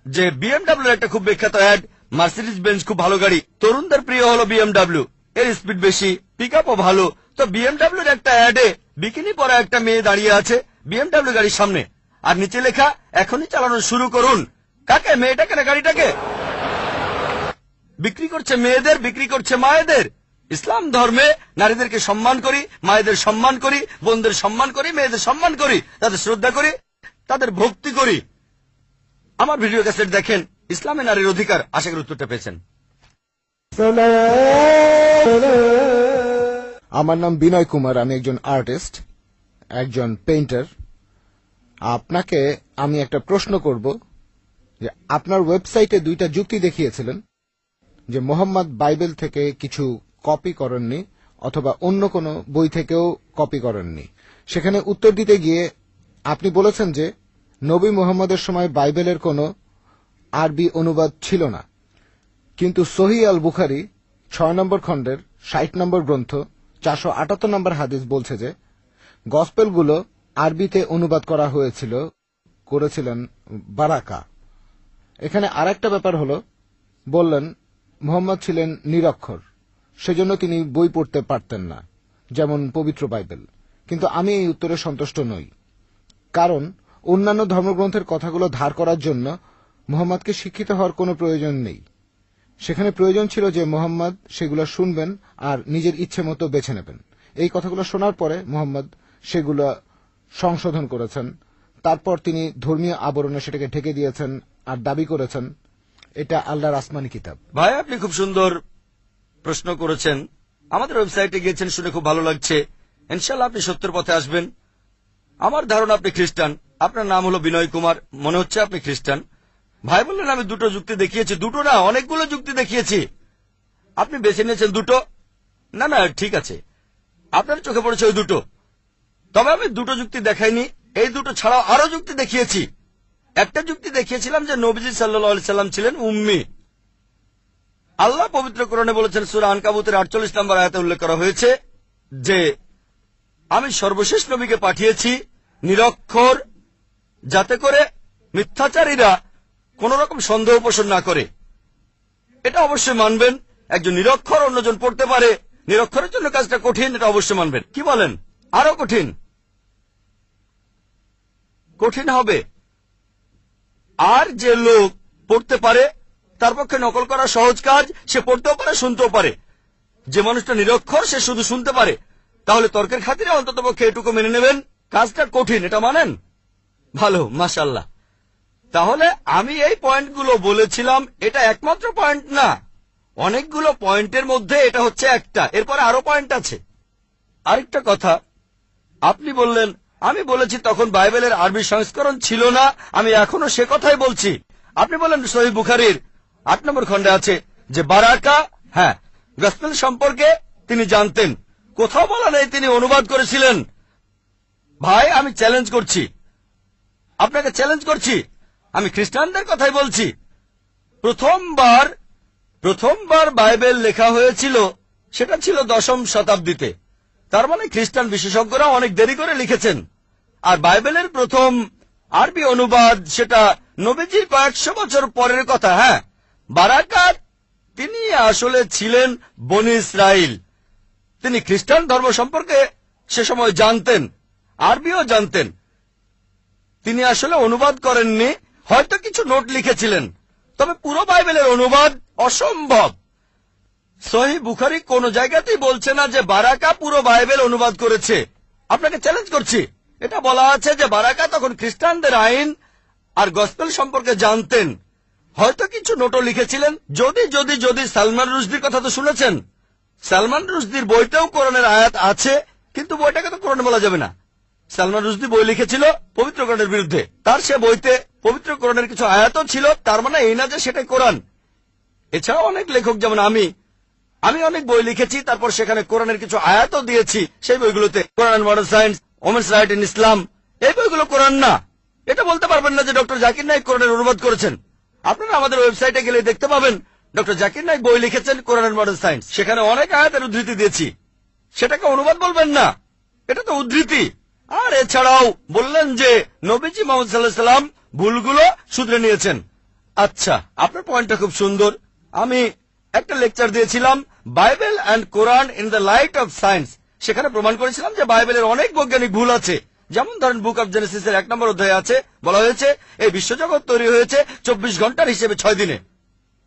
যে বিএমডাব্লিউ একটা খুব বিখ্যাত অ্যাড, মার্সিডিজ বেঞ্জ খুব ভালো গাড়ি, তরুণদের প্রিয় হলো বিএমডাব্লিউ, এর স্পিড বেশি, পিক আপও ভালো। তো বিএমডাব্লিউর একটা অ্যাডে বিকিনি পরা একটা মেয়ে দাঁড়িয়ে আছে বিএমডাব্লিউ গাড়ির সামনে, আর নিচে লেখা, এখনই চালানো শুরু করুন। কাকে? মেয়েটাকে না গাড়িটাকে? বিক্রি করছে মেয়েদের, বিক্রি করছে মায়েদের। ইসলাম ধর্মে নারীদেরকে সম্মান করি, মায়েদের সম্মান করি, বোনদের সম্মান করি, মেয়েদের সম্মান করি, তাদের শ্রদ্ধা করি, তাদের ভক্তি করি। আমার ভিডিও ক্যাসেট দেখেন, ইসলামে নারীর অধিকার। আশা করি উত্তরটা পেয়েছেন। আমার নাম বিনয় কুমার, আমি একজন আর্টিস্ট, একজন পেইন্টার। আপনাকে আমি একটা প্রশ্ন করব যে আপনার ওয়েবসাইটে 2টা যুক্তি দেখিয়েছিলেন যে মোহাম্মদ বাইবেল থেকে কিছু কপি করেননি অথবা অন্য কোনো বই থেকেও কপি করেননি। সেখানে উত্তর দিতে গিয়ে আপনি বলেছেন যে নবী মুহাম্মদের সময় বাইবেলের কোনো আরবি অনুবাদ ছিল না। কিন্তু সহি আল বুখারি 6 নম্বর খণ্ডের 60 নম্বর গ্রন্থ 478 নম্বর হাদিস বলছে যে গসপেলগুলো আরবিতে অনুবাদ করা হয়েছিল করেছিলেন বারাকা। এখানে আরেকটা ব্যাপার হলো, বললেন মুহাম্মদ ছিলেন নিরক্ষর, সেজন্য তিনি বই পড়তে পারতেন না, যেমন পবিত্র বাইবেল। কিন্তু আমি এই উত্তরে সন্তুষ্ট নই, কারণ অন্যান্য ধর্মগ্রন্থের কথাগুলো ধার করার জন্য মুহাম্মদকে শিক্ষিত হওয়ার কোনো প্রয়োজন নেই। সেখানে প্রয়োজন ছিল যে মুহাম্মদ সেগুলো শুনবেন আর নিজের ইচ্ছে মতো বেছে নেবেন। এই কথাগুলো শোনার পরে মুহাম্মদ সেগুলো সংশোধন করেছেন, তারপর তিনি ধর্মীয় আবরণে সেটাকে ঢেকে দিয়েছেন আর দাবি করেছেন এটা আল্লাহর আসমানি কিতাব। ভাই, আপনি খুব সুন্দর প্রশ্ন করেছেন। আমাদের ওয়েবসাইটে গিয়েছেন শুনে খুব ভালো লাগছে। ইনশাআল্লাহ আপনি সত্যের পথে আসবেন। আমার ধারণা আপনি খ্রিস্টান। আপনার নাম হলো বিনয় কুমার, মনে হচ্ছে আপনি খ্রিস্টান। ভাই বললেন আমি দুটো যুক্তি দেখিয়েছি। দুটো না, অনেকগুলো যুক্তি দেখিয়েছি। আপনি বেছে নিয়েছেন দুটো। না না, ঠিক আছে, আপনার চোখে পড়েছে ওই দুটো। তবে আমি দুটো যুক্তি দেখাইনি, এই দুটো ছাড়াও আরো যুক্তি দেখিয়েছি। একটা যুক্তি দেখিয়েছিলাম যে নবীজি সাল্লাল্লাহু আলাইহি সাল্লাম ছিলেন উম্মি। আল্লাহ পবিত্র কোরআনে বলেছেন, সূরা আনকাবুতের 48 নম্বর আয়াতে উল্লেখ করা হয়েছে যে আমি সর্বশেষ নবীকে পাঠিয়েছি নিরক্ষর, যাতে করে মিথ্যাচারীরা কোন রকম সন্দেহ পোষণ না করে। এটা অবশ্যই মানবেন। একজন নিরক্ষর অন্যজন পড়তে পারে, নিরক্ষরের জন্য কাজটা কঠিন, এটা অবশ্যই মানবেন। কি বলেন? আরো কঠিন কঠিন হবে। আর যে লোক পড়তে পারে তার পক্ষে নকল করা সহজ কাজ। সে পড়তেও পারে, শুনতেও পারে। যে মানুষটা নিরক্ষর সে শুধু শুনতে পারে। তাহলে তর্কের খাতিরে অন্তত পক্ষে এটুকু মেনে নেবেন, কাজটা কঠিন, এটা মানেন? ভালো, মাশাআল্লাহ। তাহলে আমি এই পয়েন্টগুলো বলেছিলাম, এটা একমাত্র পয়েন্ট না, অনেকগুলো পয়েন্টের মধ্যে এটা হচ্ছে একটা। এরপরে আরো পয়েন্ট আছে। আরেকটা কথা, আপনি বললেন আমি বলেছি তখন বাইবেলের আরবি সংস্করণ ছিল না, আমি এখনো সে কথাই বলছি। আপনি বলেন সহিহ বুখারীর 8 নম্বর খণ্ডে আছে যে বারাকা, হ্যাঁ, গসপেল সম্পর্কে তিনি জানতেন। কোথাও বলা নেই তিনি অনুবাদ করেছিলেন। ভাই, আমি চ্যালেঞ্জ করছি, আপনাকে চ্যালেঞ্জ করছি, আমি খ্রিস্টানদের কথাই বলছি। প্রথমবার বাইবেল লেখা হয়েছিল সেটা ছিল 10ম শতাব্দীতে। তার মানে খ্রিস্টান বিশেষজ্ঞরা অনেক দেরি করে লিখেছেন। আর বাইবেলের প্রথম আরবি অনুবাদ সেটা নবীজির কয়েকশো বছর পরের কথা। হ্যাঁ, বারাকাত তিনি আসলে ছিলেন বনি ইসরাইল। তিনি খ্রিস্টান ধর্ম সম্পর্কে সে সময় জানতেন, আরবিও জানতেন। তিনি আসলে অনুবাদ করেননি, হয়তো কিছু নোট লিখেছিলেন, তবে পুরো বাইবেলের অনুবাদ অসম্ভব। সহিহ বুখারী কোন জায়গাতেই বলছে না যে বারাকা পুরো বাইবেল অনুবাদ করেছে। আপনাকে চ্যালেঞ্জ করছি। এটা বলা আছে যে বারাকা তখন খ্রিস্টানদের আইন আর গসপেল সম্পর্কে জানতেন, হয়তো কিছু নোটও লিখেছিলেন। যদি সালমান রুশদির কথা তো শুনেছেন, সালমান রুশদির বইতেও কোরআনের আয়াত আছে, কিন্তু বইটাকে তো কোরআন বলা যাবে না। সালমান রুশদি বই লিখেছিল পবিত্র কোরআনের বিরুদ্ধে, তার সে বইতে পবিত্র কোরআনের কিছু আয়াতও ছিল, তার মানে এই না যে সেটাই কোরআন। এছাড়াও অনেক লেখক, যেমন আমি অনেক বই লিখেছি, তারপর সেখানে কোরআনের কিছু আয়াতও দিয়েছি। সেই বইগুলোতে Quran and modern science, women's right in Islam, এই বইগুলো কোরআন না। এটা বলতে পারবেন না যে ডক্টর জাকির নাইক কোরআনের অনুবাদ করেছেন। আপনারা আমাদের ওয়েবসাইটে গেলে দেখতে পাবেন ডক্টর জাকির নাইক বই লিখেছেন কোরআন এন্ড মডার্ন সায়েন্স, সেখানে অনেক আয়াতের উদ্ধৃতি দিয়েছি। সেটাকে অনুবাদ বলবেন না, এটা তো উদ্ধৃতি। আর এছাড়াও বললেন যে নবীজি মুহাম্মদ সাল্লাল্লাহু আলাইহি সাল্লাম ভুলগুলো শুধরে নিয়েছেন। আচ্ছা, আপনার পয়েন্টটা খুব সুন্দর। আমি একটা লেকচার দিয়েছিলাম Bible and Quran in the light off science. সেখানে প্রমাণ করেছিলাম যে বাইবেলের অনেক বৈজ্ঞানিক ভুল আছে। যেমন ধরেন বুক অব জেনেসিসের 1 নম্বর অধ্যায়ে আছে, বলা হয়েছে এই বিশ্বজগৎ তৈরি হয়েছে 24 ঘন্টার হিসেবে 6 দিনে।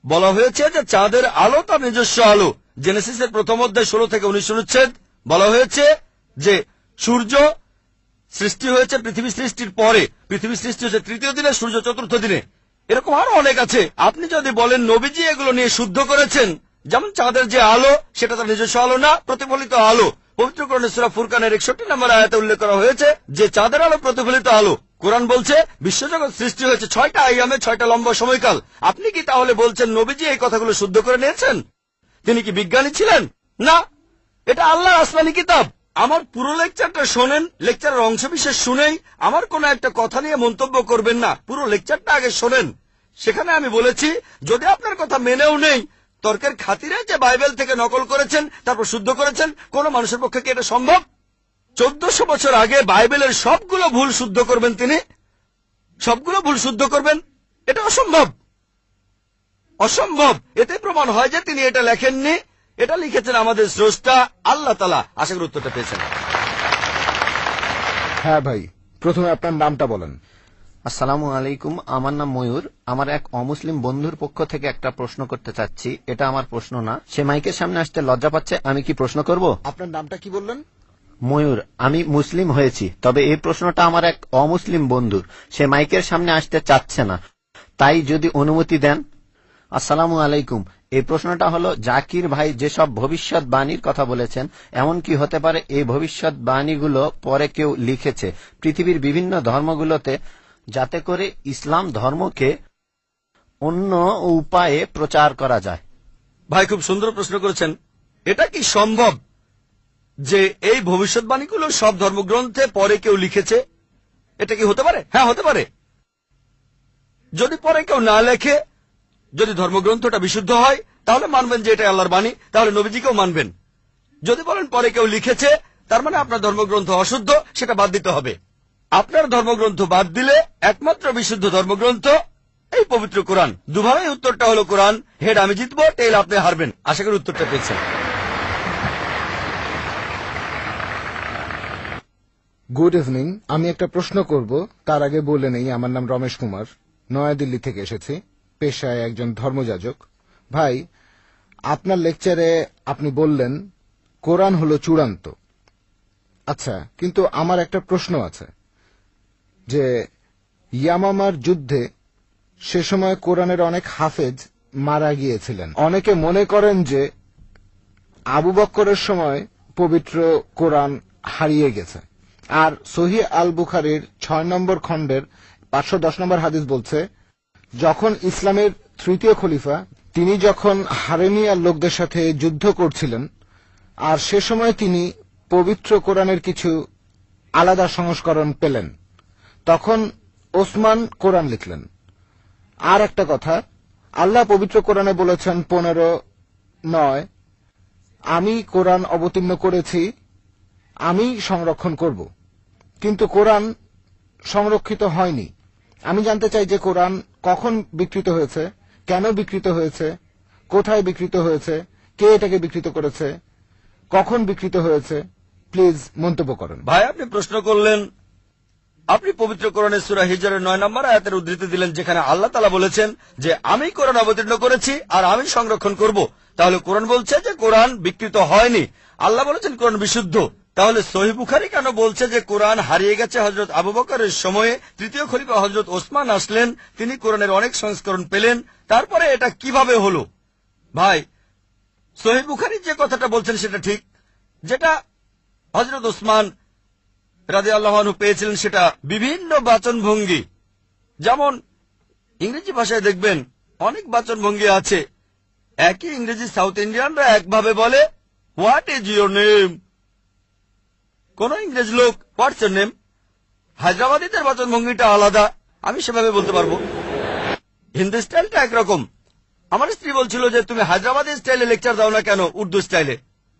বলা হয়েছে যে চাঁদের আলো তার নিজস্ব আলো। জেনেসিসের 1ম অধ্যায় 16 থেকে 19 অনুচ্ছেদ বলা হয়েছে যে সূর্য সৃষ্টি হয়েছে পৃথিবী সৃষ্টির পরে, পৃথিবী সৃষ্টি হয়েছে 3য় দিনে, সূর্য 4র্থ দিনে। এরকম আরো অনেক আছে। আপনি যদি বলেন নবীজি এগুলো নিয়ে শুদ্ধ করেছেন, যেমন চাঁদের যে আলো সেটা তার নিজস্ব আলো না, প্রতিফলিত আলো। পবিত্র কোরআনে সূরা ফুরকানের 61 নম্বর আয়াতে উল্লেখ করা হয়েছে যে চাঁদের আলো প্রতিফলিত আলো। কোরআন বলছে বিশ্বজগৎ সৃষ্টি হয়েছে 6টা আইয়ামে, 6টা লম্বা সময়কাল। আপনি কি তাহলে বলছেন নবীজি এই কথাগুলো শুদ্ধ করে নিয়েছেন? তিনি কি বিজ্ঞানী ছিলেন? না, এটা আল্লাহর আসমানি কিতাব। আমার পুরো লেকচারটা শোনেন, লেকচারের অংশবিশেষ শুনেই আমার কোনো একটা কথা নিয়ে মন্তব্য করবেন না। পুরো লেকচারটা আগে শোনেন। সেখানে আমি বলেছি যদি আপনার কথা মেনেও নেই তর্কের খাতিরে যে বাইবেল থেকে নকল করেছেন তারপর শুদ্ধ করেছেন, কোন মানুষের পক্ষে কি এটা সম্ভব? 1400 বছর আগে বাইবেলের সবগুলো ভুল শুদ্ধ করবেন তিনি, সবগুলো ভুল শুদ্ধ করবেন? এটা অসম্ভব, অসম্ভব। এতে প্রমাণ হয় যে তিনি এটা লেখেননি, এটা লিখেছেন আমাদের স্রষ্টা আল্লাহ তাআলা। আশা করি উত্তরটা পেয়েছেন। হ্যাঁ ভাই, প্রথমে আপনার নামটা বলেন। আসসালামু আলাইকুম, আমার নাম ময়ূর। আমার এক অমুসলিম বন্ধুর পক্ষ থেকে একটা প্রশ্ন করতে চাচ্ছি। এটা আমার প্রশ্ন না, সে মাইকের সামনে আসতে লজ্জা পাচ্ছে। আমি কি প্রশ্ন করব? আপনার নামটা কি বললেন? ময়ূর। আমি মুসলিম হয়েছি, তবে এই প্রশ্নটা আমার এক অমুসলিম বন্ধুর। সে মাইকের সামনে আসতে চাচ্ছে না, তাই যদি অনুমতি দেন। আসসালামু আলাইকুম। এই প্রশ্নটা হলো, জাকির ভাই যেসব ভবিষ্যৎবাণীর কথা বলেছেন, এমন কি হতে পারে এই ভবিষ্যৎবাণীগুলো পরে কেউ লিখেছে পৃথিবীর বিভিন্ন ধর্মগুলোতে, যাতে করে ইসলাম ধর্মকে অন্য উপায়ে প্রচার করা যায়? ভাই খুব সুন্দর প্রশ্ন করেছেন। এটা কি সম্ভব যে এই ভবিষ্যৎবাণীগুলো সব ধর্মগ্রন্থে পরে কেউ লিখেছে? এটা কি হতে পারে? হ্যাঁ, হতে পারে। যদি পরে কেউ না লেখে, যদি ধর্মগ্রন্থটা বিশুদ্ধ হয়, তাহলে মানবেন যে এটা আল্লাহর বাণী, তাহলে নবীজিকেও মানবেন। যদি বলেন পরে কেউ লিখেছে, তার মানে আপনার ধর্মগ্রন্থ অশুদ্ধ, সেটা বাদ দিতে হবে। আপনার ধর্মগ্রন্থ বাদ দিলে একমাত্র বিশুদ্ধ ধর্মগ্রন্থ এই পবিত্র কোরআন। দুভাবেই উত্তরটা হলো কোরআন। হেড আমি জিতবো, টেল আপনি হারবেন। আশা করি উত্তরটা পেয়েছেন। Good evening. আমি একটা প্রশ্ন করব, তার আগে বলে নেই আমার নাম রমেশ কুমার, নয়াদিল্লি থেকে এসেছি, পেশায় একজন ধর্মযাজক। ভাই, আপনার লেকচারে আপনি বললেন কোরআন হলো চূড়ান্ত। আচ্ছা, কিন্তু আমার একটা প্রশ্ন আছে যে ইয়ামামার যুদ্ধে সে সময় কোরআনের অনেক হাফেজ মারা গিয়েছিলেন। অনেকে মনে করেন যে আবু বক্করের সময় পবিত্র কোরআন হারিয়ে গেছে। আর সহিহ আল বুখারীর 6 নম্বর খণ্ডের 510 নম্বর হাদিস বলছে, যখন ইসলামের তৃতীয় খলিফা তিনি যখন হারেমিয়ার লোকদের সাথে যুদ্ধ করছিলেন, আর সে সময় তিনি পবিত্র কোরআনের কিছু আলাদা সংস্করণ পেলেন, তখন ওসমান কোরআন লিখলেন। আর একটা কথা, আল্লাহ পবিত্র কোরআনে বলেছেন 15:9, আমি কোরআন অবতীর্ণ করেছি, আমি সংরক্ষণ করব। কিন্তু কোরআন সংরক্ষিত হয়নি। আমি জানতে চাই যে কোরআন কখন বিকৃত হয়েছে, কেন বিকৃত হয়েছে, কোথায় বিকৃত হয়েছে, কে এটাকে বিকৃত করেছে, কখন বিকৃত হয়েছে। প্লিজ মন্তব্য করেন। ভাই আপনি প্রশ্ন করলেন, আপনি পবিত্র কোরআনের সূরা হিজরের 9 নম্বর আয়াতের উদ্ধৃতি দিলেন, যেখানে আল্লাহ তাআলা বলেছেন যে আমি কোরআন অবতীর্ণ করেছি আর আমি সংরক্ষণ করব। তাহলে কোরআন বলছে যে কোরআন বিকৃত হয়নি, আল্লাহ বলেছেন কোরআন বিশুদ্ধ। তাহলে সহিহ বুখারী কেন বলছে যে কোরআন হারিয়ে গেছে? হযরত আবু বকরের সময়ে তৃতীয় খলিফা হযরত ওসমান আসলেন, তিনি কোরআনের অনেক সংস্করণ পেলেন। তারপরে এটা কিভাবে হলো? ভাই, সহিহ বুখারী যে কথাটা বলছেন সেটা ঠিক। যেটা হযরত ওসমান রাদিয়াল্লাহু আনহু পেয়েছিলেন সেটা বিভিন্ন বাচনভঙ্গি। যেমন ইংরেজি ভাষায় দেখবেন অনেক বাচনভঙ্গি আছে। একই ইংরেজি সাউথ ইন্ডিয়ানরা একভাবে বলে, হোয়াট ইজ ইউর নেম। কোন ইংরেজ লোক হোয়াটস ইউর নেম। হায়দ্রাবাদীদের বাচনভঙ্গিটা আলাদা, আমি সেভাবে বলতে পারবো। হিন্দি স্টাইলটা একরকম। আমার স্ত্রী বলছিল যে তুমি হায়দ্রাবাদী স্টাইলে লেকচার দাও না কেন, উর্দু স্টাইলে।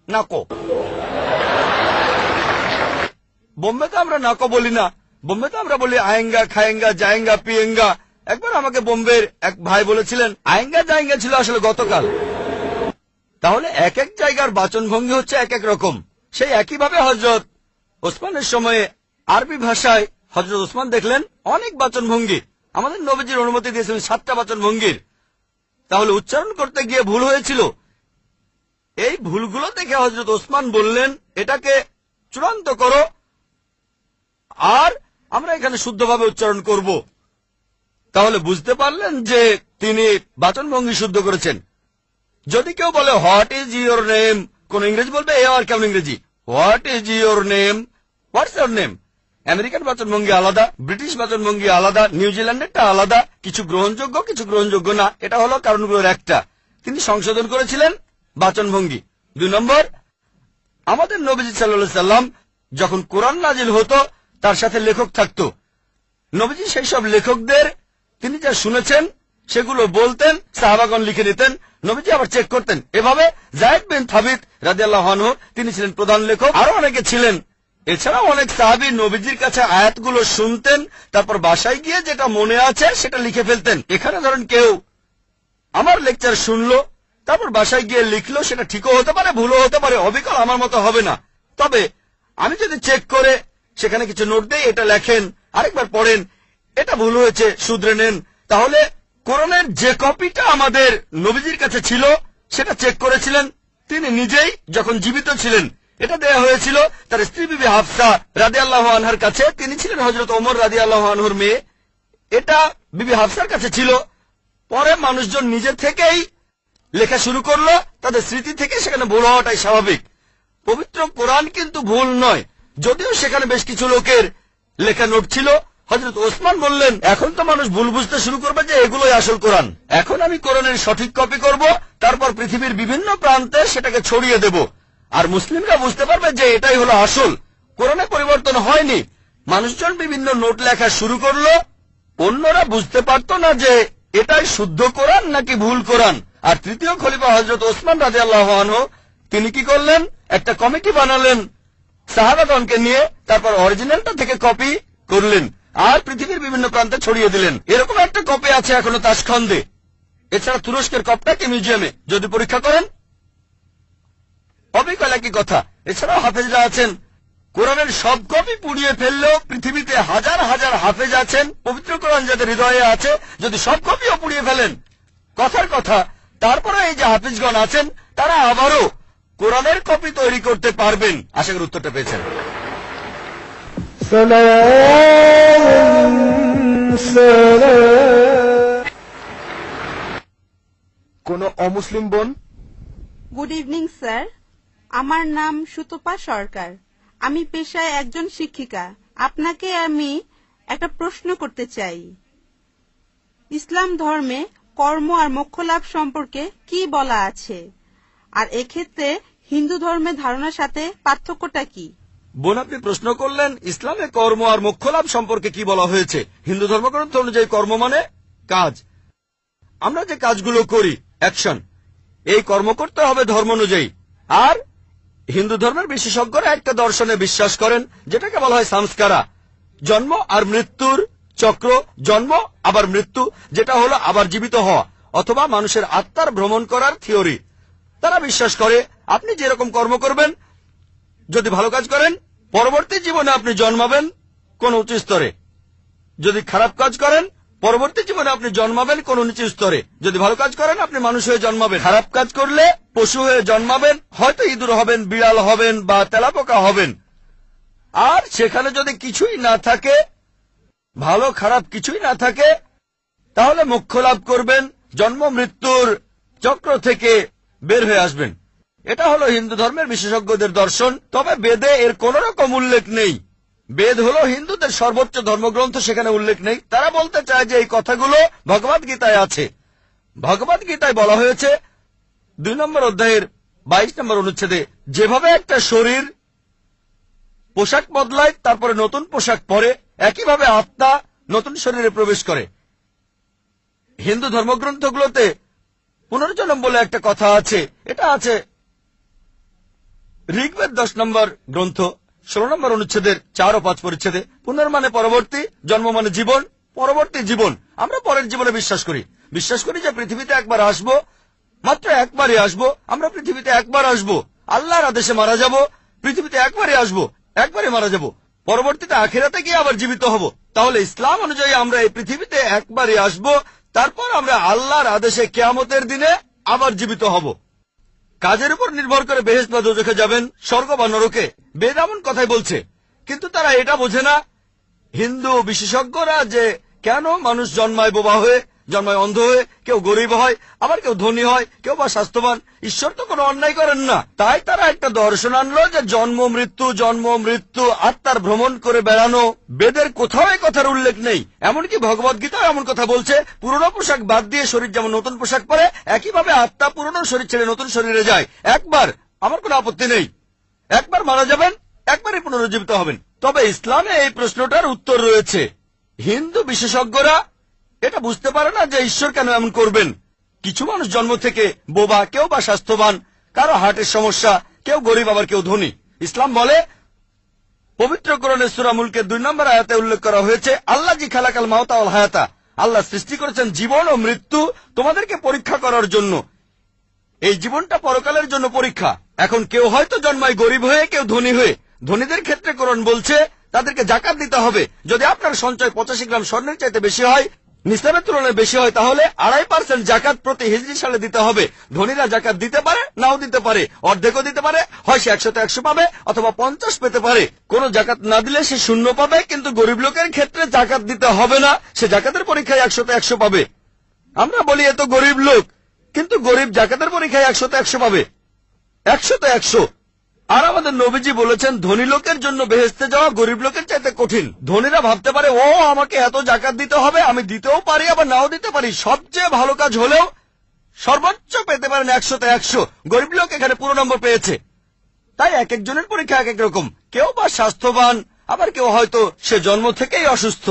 নাকো। বোম্বেতে আমরা নাকো বলি না, বোম্বেতে আমরা বলি আয়েঙ্গা, খায়েঙ্গা, জায়েঙ্গা, পিয়েঙ্গা। একবার আমাকে বোম্বের এক ভাই বলেছিলেন আয়েঙ্গা জায়েঙ্গা ছিল আসলে গতকাল। তাহলে এক এক জায়গার বাচনভঙ্গি হচ্ছে এক এক রকম। সেই একইভাবে হযরত ওসমানের সময়ে আরবি ভাষায় হযরত ওসমান দেখলেন অনেক বাচনভঙ্গি। আমাদের নবীজির অনুমতি দিয়েছিলেন 7টা বাচনভঙ্গির। তাহলে উচ্চারণ করতে গিয়ে ভুল হয়েছিল। এই ভুলগুলো দেখে হযরত ওসমান বললেন এটাকে চূড়ান্ত করো, আর আমরা এখানে শুদ্ধভাবে উচ্চারণ করব। তাহলে বুঝতে পারলেন যে তিনি বাচনভঙ্গি শুদ্ধ করেছেন। যদি কেউ বলে হোয়াট ইজ ইউর নেম, কোন ইংরেজি বলবে এ আর কেমন ইংরেজি, what is your name, what's your name. American বাচনভঙ্গি আলাদা, ব্রিটিশ বাচনভঙ্গি আলাদা, নিউজিল্যান্ডেরটা আলাদা। কিছু গ্রহণযোগ্য, কিছু গ্রহণযোগ্য না। এটা হলো কারণগুলোর একটা। তিনি সংশোধন করেছিলেন বাচনভঙ্গি। 2 নম্বর, আমাদের নবীজি সাল্লাল্লাহু আলাইহি সাল্লাম যখন কোরআন নাজিল হতো তার সাথে লেখক থাকত। নবীজি সেই সব লেখকদের তিনি যা শুনেছেন সেগুলো বলতেন, সাহাবাগণ লিখে নিতেন, নবীজি আবার চেক করতেন। এভাবে যায়েদ বিন সাবিত রাদিয়াল্লাহু আনহু তিনি ছিলেন প্রধান লেখক, আরো অনেকে ছিলেন। এছাড়াও অনেক সাহাবী নবীজির কাছে আয়াতগুলো শুনতেন, তারপর বাসায় গিয়ে যেটা মনে আছে সেটা লিখে ফেলতেন। এখানে ধরেন কেউ আমার লেকচার শুনলো, তারপর বাসায় গিয়ে লিখলো, সেটা ঠিকও হতে পারে, ভুলও হতে পারে, অবিকল আমার মতো হবে না। তবে আমি যদি চেক করে সেখানে কিছু নোট দেই, এটা লেখেন, আরেকবার পড়েন, এটা ভুল হয়েছে, শুধরে নেন, তাহলে কোরআনের যে কপিটা আমাদের নবীজির কাছে ছিল সেটা চেক করেছিলেন তিনি নিজেই যখন জীবিত ছিলেন। এটা দেয়া হয়েছিল তার স্ত্রী বিবি হাফসা রাদিয়াল্লাহু আনহার কাছে। তিনি ছিলেন হযরত ওমর রাদিয়াল্লাহু আনহুর মেয়ে। এটা বিবি হাফসার কাছে ছিল। পরে মানুষজন নিজে থেকেই লেখা শুরু করলো, তাদের স্মৃতি থেকে সেখানে ভুল হওয়াটাই স্বাভাবিক। পবিত্র কোরআন কিন্তু ভুল নয়, যদিও সেখানে বেশ কিছু লোকের লেখা নোট ছিল। হযরত ওসমান বললেন, এখন তো মানুষ ভুল বুঝতে শুরু করবে যে এগুলোই আসল কোরআন। এখন আমি কোরআনের সঠিক কপি করব, তারপর পৃথিবীর বিভিন্ন প্রান্তে সেটাকে ছড়িয়ে দেব, আর মুসলিমরা বুঝতে পারবে যে এটাই হলো আসল। কোরআনে পরিবর্তন হয়নি। মানুষজন বিভিন্ন নোট লেখা শুরু করলো, অন্যরা বুঝতে পারত না যে এটাই শুদ্ধ কোরআন নাকি ভুল কোরআন। আর তৃতীয় খলিফা হযরত ওসমান রাদিয়াল্লাহু আনহু তিনি কি করলেন, একটা কমিটি বানালেন সাহাবাগণকে নিয়ে, তারপর অরিজিনালটা থেকে কপি করলেন আর পৃথিবীর বিভিন্ন প্রান্তে ছড়িয়ে দিলেন। এরকম একটা কপি আছে এখনো তাশখন্দে। এছাড়া তুরস্কের কপটাকে মিউজিয়ামে যদি পরীক্ষা করেন অবিকল একই কথা। এছাড়াও হাফেজরা আছেন, কোরআনের সব কপি পুড়িয়ে ফেললেও পৃথিবীতে হাজার হাজার হাফেজ আছেন, পবিত্র কোরআন যাদের হৃদয়ে আছে, যদি সব কপিও পুড়িয়ে ফেলেন, কথার কথা, তারপরে এই যে হাফিজগণ আছেন তারা আবারও কোরআনের কপি তৈরি করতে পারবেন। আশা করি উত্তরটা পেয়েছেন। কোন অমুসলিম বোন? গুড ইভিনিং স্যার, আমার নাম সুতপা সরকার। আমি পেশায় একজন শিক্ষিকা। আপনাকে আমি একটা প্রশ্ন করতে চাই। ইসলাম ধর্মে কর্ম আর মোক্ষ লাভ সম্পর্কে কি বলা আছে, আর এক্ষেত্রে হিন্দু ধর্মের ধারণার সাথে পার্থক্যটা কি? বোন, আপনি প্রশ্ন করলেন ইসলামে কর্ম আর মোক্ষ লাভ সম্পর্কে কি বলা হয়েছে। হিন্দু ধর্মগ্রন্থ অনুযায়ী কর্ম মানে কাজ। আমরা যে কাজগুলো করি, অ্যাকশন, এই কর্ম করতে হবে ধর্ম অনুযায়ী। আর হিন্দু ধর্মের বিশেষজ্ঞরা একটা দর্শনে বিশ্বাস করেন যেটাকে বলা হয় সংস্কারা, জন্ম আর মৃত্যুর চক্র, জন্ম আবার মৃত্যু, যেটা হলো আবার জীবিত হওয়া, অথবা মানুষের আত্মার ভ্রমণ করার থিওরি। তারা বিশ্বাস করে আপনি যেরকম কর্ম করবেন, যদি ভালো কাজ করেন পরবর্তী জীবনে আপনি জন্মাবেন কোন উচ্চ স্তরে, যদি খারাপ কাজ করেন পরবর্তী জীবনে আপনি জন্মাবেন কোন নিচু স্তরে। যদি ভালো কাজ করেন আপনি মানুষ হয়ে জন্মাবেন, খারাপ কাজ করলে পশু হয়ে জন্মাবেন, হয়তো ইঁদুর হবেন, বিড়াল হবেন বা তেলাপোকা হবেন। আর সেখানে যদি কিছুই না থাকে, ভালো খারাপ কিছুই না থাকে, তাহলে মোক্ষ লাভ করবেন, জন্ম মৃত্যুর চক্র থেকে বের হয়ে আসবেন। এটা হলো হিন্দু ধর্মের বিশেষজ্ঞদের দর্শন। তবে বেদে এর কোন রকম উল্লেখ নেই। বেদ হলো হিন্দুদের সর্বোচ্চ ধর্মগ্রন্থ, সেখানে উল্লেখ নেই। তারা বলতে চায় যে এই কথাগুলো ভগবদ গীতায় আছে। ভগবদ গীতায় বলা হয়েছে 2 নম্বর অধ্যায়ের 22 নম্বর অনুচ্ছেদে, যেভাবে একটা শরীর পোশাক বদলায় তারপরে নতুন পোশাক পরে, একইভাবে আত্মা নতুন শরীরে প্রবেশ করে। হিন্দু ধর্মগ্রন্থগুলোতে পুনর্জন্ম বলে একটা কথা আছে। এটা আছে ঋগ্বেদ 10 নম্বর গ্রন্থ 16 নম্বর অনুচ্ছেদের 4 ও 5 পরিচ্ছেদে। পুনর্মানে পরবর্তী, জন্ম মানে জীবন, পরবর্তী জীবন। আমরা পরের জীবনে বিশ্বাস করি যে পৃথিবীতে একবার আসব, মাত্র একবারই আসব। আমরা পৃথিবীতে একবার আসব, আল্লাহর আদেশে মারা যাব, পৃথিবীতে একবারই আসব, একবারই মারা যাব, পরবর্তীতে আখিরাতে গিয়ে আবার জীবিত হব। তাহলে ইসলাম অনুযায়ী আমরা এই পৃথিবীতে একবারই আসব, তারপর আমরা আল্লাহর আদেশে কিয়ামতের দিনে আবার জীবিত হব। কাজের উপর নির্ভর করে বেহেশত বা দোজখে যাবেন, স্বর্গ বা নরকে, বেদ এমন কথাই বলছে। কিন্তু তারা এটা বোঝে না, হিন্দু বিশেষজ্ঞরা, যে কেন মানুষ জন্মায় বোবা হয়ে, জন্মায় অন্ধ হয়ে, কেউ গরিব হয়, আবার কেউ ধনী হয়, কেউ বা স্বাস্থ্যবান। ঈশ্বর তো কোনো অন্যায় করেন না। তাই তারা একটা দর্শন আনলো যে জন্ম মৃত্যু, আত্মার ভ্রমণ করে বেড়ানো। বেদের কোথাও এই কথার উল্লেখ নেই। এমনকি ভগবদ গীতাও এমন কথা বলছে, পুরনো পোশাক বাদ দিয়ে শরীর যেমন নতুন পোশাক পরে, একইভাবে আত্মা পুরনো শরীর ছেড়ে নতুন শরীরে যায়। একবার, আমার কোনো আপত্তি নেই, একবার মারা যাবেন, একবারই পুনরুজ্জীবিত হবেন। তবে ইসলামে এই প্রশ্নটার উত্তর রয়েছে। হিন্দু বিশেষজ্ঞরা এটা বুঝতে পারে না যে ঈশ্বর কেন এমন করবেন। কিছু মানুষ জন্ম থেকে বোবা, কেউ বা স্বাস্থ্যবান, কারো হার্টের সমস্যা, কেউ গরিব আবার কেউ ধনী। ইসলাম বলে, পবিত্র কোরআনে সূরা মুলকের 2 নম্বর আয়াতে উল্লেখ করা হয়েছে, আল্লাহ জি খালাকাল মাউতা ওয়াল হায়াতা, আল্লাহ সৃষ্টি করেছেন জীবন ও মৃত্যু তোমাদেরকে পরীক্ষা করার জন্য। এই জীবনটা পরকালের জন্য পরীক্ষা। এখন কেউ হয়তো জন্মায় গরিব হয়ে, কেউ ধনী হয়ে। ধনীদের ক্ষেত্রে কোরআন বলছে তাদেরকে জাকাত দিতে হবে। যদি আপনার সঞ্চয় 85 গ্রাম স্বর্ণের চাইতে বেশি হয়, নিসাবের তুলনায় বেশি হয়, তাহলে 2.5% জাকাত প্রতি হিজরি সালে দিতে হবে। ধনীরা জাকাত দিতে পারে, নাও দিতে পারে, অর্ধেকও দিতে পারে, হয় সে 100-100 পাবে অথবা 50 পেতে পারে। কোন জাকাত না দিলে সে 0 পাবে। কিন্তু গরিব লোকের ক্ষেত্রে জাকাত দিতে হবে না, সে জাকাতের পরীক্ষায় 100-100 পাবে। আমরা বলি এত গরিব লোক, কিন্তু গরিব জাকাতের পরীক্ষায় 100-100 পাবে, 100-100। আর আমাদের নবীজি বলেছেন, ধনী লোকের জন্য বেহেশতে যাওয়া গরিব লোকের চাইতে কঠিন। ধনীরা ভাবতে পারে, ও আমাকে এত জাকাত দিতে হবে, আমি দিতেও পারি আবার নাও দিতে পারি। সবচেয়ে ভালো কাজ হলেও সর্বোচ্চ পেতে পারেন 100-100। গরিব লোক এখানে পুরো নম্বর পেয়েছে। তাই এক একজনের পরীক্ষা এক এক রকম। কেউ বা স্বাস্থ্যবান, আবার কেউ হয়তো সে জন্ম থেকেই অসুস্থ।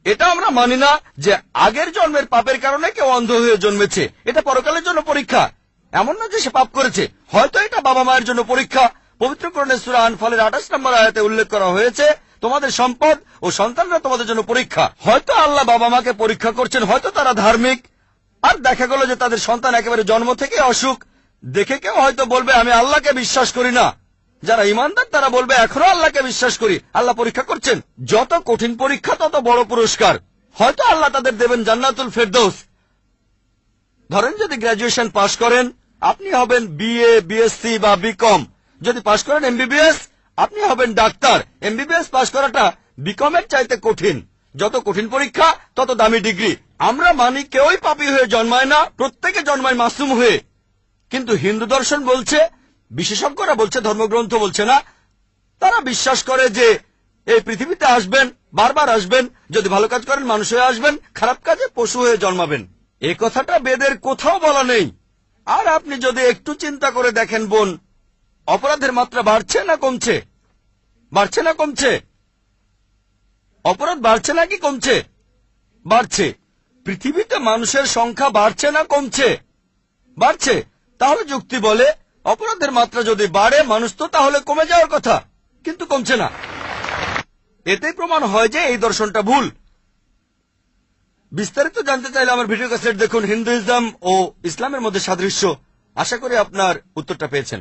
এটা আমরা মানি না যে আগের জন্মের পাপের কারণে কেউ অন্ধ হয়ে জন্মেছে। এটা পরকালের জন্য পরীক্ষা। এমন না যে সে পাপ করেছে, হয়তো এটা বাবা মায়ের জন্য পরীক্ষা। পবিত্র কোরআনে সূরা আনফালের 28 নম্বর আয়াতে উল্লেখ করা হয়েছে, তোমাদের সম্পদ ও সন্তানরা তোমাদের জন্য পরীক্ষা। হয়তো আল্লাহ বাবা মাকে পরীক্ষা করছেন, হয়তো তারা ধার্মিক, আর দেখা গেল যে তাদের সন্তান একেবারে জন্ম থেকে অসুখ। দেখে কেউ হয়তো বলবে, আমি আল্লাহকে বিশ্বাস করি না। যারা ইমানদার তারা বলবে, এখনো আল্লাহকে বিশ্বাস করি। আল্লাহ পরীক্ষা করছেন। যত কঠিন পরীক্ষা তত বড় পুরস্কার। হয়তো আল্লাহ তাদের দেবেন জান্নাতুল ফেরদৌস। ধরেন যদি গ্র্যাজুয়েশন পাশ করেন, আপনি হবেন বিএ, বিএসসি বা বিকম। যদি পাশ করেন এমবিবিএস, আপনি হবেন ডাক্তার। এমবিবিএস পাশ করাটা বিকম এর চাইতে কঠিন। যত কঠিন পরীক্ষা তত দামি ডিগ্রি। আমরা মানি কেউই পাপী হয়ে জন্মায় না, প্রত্যেকে জন্মায় মাসুম হয়ে। কিন্তু হিন্দু দর্শন বলছে, বিশেষজ্ঞরা বলছে, ধর্মগ্রন্থ বলছে না, তারা বিশ্বাস করে যে এই পৃথিবীতে আসবেন, বারবার আসবেন। যদি ভালো কাজ করেন মানুষ হয়ে আসবেন, খারাপ কাজে পশু হয়ে জন্মাবেন। এ কথাটা বেদের কোথাও বলা নেই। আর আপনি যদি একটু চিন্তা করে দেখেন বোন, অপরাধের মাত্রা বাড়ছে না কমছে? বাড়ছে না কমছে? অপরাধ বাড়ছে নাকি কমছে? বাড়ছে। পৃথিবীতে মানুষের সংখ্যা বাড়ছে না কমছে? বাড়ছে। তাহলে যুক্তি বলে, অপরাধের মাত্রা যদি বাড়ে, মানুষ তো তাহলে কমে যাওয়ার কথা, কিন্তু কমছে না। এতেই প্রমাণ হয় যে এই দর্শনটা ভুল। বিস্তারিত জানতে চাইলে আমার ভিডিও ক্যাসেট দেখুন, হিন্দুইজম ও ইসলামের মধ্যে সাদৃশ্য। আশা করি আপনার উত্তরটা পেয়েছেন।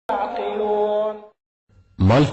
يعقلون